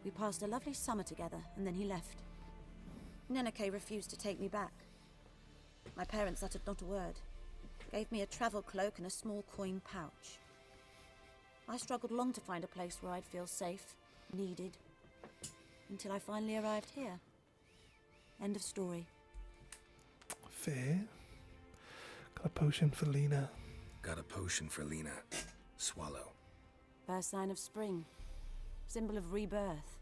We passed a lovely summer together, and then he left. Nenike refused to take me back. My parents uttered not a word. Gave me a travel cloak and a small coin pouch. I struggled long to find a place where I'd feel safe, needed, until I finally arrived here. End of story. Fair. Got a potion for Lena. Got a potion for Lena. Swallow. First sign of spring. Symbol of rebirth.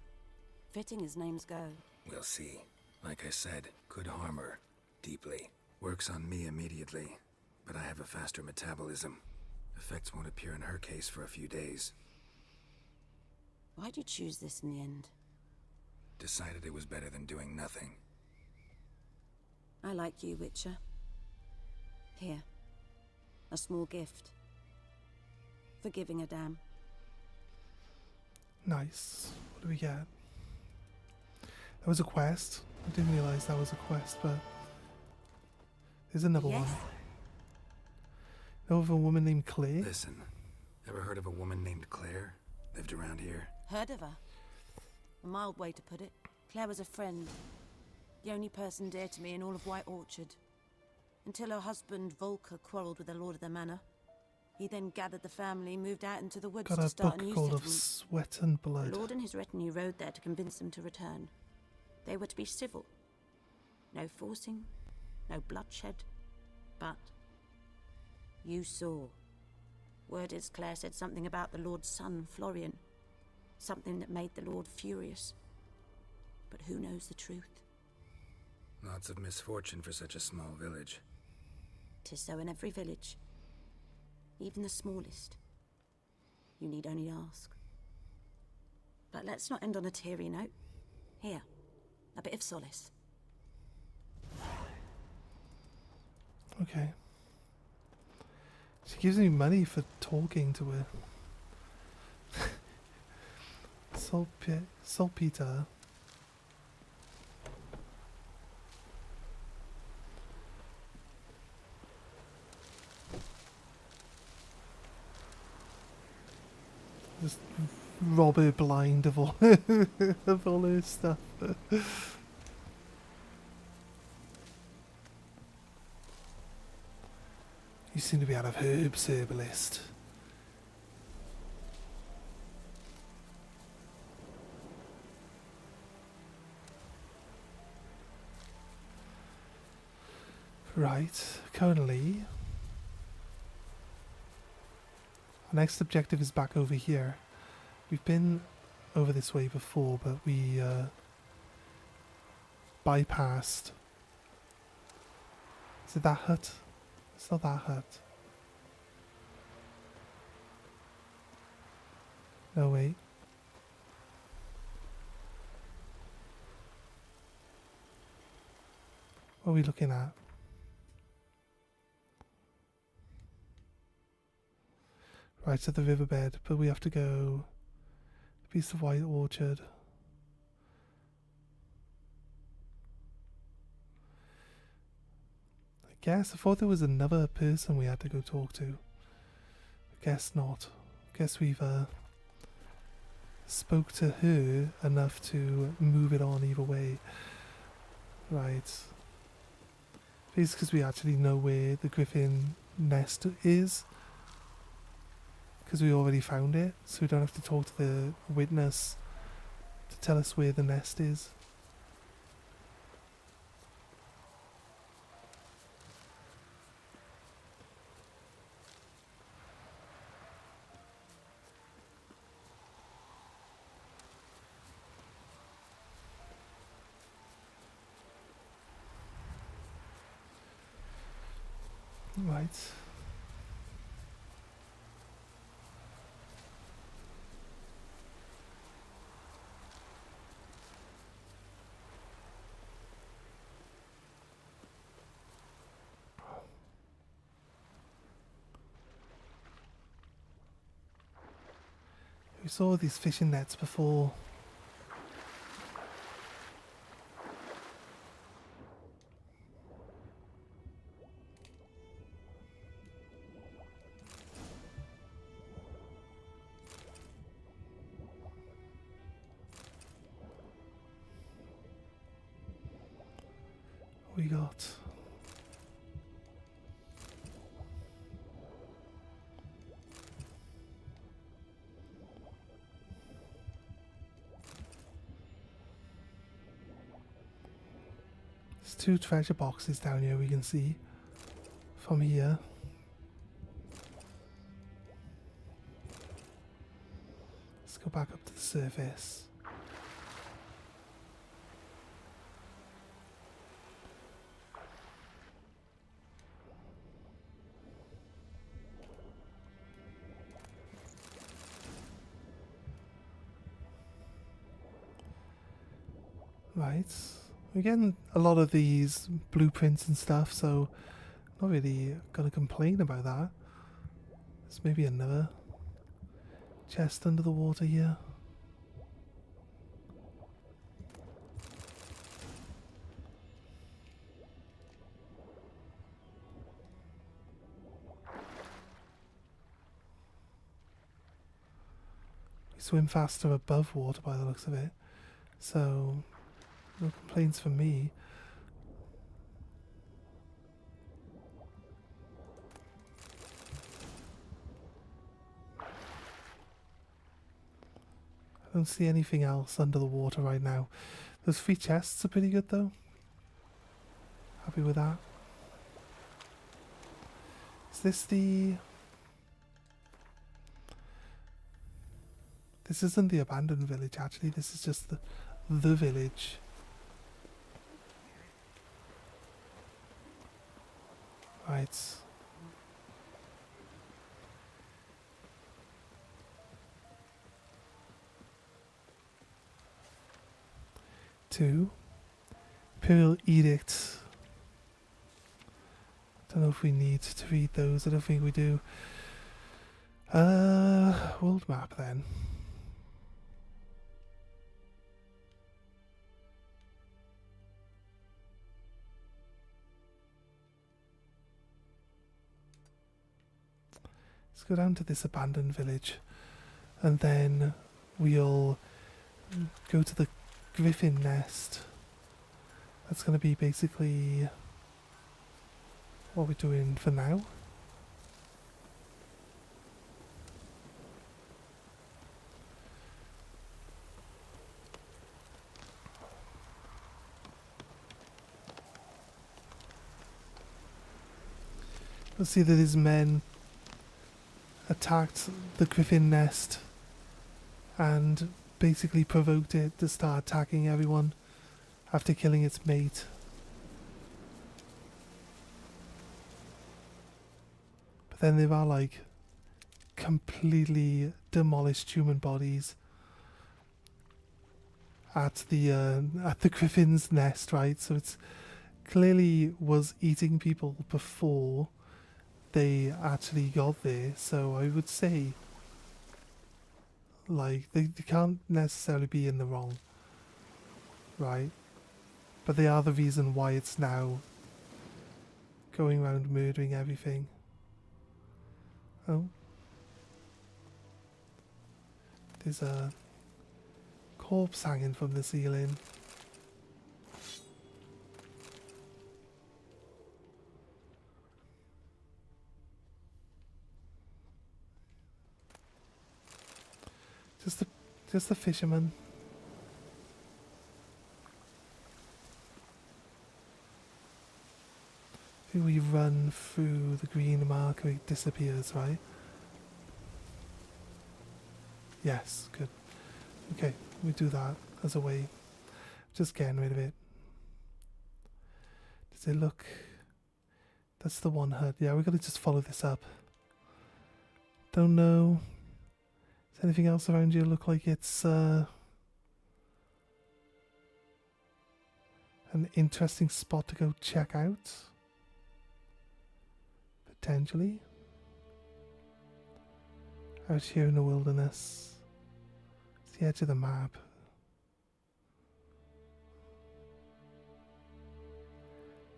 Fitting as names go. We'll see. Like I said, could harm her. Deeply. Works on me immediately. But I have a faster metabolism. Effects won't appear in her case for a few days. Why'd you choose this in the end? Decided it was better than doing nothing. I like you, Witcher. Here. A small gift. For giving a damn. Nice. What do we get? That was a quest. I didn't realise that was a quest, but there's another one. Know of a woman named Claire? Listen, ever heard of a woman named Claire? Lived around here? Heard of her? A mild way to put it. Claire was a friend. The only person dear to me in all of White Orchard. Until her husband, Volker, quarrelled with the lord of the manor. He then gathered the family, moved out into the woods Got to a start a book new called settlement. Of Sweat and Blood. The lord and his retinue rode there to convince them to return. They were to be civil. No forcing, no bloodshed, but you saw. Word is Claire said something about the lord's son, Florian. Something that made the lord furious. But who knows the truth? Lots of misfortune for such a small village. 'Tis so in every village. Even the smallest. You need only ask. But let's not end on a teary note. Here, a bit of solace. Okay. She gives me money for talking to her. Saltpeter. Just rob her blind of all of all her stuff. You seem to be out of herbs, herbalist. Right, currently our next objective is back over here. We've been over this way before, but we bypassed. Is it that hut? It's not that hut. No, wait. What are we looking at? Right at the riverbed, but we have to go a piece of White Orchard. I guess I thought there was another person we had to go talk to. I guess not. I guess we've spoke to her enough to move it on either way. Right. It's because we actually know where the griffin nest is. Because we already found it, so we don't have to talk to the witness to tell us where the nest is. Right. We saw these fishing nets before. What we got? There's 2 treasure boxes down here we can see from here. Let's go back up to the surface. Right. We're getting a lot of these blueprints and stuff, so not really gonna complain about that. There's maybe another chest under the water here. We swim faster above water by the looks of it, so no complaints from me. I don't see anything else under the water right now. Those 3 chests are pretty good though. Happy with that. Is this the... This isn't the abandoned village actually, this is just the village. Right. Two. Imperial Edict. Don't know if we need to read those, I don't think we do. World map then. Let's go down to this abandoned village and then we'll go to the griffin nest. That's going to be basically what we're doing for now. Let's see that his men attacked the griffin nest and basically provoked it to start attacking everyone after killing its mate. But then there are like completely demolished human bodies at the griffin's nest, right? So it's clearly was eating people before they actually got there. So I would say, like, they can't necessarily be in the wrong, right? But they are the reason why it's now going around murdering everything. Oh. There's a corpse hanging from the ceiling. Just the fisherman. I think we run through the green marker, it disappears, right? Yes, good. Okay, we do that as a way. Just getting rid of it. Does it look... That's the one hut. Yeah, we're going to just follow this up. Don't know. Does anything else around you look like it's an interesting spot to go check out? Potentially. Out here in the wilderness. It's the edge of the map.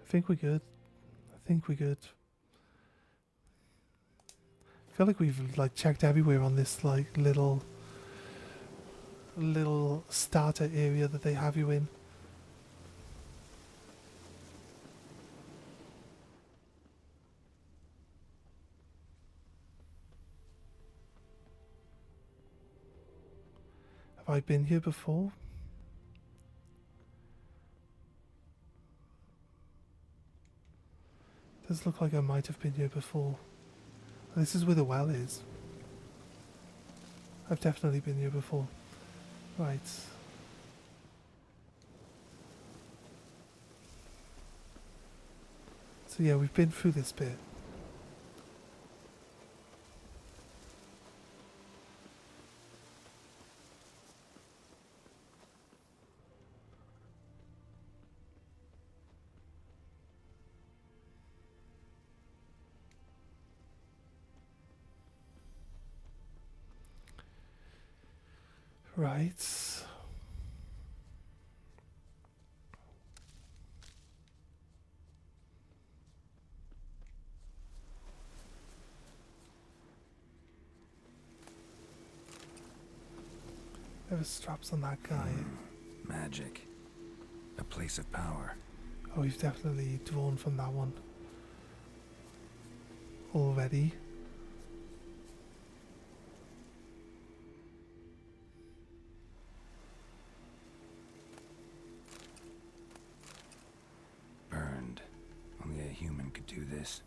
I think we're good. I think we're good. I feel like we've like checked everywhere on this like little starter area that they have you in. Have I been here before? Does look like I might have been here before. This is where the well is. I've definitely been here before. Right. So yeah, we've been through this bit. Right. There are straps on that guy. Magic. A place of power. Oh, we've definitely drawn from that one. Already. Burned. Only a human could do this.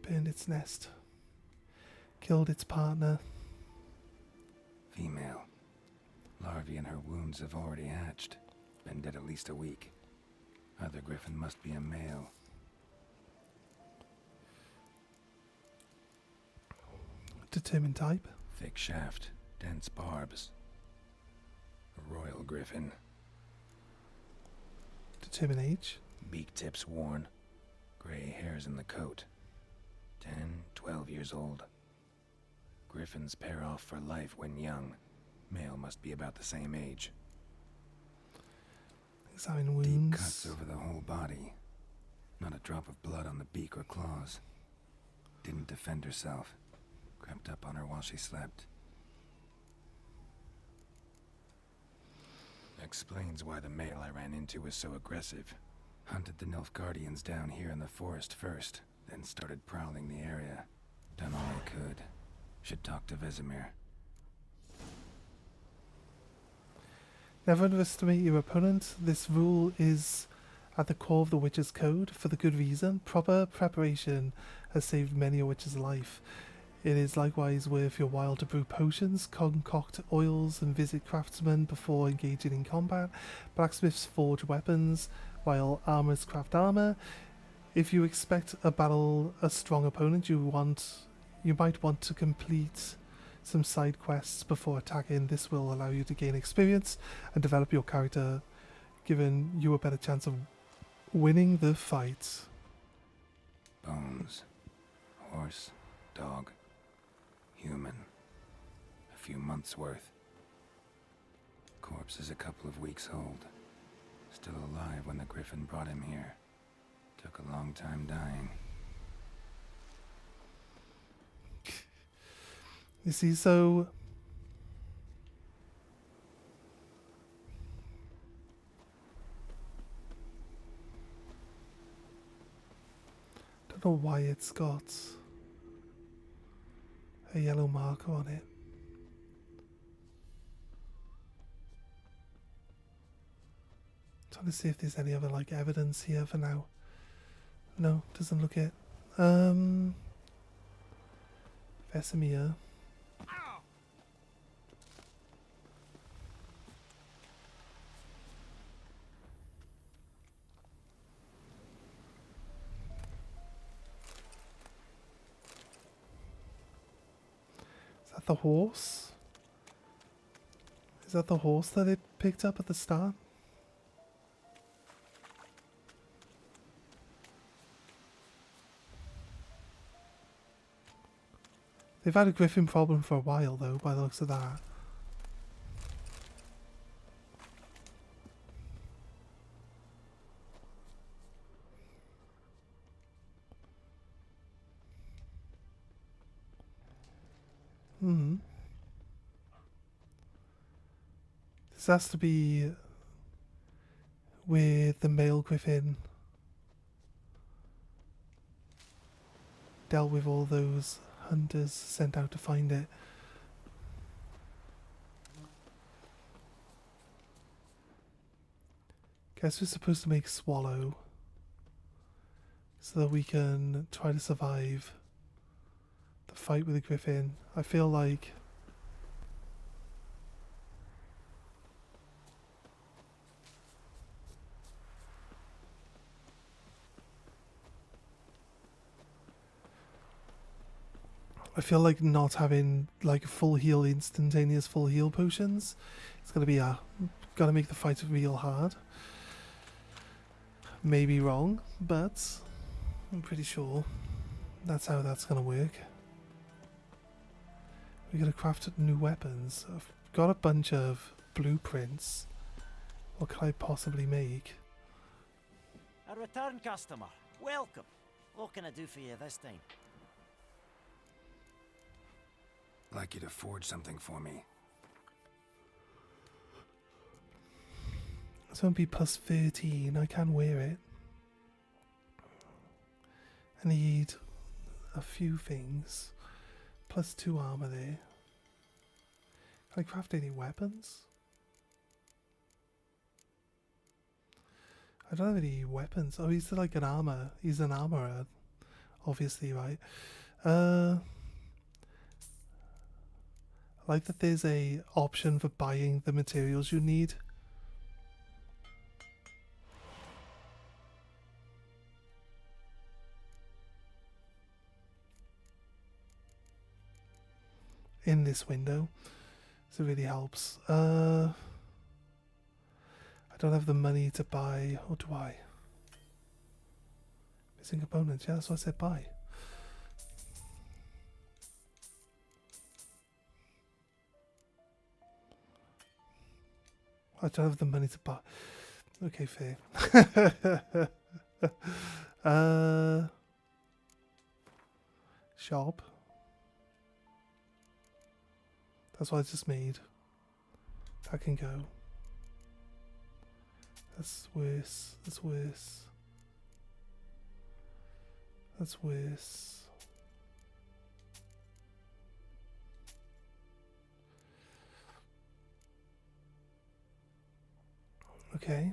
Burned its nest. Killed its partner. Female. Larvae in her wounds have already hatched. Been dead at least a week. Other griffin must be a male. Determined type. Thick shaft. Dense barbs. A royal griffin. Determined age. Beak tips worn. Gray hairs in the coat. 10, 12 years old. Griffins pair off for life when young. Male must be about the same age. Examine wounds. Deep cuts over the whole body. Not a drop of blood on the beak or claws. Didn't defend herself. Crept up on her while she slept. Explains why the male I ran into was so aggressive. Hunted the Nilfgaardians down here in the forest first, then started prowling the area. Done all I could. Should talk to Vesemir. Never underestimate your opponent. This rule is at the core of the Witcher's Code for the good reason. Proper preparation has saved many a Witcher's life. It is likewise worth your while to brew potions, concoct oils, and visit craftsmen before engaging in combat. Blacksmiths forge weapons, while armorers craft armor. If you expect a strong opponent, you might want to complete some side quests before attacking. This will allow you to gain experience and develop your character, giving you a better chance of winning the fight. Bones. Horse. Dog. Human. A few months' worth. Corpse is a couple of weeks old. Still alive when the Griffin brought him here. Took a long time dying. You see, so don't know why it's got a yellow marker on it. Trying to see if there's any other like evidence here for now. No, doesn't look it. Vesemir. Is that the horse? Is that the horse that it picked up at the start? They've had a griffin problem for a while though, by the looks of that. This has to be where the male griffin dealt with all those hunters sent out to find it. Guess we're supposed to make Swallow so that we can try to survive the fight with the griffin. I feel like not having like full heal, instantaneous full heal potions, it's gonna be gotta make the fight real hard. Maybe wrong, but I'm pretty sure that's how that's gonna work. We gotta craft new weapons. I've got a bunch of blueprints. What can I possibly make? A return customer. Welcome. What can I do for you this time? I'd like you to forge something for me. It's gonna be plus 13. I can wear it. I need a few things. Plus 2 armor there. Can I craft any weapons? I don't have any weapons. Oh, he's like an armor. He's an armorer. Obviously, right? I like that there's a option for buying the materials you need. In this window, so it really helps. I don't have the money to buy, or do I? Missing components, yeah, that's what I said buy. I don't have the money to buy. Okay, fair. Shop. That's what I just made. That can go. That's worse. That's worse. That's worse. Okay.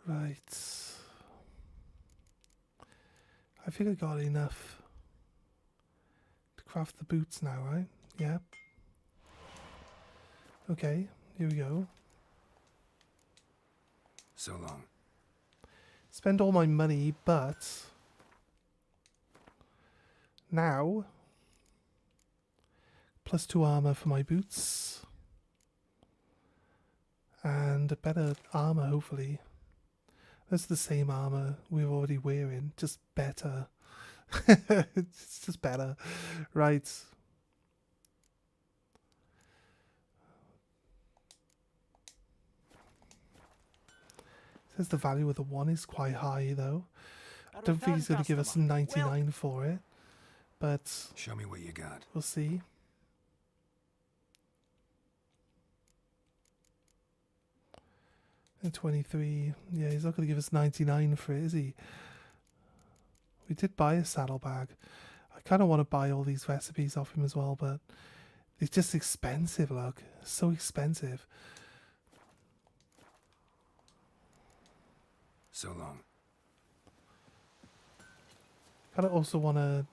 Right. I think I got enough to craft the boots now, right? Yeah. Okay, here we go. So long. Spend all my money, but now +2 armor for my boots and better armor, hopefully. That's the same armor we're already wearing, just better. It's just better, right? Says the value of the one is quite high, though. I don't think he's going to give us 99 for it, but show me what you got. We'll see. And 23. Yeah, he's not going to give us 99 for it, is he? We did buy a saddlebag. I kind of want to buy all these recipes off him as well, but it's just expensive, look. So expensive. So long. Kind of also want to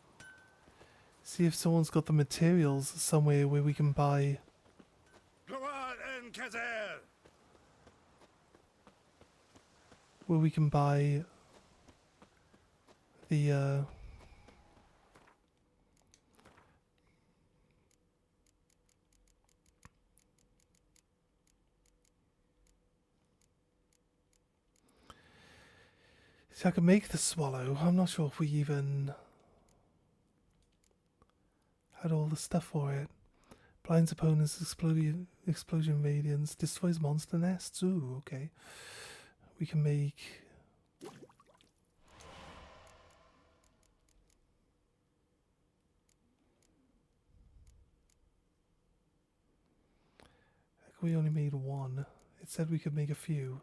see if someone's got the materials somewhere where we can buy. Where we can buy the see, I can make the swallow. I'm not sure if we even had all the stuff for it. Blinds opponents, explosion radiance, destroys monster nests. Ooh, okay. We can make we only made one. It said we could make a few.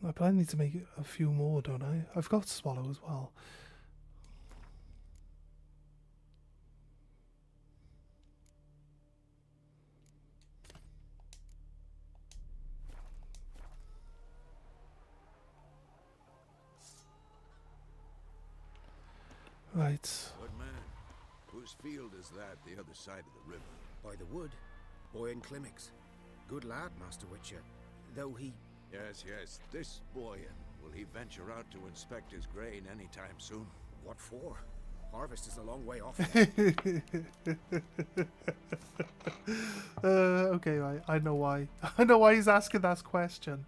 I probably need to make a few more, don't I? I've got swallow as well. Right. What man? Whose field is that the other side of the river? By the wood. Boy in Climmix. Good lad, Master Witcher. Though he... Yes, yes. This boy, will he venture out to inspect his grain anytime soon? What for? Harvest is a long way off. Okay, right. I know why. I know why he's asking that question.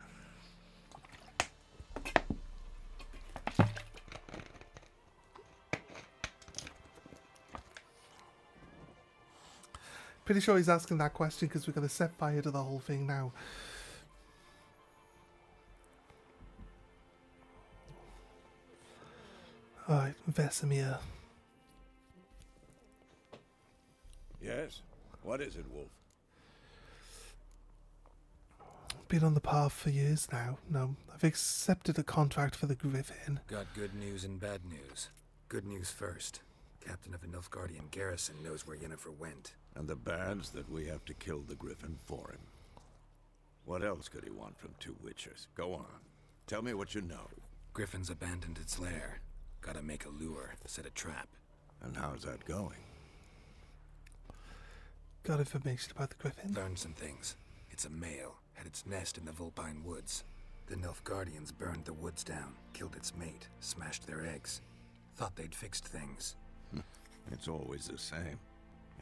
Pretty sure he's asking that question because we're going to set fire to the whole thing now. Alright, Vesemir. Yes? What is it, Wolf? Been on the path for years now. No, I've accepted a contract for the Griffin. Got good news and bad news. Good news first. Captain of the Nilfgaardian garrison knows where Yennefer went. And the bad's that we have to kill the Griffin for him. What else could he want from two Witchers? Go on. Tell me what you know. Griffin's abandoned its lair. Gotta make a lure, set a trap. And how's that going? Got information about the Griffin? Learned some things. It's a male, had its nest in the Vulpine Woods. The Nilfgaardians burned the woods down, killed its mate, smashed their eggs. Thought they'd fixed things. It's always the same.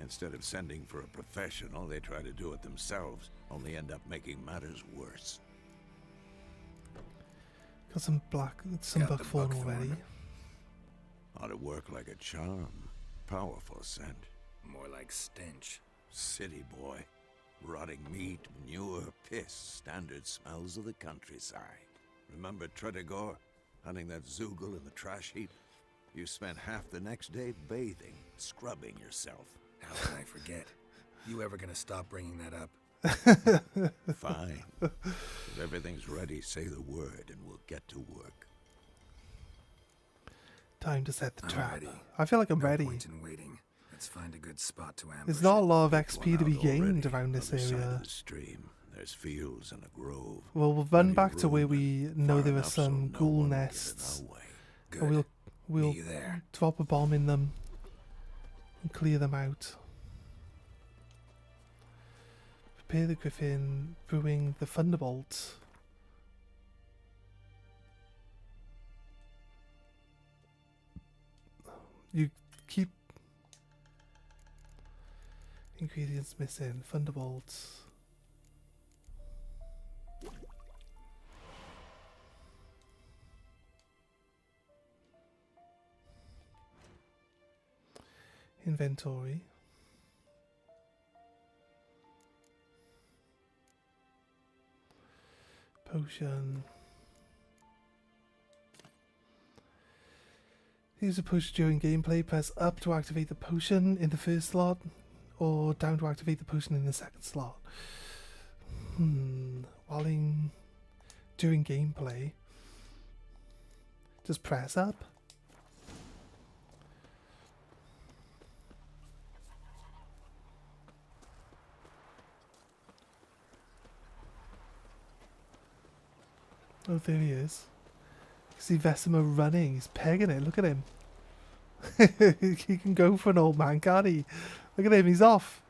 Instead of sending for a professional, they try to do it themselves, only end up making matters worse. Got some buckthorn already. Ought to work like a charm. Powerful scent. More like stench. City boy. Rotting meat, manure, piss. Standard smells of the countryside. Remember Tredegor? Hunting that Zoogle in the trash heap? You spent half the next day bathing, scrubbing yourself. How can I forget? You ever gonna stop bringing that up? Fine. If everything's ready, say the word and we'll get to work. Time to set the I'm trap. ready. I feel like I'm No ready. point in waiting. Let's find a good spot to ambush. There's not a lot of Pick XP one to be out gained already, around this other side area. of the stream. There's fields and a grove. Well, we'll run Plenty back of to where room we and know far there are enough so some no ghoul one will get in nests. our way. Good. And we'll Meet you there. drop a bomb in them and clear them out. Prepare the griffin, brewing the thunderbolt. You keep ingredients missing. Thunderbolts. Inventory. Potion. Use a potion during gameplay. Press up to activate the potion in the first slot, or down to activate the potion in the second slot. During gameplay, just press up. Oh, there he is. You see Vesima running. He's pegging it. Look at him. He can go for an old man, can't he? Look at him. He's off.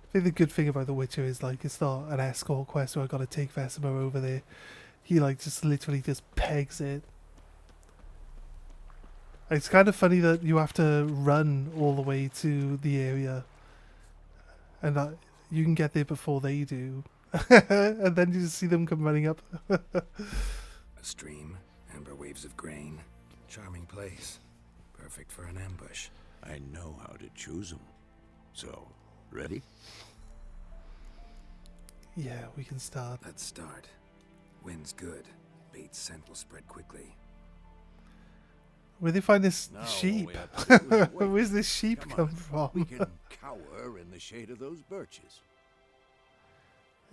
I think the good thing about The Witcher is, like, it's not an escort quest where I've got to take Vesima over there. He, like, just literally just pegs it. It's kind of funny that you have to run all the way to the area. And you can get there before they do. And then you just see them come running up. A stream, amber waves of grain. Charming place. Perfect for an ambush. I know how to choose them. So, ready? Yeah, we can start. Let's start. Wind's good. Bait's scent will spread quickly. Where'd they find this Now all sheep? we have to do is wait. Where's this sheep Come come on, from? We can cower in the shade of those birches.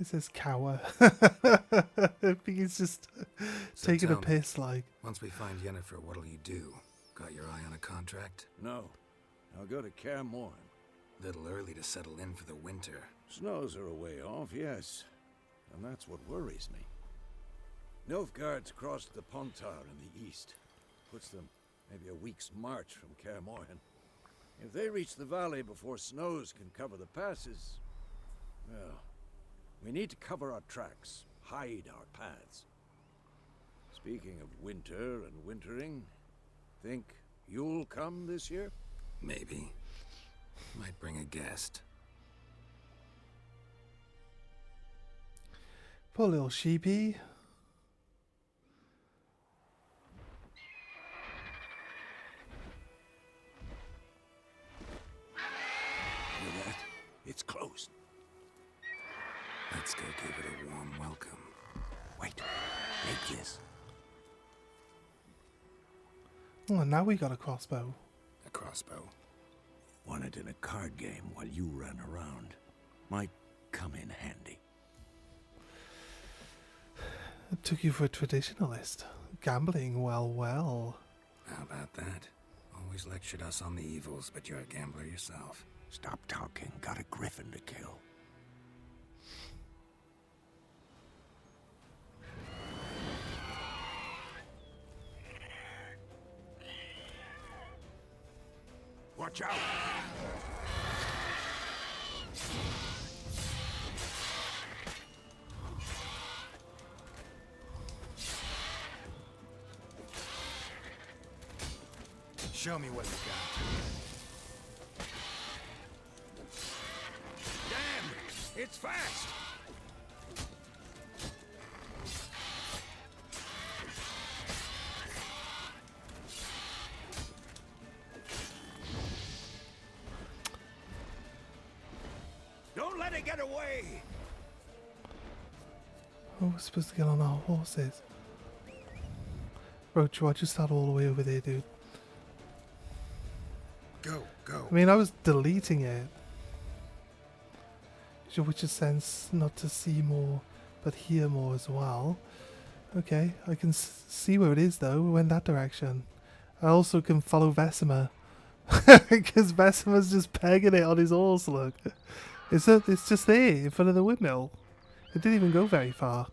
It says cower. I think it's just So taking a tell me, piss, like. Once we find Yennefer, what'll you do? Got your eye on a contract? No, I'll go to Kaer Morhen. Little early to settle in for the winter. Snows are a way off, yes. And that's what worries me. Nilfgaard's crossed the Pontar in the east. Puts them maybe a week's march from Kaer Morhen. If they reach the valley before snows can cover the passes, well, we need to cover our tracks, hide our paths. Speaking of winter and wintering, think you'll come this year? Maybe. Might bring a guest. Poor little sheepy. Hear that? It's closed. Let's go give it a warm welcome. Wait, take this. Oh, and now we got a crossbow. A crossbow. Won it in a card game while you ran around. Might come in handy. I took you for a traditionalist. Gambling, well. How about that? Always lectured us on the evils, but you're a gambler yourself. Stop talking. Got a griffin to kill. Watch out! Show me what you got. Damn! It's fast! Don't let it get away! Oh, we're supposed to get on our horses. Roach, why'd you start all the way over there, dude? Go. I mean, I was deleting it. which is sense not to see more, but hear more as well. Okay, I can see where it is though. We went that direction. I also can follow Vesimer. Because Vesimer's just pegging it on his horse, look. It's just there, in front of the windmill. It didn't even go very far.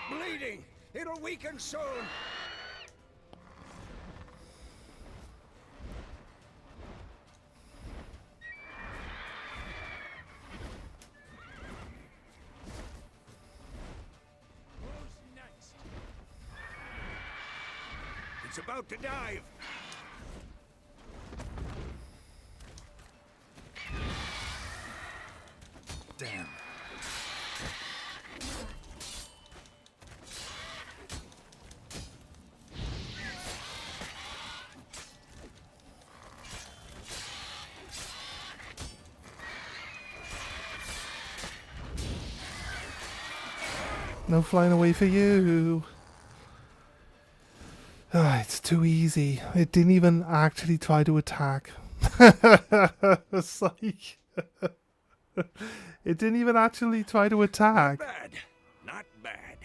Bleeding! It'll weaken soon! It's about to dive! Damn. No flying away for you. Ah, it's too easy. It didn't even actually try to attack. It's like... It didn't even actually try to attack. Not bad. Not bad.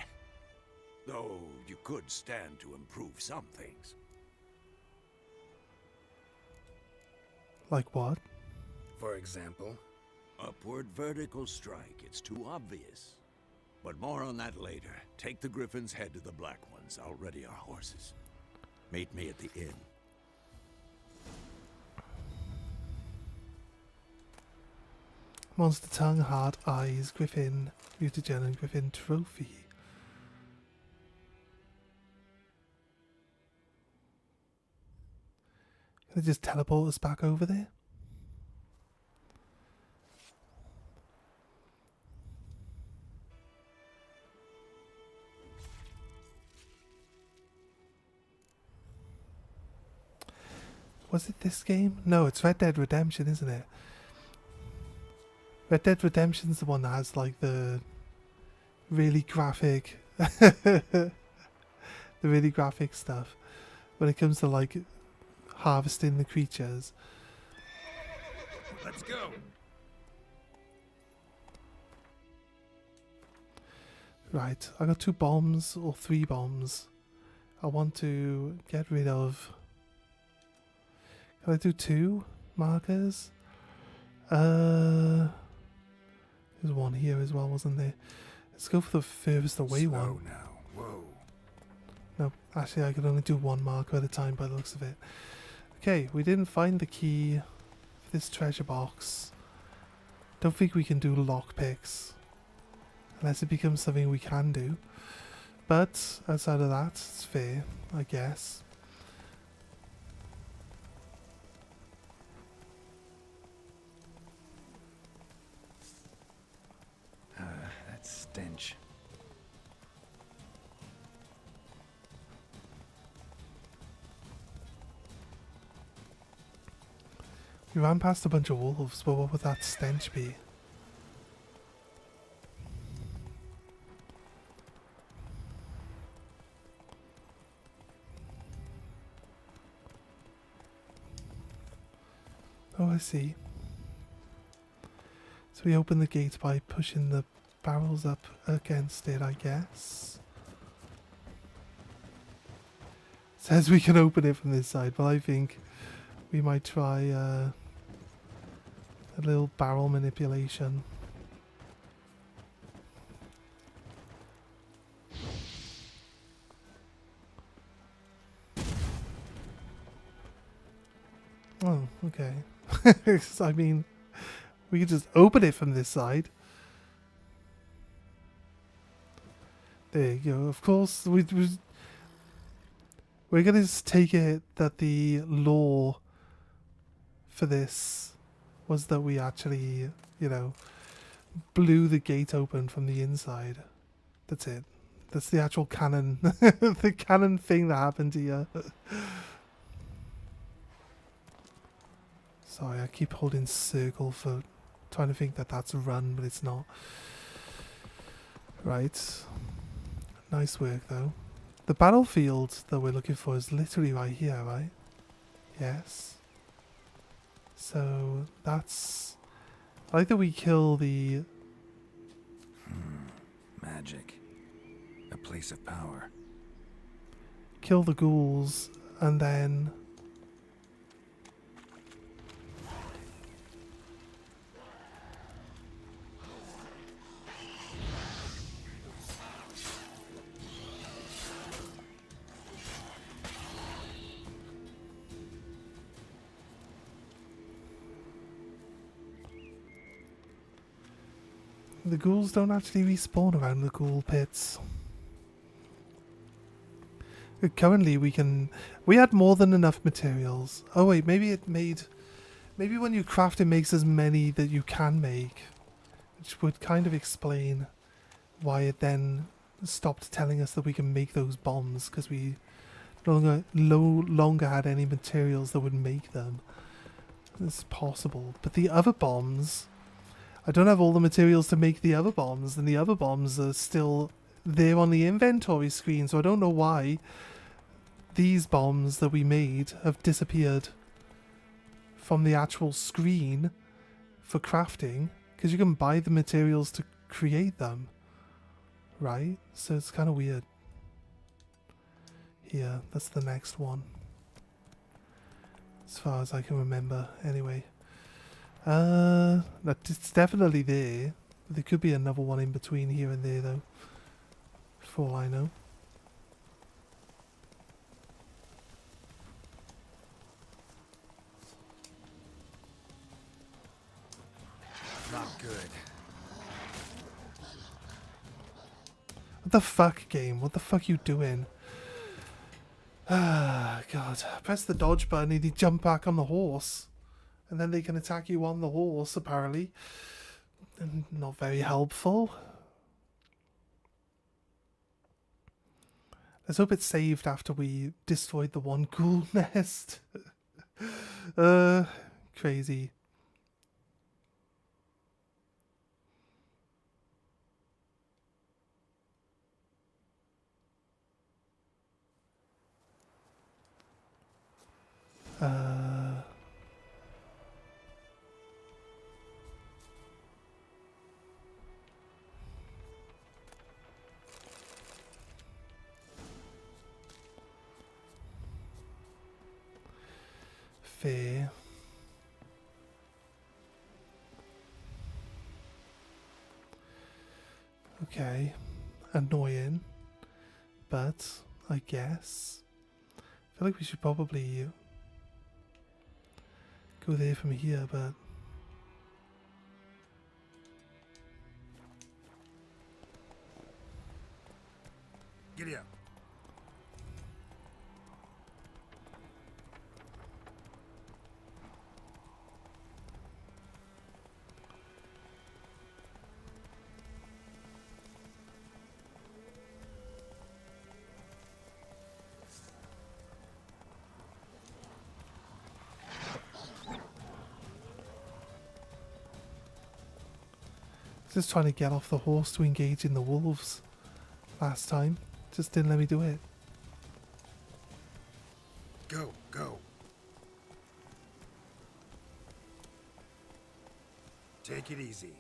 Though you could stand to improve some things. Like what? For example? Upward vertical strike. It's too obvious. But more on that later. Take the Griffin's head to the Black Ones. I'll ready our horses. Meet me at the inn. Monster Tongue, Heart, Eyes, Griffin, Mutagen and Griffin Trophy. Can they just teleport us back over there? Was it this game? No, it's Red Dead Redemption, isn't it? Red Dead Redemption's the one that has like the really graphic the really graphic stuff when it comes to like harvesting the creatures. Let's go! Right, I got 2 bombs or 3 bombs. I want to get rid of... Can I do 2 markers? There's one here as well, wasn't there? Let's go for the furthest away one. Now. Whoa. No, actually I can only do 1 marker at a time by the looks of it. Okay, we didn't find the key for this treasure box. Don't think we can do lockpicks. Unless it becomes something we can do. But outside of that, it's fair, I guess. That stench. We ran past a bunch of wolves, but what would that stench be? Oh, I see. So we open the gate by pushing the barrels up against it, I guess. Says we can open it from this side, but I think we might try a little barrel manipulation. Oh, okay. I mean, we could just open it from this side. There you go. Of course, we're going to just take it that the law for this was that we actually, you know, blew the gate open from the inside. That's it. That's the actual canon, the canon thing that happened here. Sorry, I keep holding circle for trying to think that that's a run, but it's not. Right. Nice work, though. The battlefield that we're looking for is literally right here, right? Yes. So that's... I like that we kill the... Magic. A place of power. Kill the ghouls, and then... The ghouls don't actually respawn around the ghoul pits. Currently we had more than enough materials. Oh wait, maybe when you craft it makes as many that you can make. Which would kind of explain why it then stopped telling us that we can make those bombs, because we no longer had any materials that would make them. It's possible. But the other bombs... I don't have all the materials to make the other bombs, and the other bombs are still there on the inventory screen, so I don't know why these bombs that we made have disappeared from the actual screen for crafting, because you can buy the materials to create them, right? So it's kind of weird. Here, that's the next one. As far as I can remember, anyway. It's definitely there. There could be another one in between here and there, though. For all I know. Not good. What the fuck, game? What the fuck you doing? Ah, God. Press the dodge button and you jump back on the horse. And then they can attack you on the horse, apparently. And not very helpful. Let's hope it's saved after we destroyed the one ghoul nest. Crazy. Fair. Okay. Annoying. But, I guess. I feel like we should probably go there from here, but... Giddy up. Just trying to get off the horse to engage in the wolves last time. Just didn't let me do it. Go, go. Take it easy.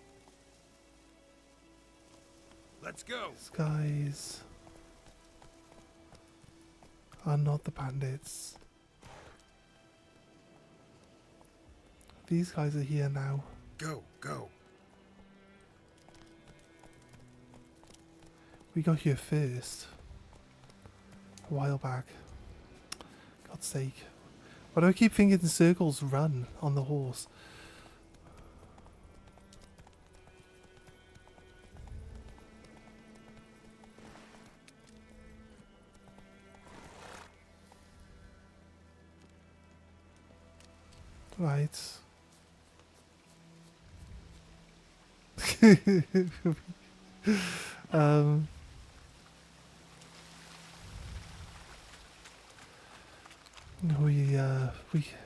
Let's go. These guys are not the bandits. These guys are here now. Go, go. We got here first. A while back. God's sake. Why do I keep thinking circles run on the horse? Right.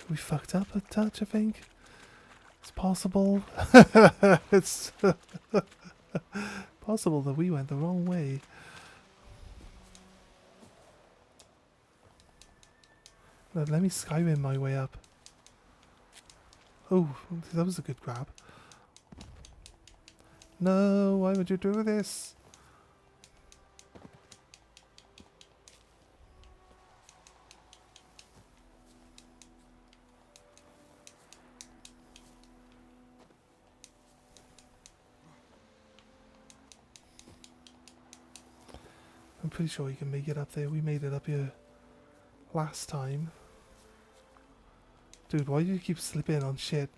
We fucked up a touch, I think. It's possible. It's possible that we went the wrong way. Let me Skyrim my way up. Oh, that was a good grab. No, why would you do this? I'm pretty sure you can make it up there. We made it up here last time. Dude, why do you keep slipping on shit?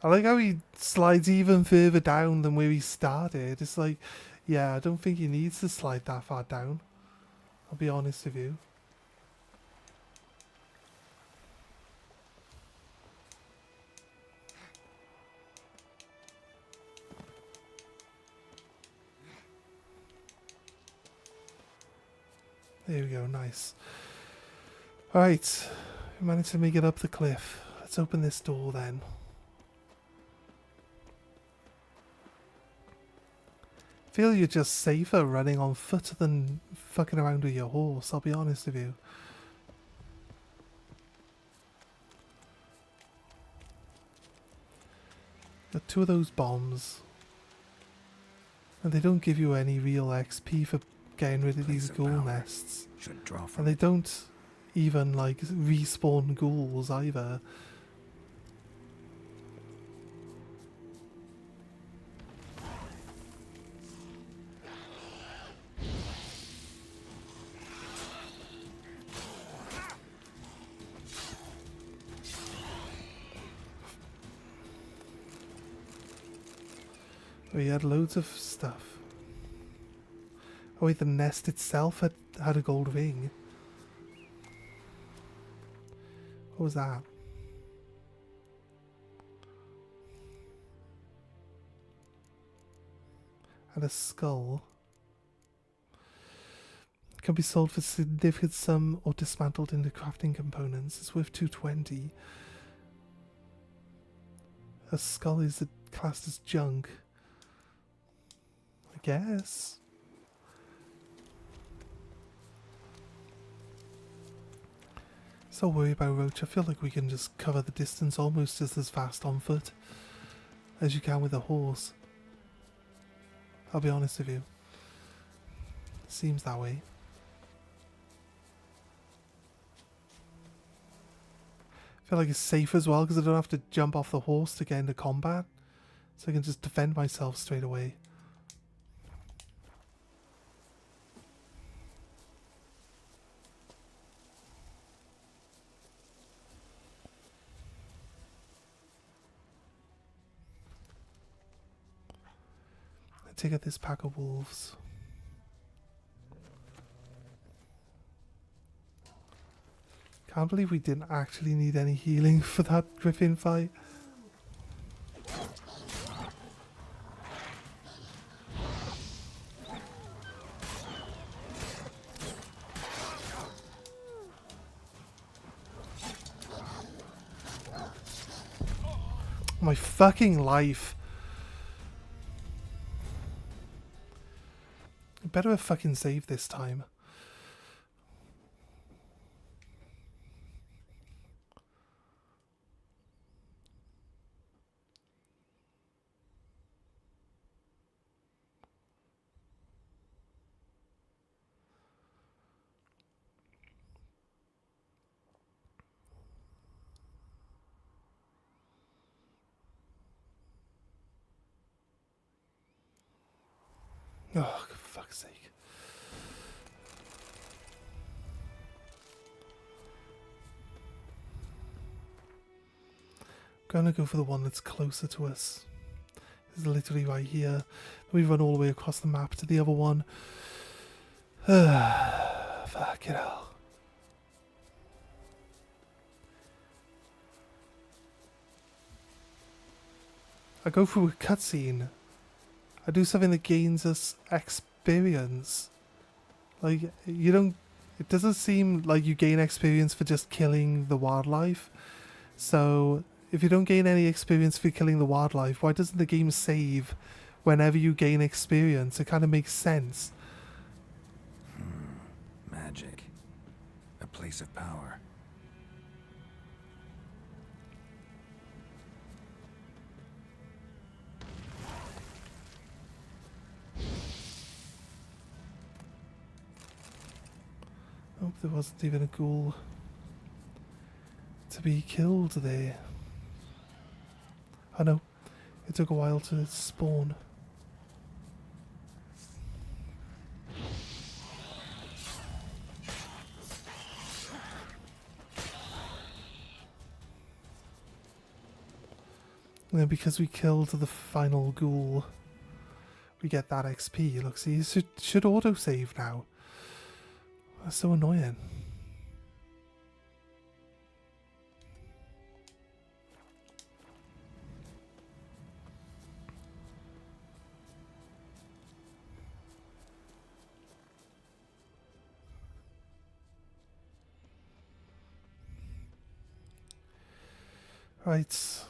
I like how he slides even further down than where he started. It's like, yeah, I don't think he needs to slide that far down. I'll be honest with you. There we go, nice. Alright, we managed to make it up the cliff. Let's open this door then. I feel you're just safer running on foot than fucking around with your horse, I'll be honest with you. Got 2 of those bombs. And they don't give you any real XP for getting rid of these ghoul nests. Should draw from And they don't even like respawn ghouls either. We had loads of stuff. Oh wait, the nest itself had a gold ring. What was that? And a skull. Can be sold for significant sum or dismantled into crafting components. It's worth 220. A skull is classed as junk. I guess. So worry about Roach. I feel like we can just cover the distance almost just as fast on foot as you can with a horse. I'll be honest with you. Seems that way. I feel like it's safe as well because I don't have to jump off the horse to get into combat. So I can just defend myself straight away. Take out this pack of wolves. Can't believe we didn't actually need any healing for that griffin fight. My fucking life. Better have fucking saved this time. Oh, for fuck's sake. Gonna go for the one that's closer to us. It's literally right here. We run all the way across the map to the other one. Fuck it all. I go through a cutscene. I do something that gains us experience. Like, you don't... It doesn't seem like you gain experience for just killing the wildlife. So, if you don't gain any experience for killing the wildlife, why doesn't the game save whenever you gain experience? It kind of makes sense. Magic. A place place of power. Hope there wasn't even a ghoul to be killed there. I know, it took a while to spawn. And then because we killed the final ghoul, we get that XP. Look, see, it should auto-save now. That's so annoying. Right.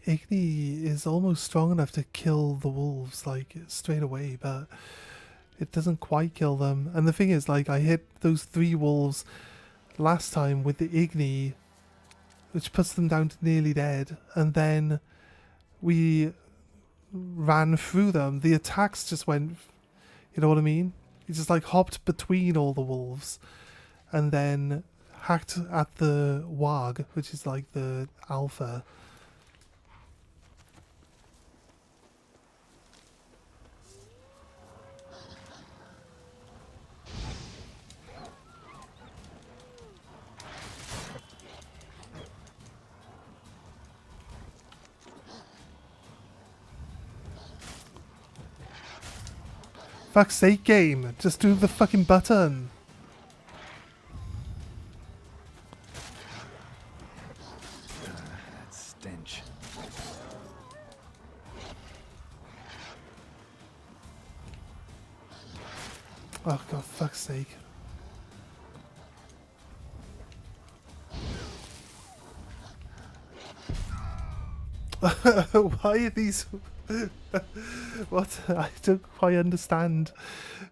Igni is almost strong enough to kill the wolves, like, straight away, but it doesn't quite kill them. And the thing is, like, I hit those 3 wolves last time with the Igni, which puts them down to nearly dead, and then we ran through them. The attacks just went, you know what I mean? He just, like, hopped between all the wolves, and then hacked at the Wag, which is, like, the alpha. Fuck's sake, game. Just do the fucking button. That stench. Oh god, fuck's sake. Why are these... What? I don't quite understand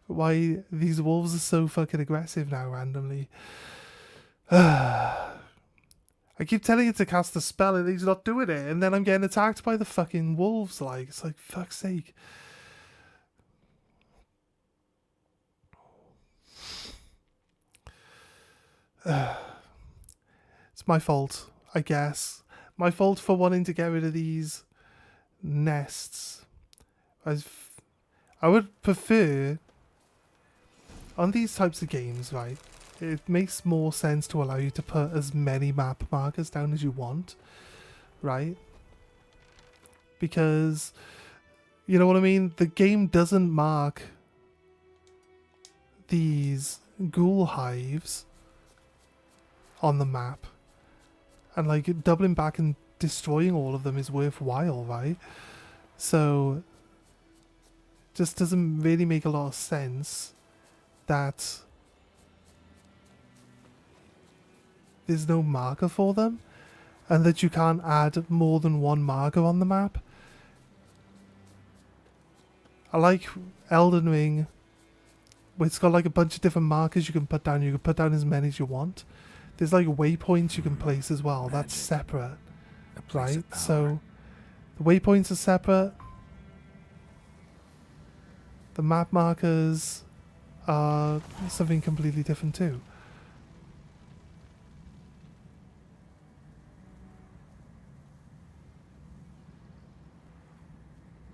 why these wolves are so fucking aggressive now randomly. I keep telling it to cast a spell and he's not doing it, and then I'm getting attacked by the fucking wolves, like, it's like, fuck's sake. It's my fault, I guess. My fault for wanting to get rid of these nests. I would prefer, on these types of games, right, it makes more sense to allow you to put as many map markers down as you want, right? Because, you know what I mean? The game doesn't mark these ghoul hives on the map. And, like, doubling back and destroying all of them is worthwhile, right? So, just doesn't really make a lot of sense that there's no marker for them, and that you can't add more than one marker on the map. I like Elden Ring, where it's got like a bunch of different markers you can put down. You can put down as many as you want. There's like waypoints you can place as well. That's separate, right? So the waypoints are separate. The map markers are something completely different too.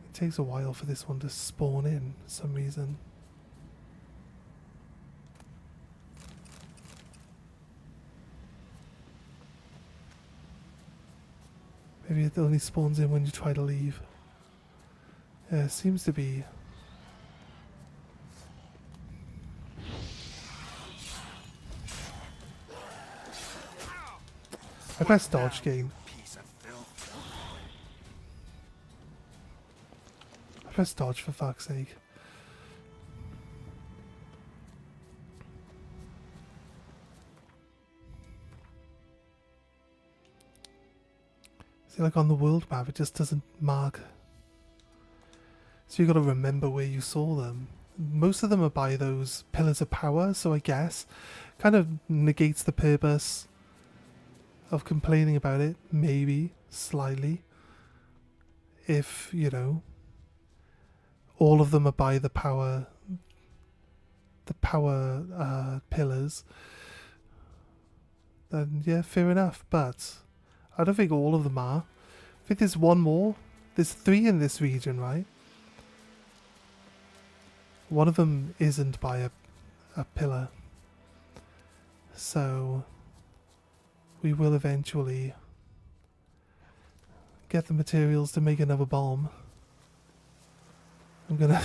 It takes a while for this one to spawn in for some reason. Maybe it only spawns in when you try to leave. Yeah, it seems to be. I pressed dodge game. I pressed dodge for fuck's sake. See, like on the world map, it just doesn't mark. So you got to remember where you saw them. Most of them are by those pillars of power, so I guess kind of negates the purpose of complaining about it, maybe slightly. If, you know, all of them are by the power pillars, then yeah, fair enough. But I don't think all of them are. I think there's one more. There's 3 in this region, right? One of them isn't by a pillar. So we will eventually get the materials to make another bomb. I'm gonna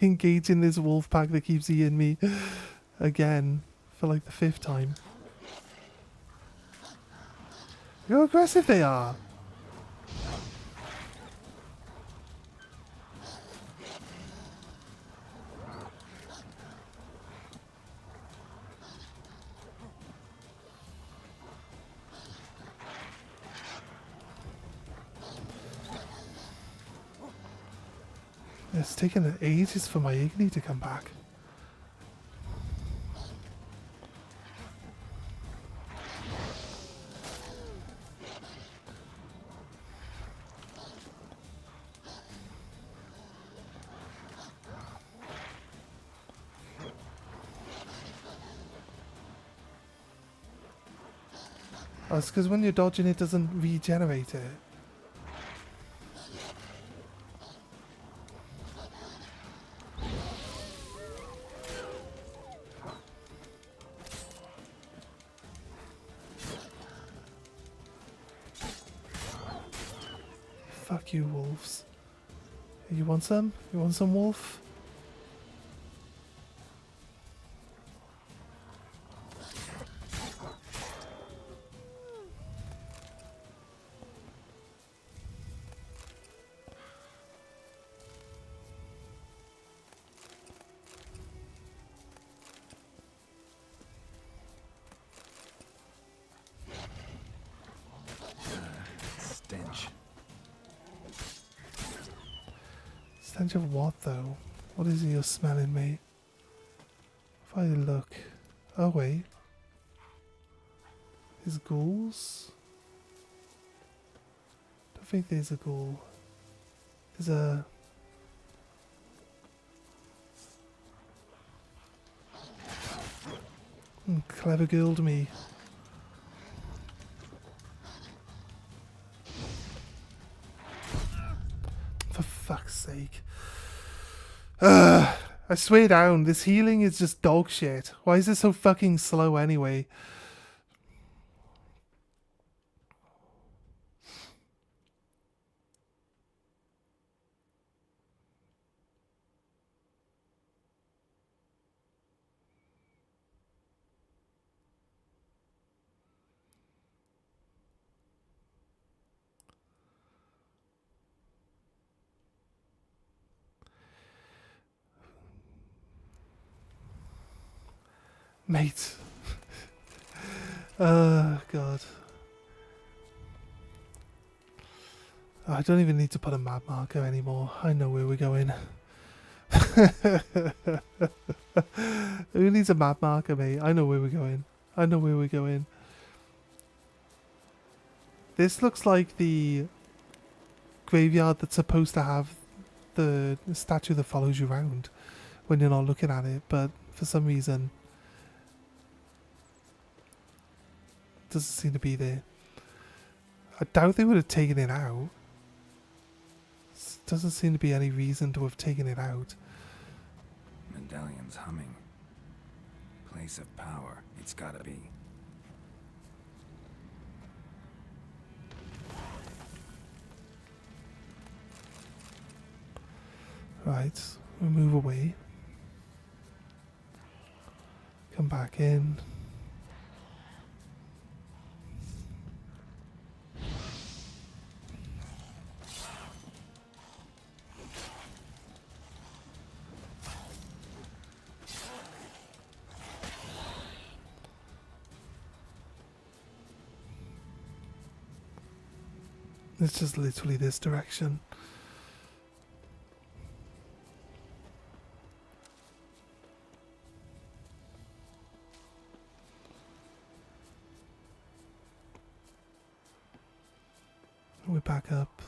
engage in this wolf pack that keeps eating me again for like the 5th time. Look how aggressive they are. It's taken ages for my Igni to come back. Oh, it's because when you're dodging it doesn't regenerate it. Fuck you, wolves. You want some? You want some, wolf? Stench. Stench of what, though? What is it you're smelling, mate? If I look... Oh, wait. There's ghouls? I don't think there's a ghoul. There's a... Clever girled me. For fuck's sake. I swear down, this healing is just dog shit. Why is it so fucking slow anyway? Mate. Oh, God. I don't even need to put a map marker anymore. I know where we're going. Who needs a map marker, mate? I know where we're going. I know where we're going. This looks like the graveyard that's supposed to have the statue that follows you around when you're not looking at it, but for some reason doesn't seem to be there. I doubt they would have taken it out. Doesn't seem to be any reason to have taken it out. Medallion's humming. Place of power. It's gotta be. Right, we'll move away. Come back in. It's just literally this direction. We're back up.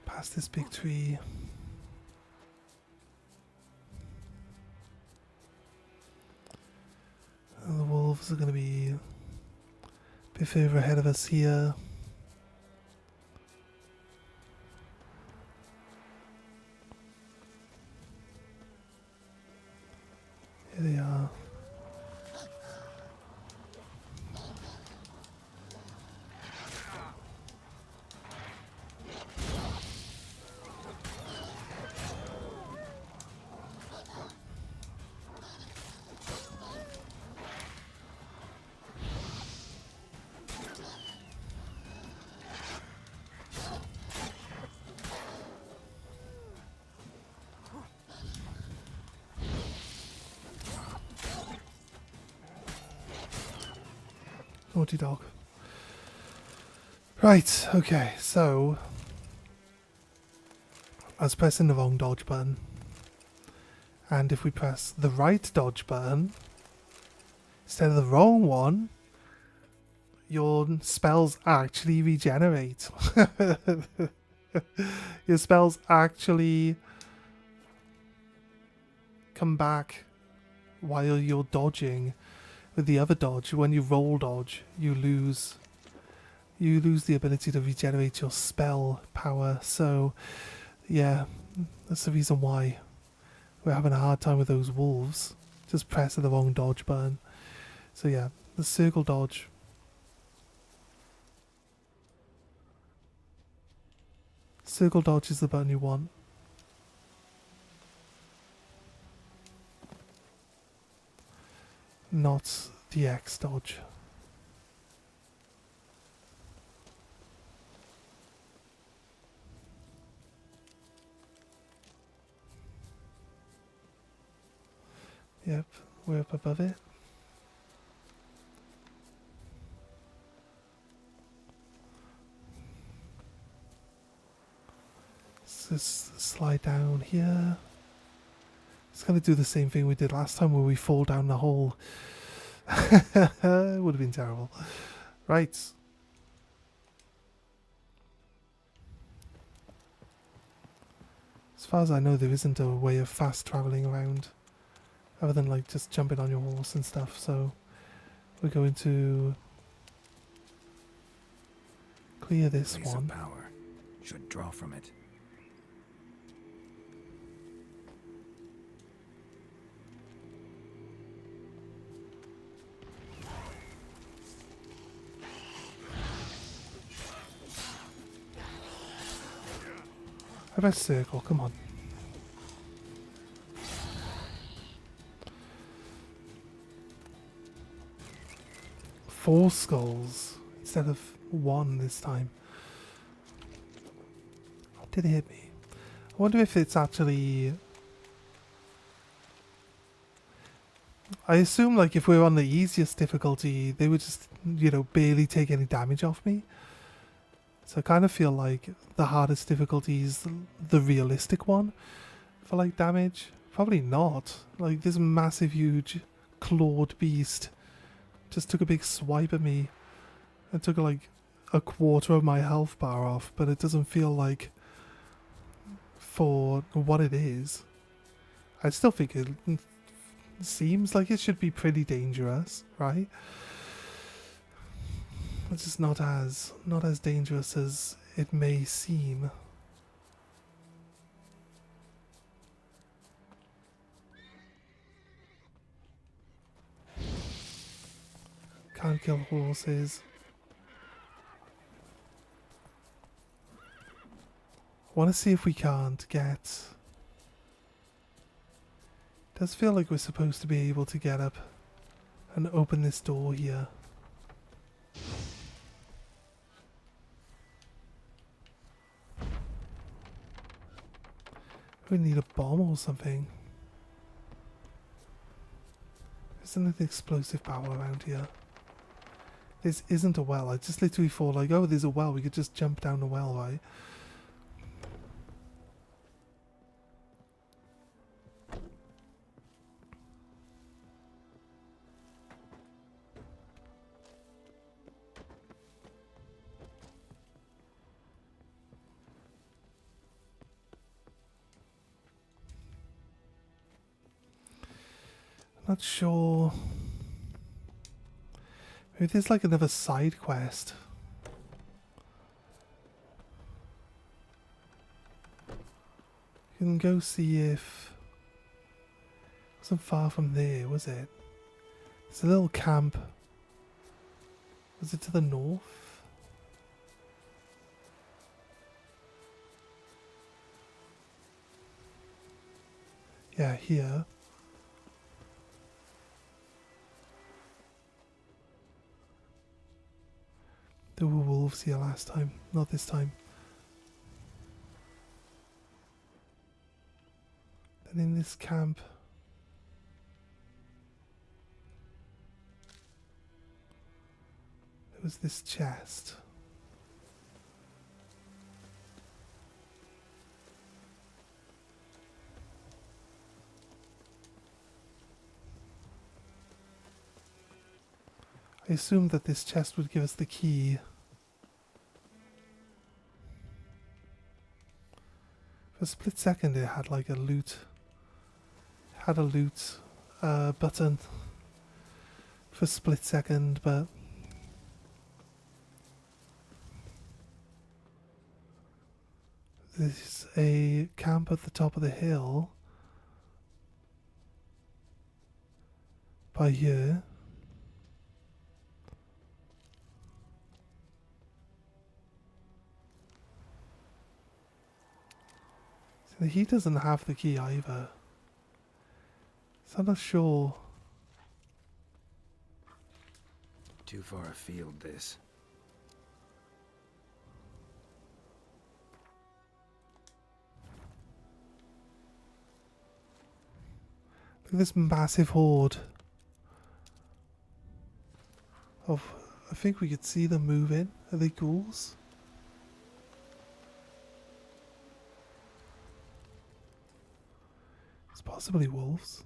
Past this big tree. And the wolves are going to be a bit further ahead of us here. Here they are. Naughty dog. Right, okay, so I was pressing the wrong dodge button. And if we press the right dodge button instead of the wrong one, your spells actually regenerate. Your spells actually come back while you're dodging. With the other dodge, when you roll dodge, you lose the ability to regenerate your spell power. So, yeah, that's the reason why we're having a hard time with those wolves. Just pressing the wrong dodge button. So yeah, the circle dodge. Circle dodge is the button you want. Not the X dodge. Yep, we're up above it. Let's just slide down here. It's going to do the same thing we did last time where we fall down the hole. It would have been terrible. Right. As far as I know, there isn't a way of fast travelling around other than like just jumping on your horse and stuff. So we're going to clear this Place one. of power should draw from it. How about circle? Come on. Four skulls instead of one this time. Did it hit me? I wonder if it's actually... I assume like if we're on the easiest difficulty, they would just, you know, barely take any damage off me. So I kind of feel like the hardest difficulty is the realistic one for like damage. Probably not. Like this massive huge clawed beast just took a big swipe at me and took like a quarter of my health bar off, but it doesn't feel like for what it is. I still think it seems like it should be pretty dangerous, right? It's just not as dangerous as it may seem. Can't kill horses. Want to see if we can't get... Does feel like we're supposed to be able to get up and open this door here. We need a bomb or something. Isn't it explosive power around here? this isn't a well. I just literally thought like, oh, there's a well. We could just jump down the well, right? Not sure. Maybe there's like another side quest. You can go see if... It wasn't far from there, was it? There's a little camp. Was it to the north? Yeah, here. There were wolves here last time, not this time. Then in this camp, there was this chest. I assumed that this chest would give us the key. For a split second it had like a loot. Had a loot button. For a split second, but... There's a camp at the top of the hill. By here. He doesn't have the key either. So I'm not sure. Too far afield, this. Look at this massive horde. Of, I think we could see them moving. Are they ghouls? Possibly wolves.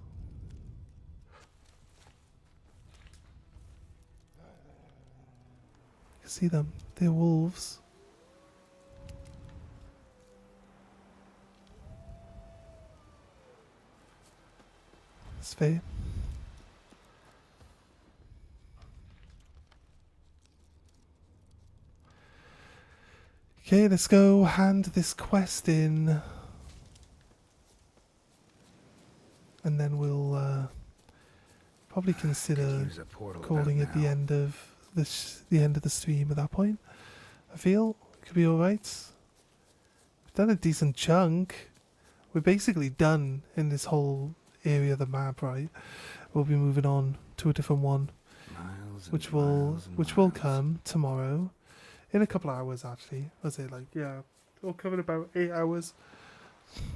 You can see them. They're wolves. That's fair. Okay, let's go hand this quest in. And then we'll probably consider calling it the end of the stream at that point. I feel it could be all right. We've done a decent chunk. We're basically done in this whole area of the map, right? We'll be moving on to a different one, which will come tomorrow, in a couple of hours actually. I'll say like we'll come in about 8 hours,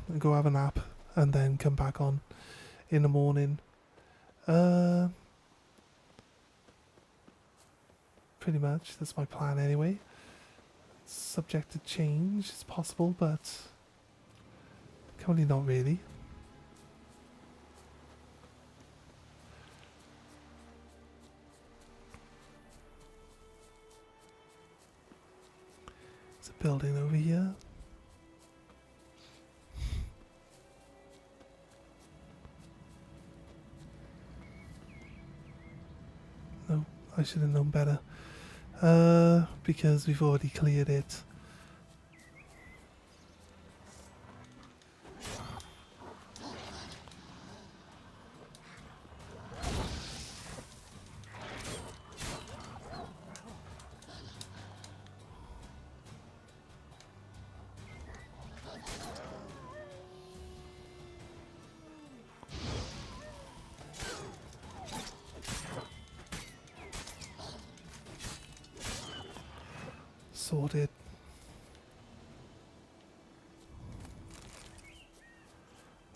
and go have a nap, and then come back on in the morning. Pretty much, that's my plan anyway. Subject to change, it's possible, but currently not really. There's a building over here. No, I should have known better. Because we've already cleared it. Sorted.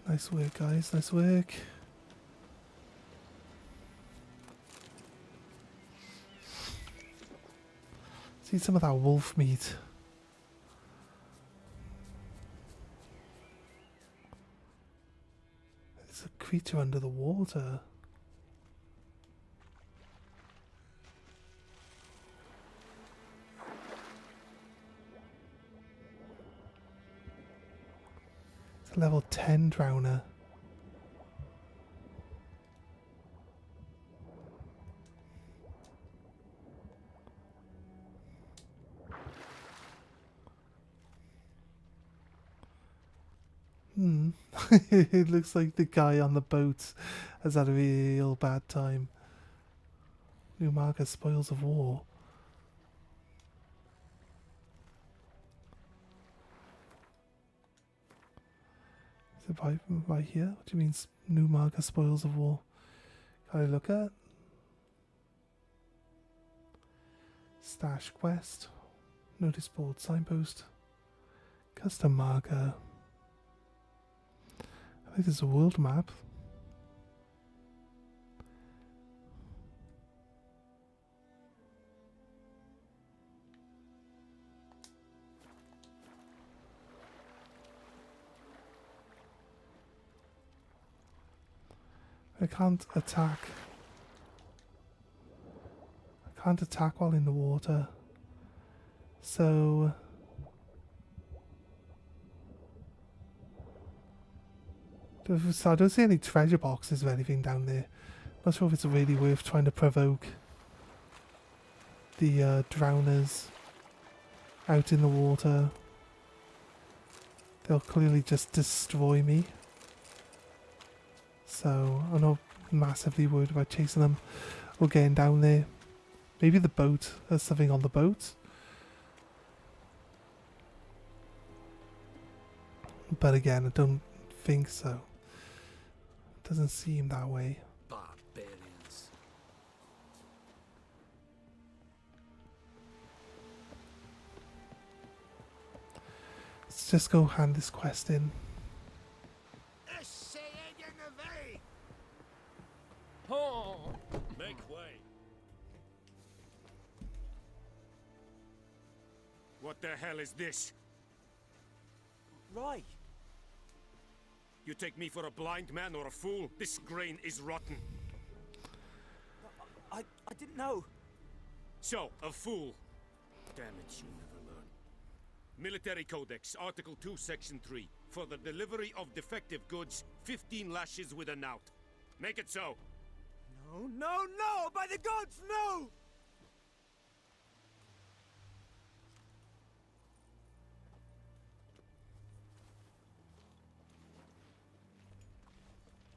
Nice work, guys. Nice work. See some of that wolf meat. There's a creature under the water. It's a level 10 drowner. It looks like the guy on the boat has had a real bad time. New marker, spoils of war. Is it right here? What do you mean, new marker, spoils of war? Can I look at? Stash quest. Notice board, signpost. Custom marker. I think there's a world map. I can't attack. I can't attack while in the water. So I don't see any treasure boxes or anything down there. Not sure if it's really worth trying to provoke the drowners out in the water. They'll clearly just destroy me. So I'm not massively worried about chasing them or getting down there. Maybe the boat. There's something on the boat. But again, I don't think so. Doesn't seem that way. Barbarians. Let's just go hand this quest in. Oh, make way. What the hell is this? Right. You take me for a blind man or a fool? This grain is rotten. I didn't know. So, a fool. Damn it, you never learn. Military Codex, Article 2, Section 3. For the delivery of defective goods, 15 lashes with a knout. Make it so. No, no, no! By the gods, no!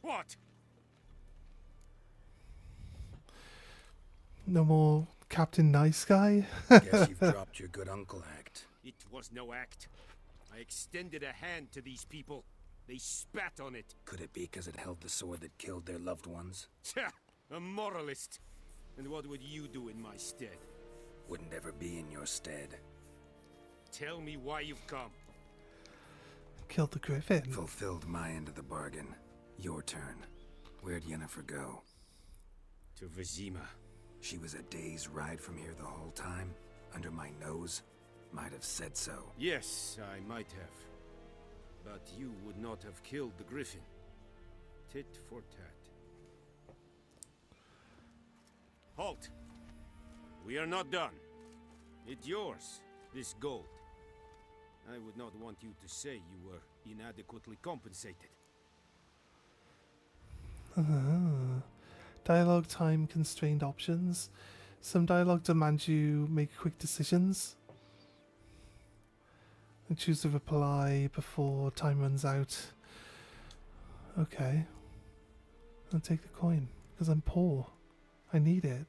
What? No more Captain Nice Guy? Guess you've dropped your good uncle act. It was no act. I extended a hand to these people. They spat on it. Could it be because it held the sword that killed their loved ones? Tja, a moralist. And what would you do in my stead? Wouldn't ever be in your stead. Tell me why you've come. Killed the griffin. Fulfilled my end of the bargain. Your turn. Where'd Yennefer go? To Vizima. She was a day's ride from here the whole time? Under my nose? Might have said so. Yes, I might have. But you would not have killed the griffin. Tit for tat. Halt! We are not done. It's yours, this gold. I would not want you to say you were inadequately compensated. Dialogue time constrained options. Some dialogue demands you make quick decisions and choose to reply before time runs out. Okay. I'll take the coin because I'm poor. I need it.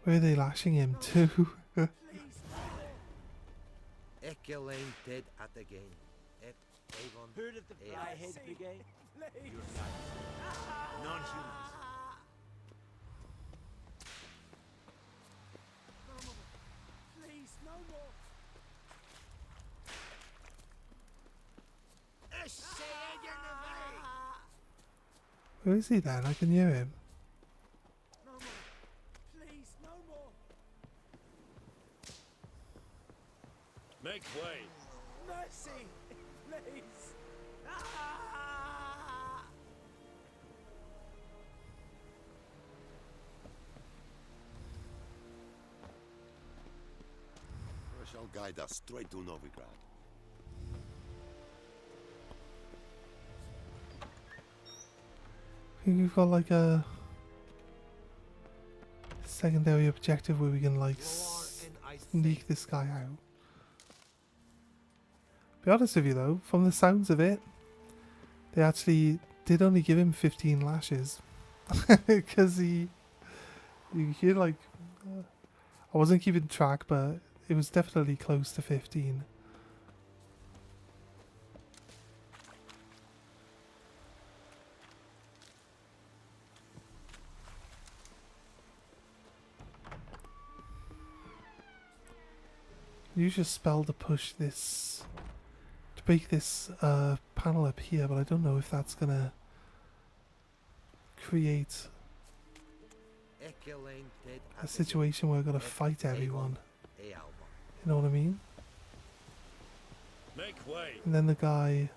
Where are they lashing him to? Elaine dead at the game. Avon. Heard of the Flyhead Brigade? Your side. Non-humans. Please, no more. Where is he then? I can hear him. No more. Please, no more. Make way. Mercy, please. Ah! Shall guide us straight to Novigrad. I think we've got like a secondary objective where we can like sneak this guy out. Be honest with you though, from the sounds of it, they actually did only give him 15 lashes. Because you hear like, I wasn't keeping track, but it was definitely close to 15. Use your spell to push this, to break this panel up here, but I don't know if that's gonna create a situation where I've got to fight everyone. You know what I mean? Make way. And then the guy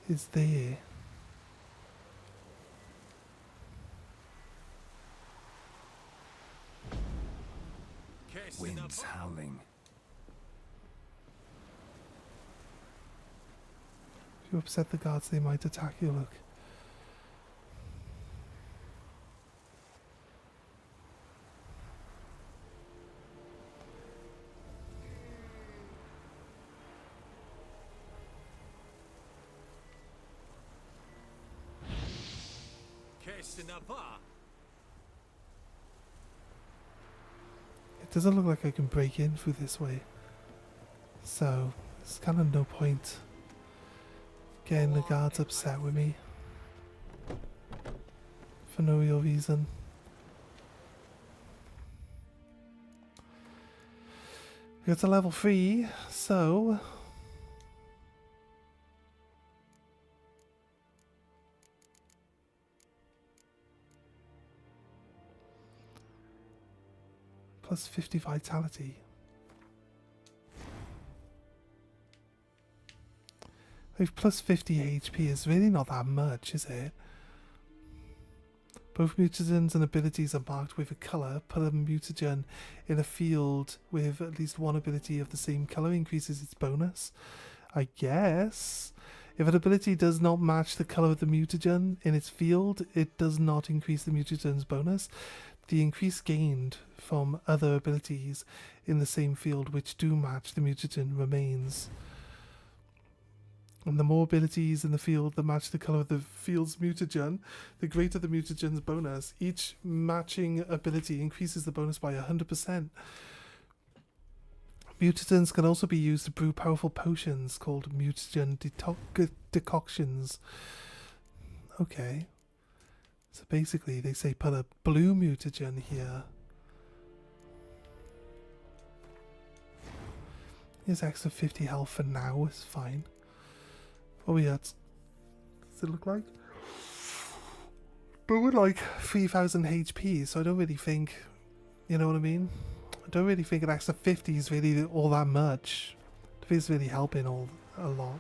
is there. Winds howling. If you upset the guards, they might attack you, look. It doesn't look like I can break in through this way. So, there's kind of no point getting the guards upset with me. For no real reason. We got to level 3, so... plus 50 vitality. With plus 50 HP is really not that much, is it? Both mutagens and abilities are marked with a colour. Put a mutagen in a field with at least one ability of the same colour increases its bonus. I guess. If an ability does not match the colour of the mutagen in its field, it does not increase the mutagen's bonus. The increase gained from other abilities in the same field which do match the mutagen remains. And the more abilities in the field that match the colour of the field's mutagen, the greater the mutagen's bonus. Each matching ability increases the bonus by 100%. Mutagens can also be used to brew powerful potions called mutagen decoctions. Okay. So basically they say put a blue mutagen here. Here's extra 50 health for now, it's fine. Oh yeah, does it look like? But we're like 3000 HP, so I don't really think, you know what I mean? I don't really think an extra 50 is really all that much. I think it's really helping a lot.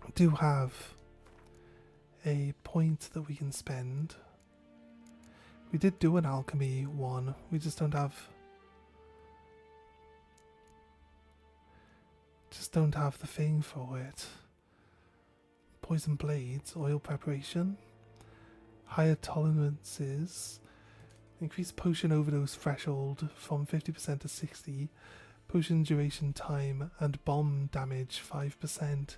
I do have a point that we can spend. We did do an alchemy one, we just don't have the thing for it. Poison blades, oil preparation, higher tolerances, increase potion overdose threshold from 50% to 60, potion duration time, and bomb damage 5%.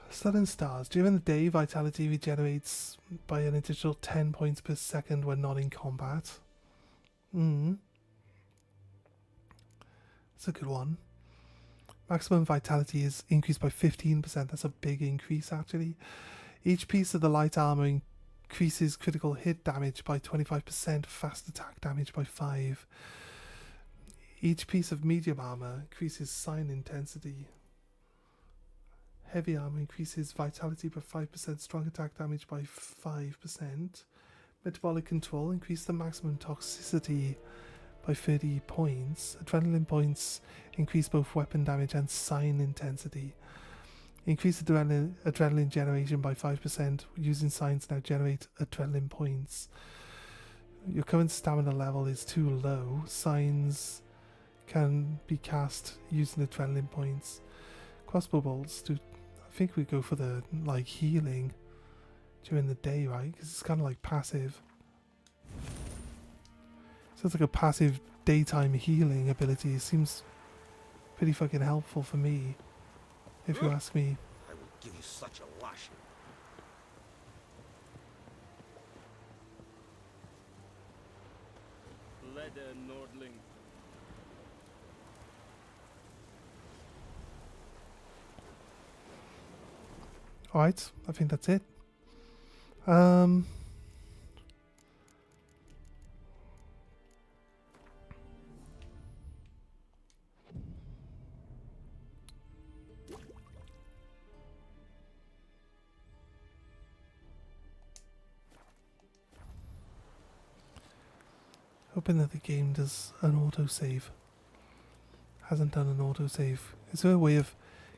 Sun and stars. During the day, vitality regenerates by an additional 10 points per second when not in combat. It's a good one. Maximum vitality is increased by 15%. That's a big increase, actually. Each piece of the light armor increases critical hit damage by 25%, fast attack damage by 5. Each piece of medium armor increases sign intensity. Heavy armor increases vitality by 5%, strong attack damage by 5%. Metabolic control increase the maximum toxicity by 30 points. Adrenaline points increase both weapon damage and sign intensity. Increase adrenaline generation by 5%. Using signs now generate adrenaline points. Your current stamina level is too low. Signs can be cast using adrenaline points. Crossbow bolts do. I think we go for the like healing during the day, right? Because it's kind of like passive. Sounds like a passive daytime healing ability. It seems pretty fucking helpful for me, if you ask me. I will give you such a lashing. Leather Nordling. Alright, I think that's it. Hoping that the game does an autosave. Hasn't done an autosave. Is there a way of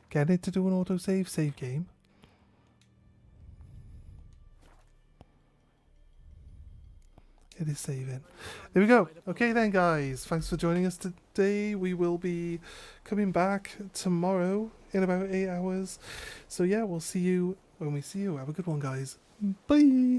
getting it to do an autosave? Save game. It is saving. There we go. Okay then, guys. Thanks for joining us today. We will be coming back tomorrow in about 8 hours. So yeah, we'll see you when we see you. Have a good one, guys. Bye.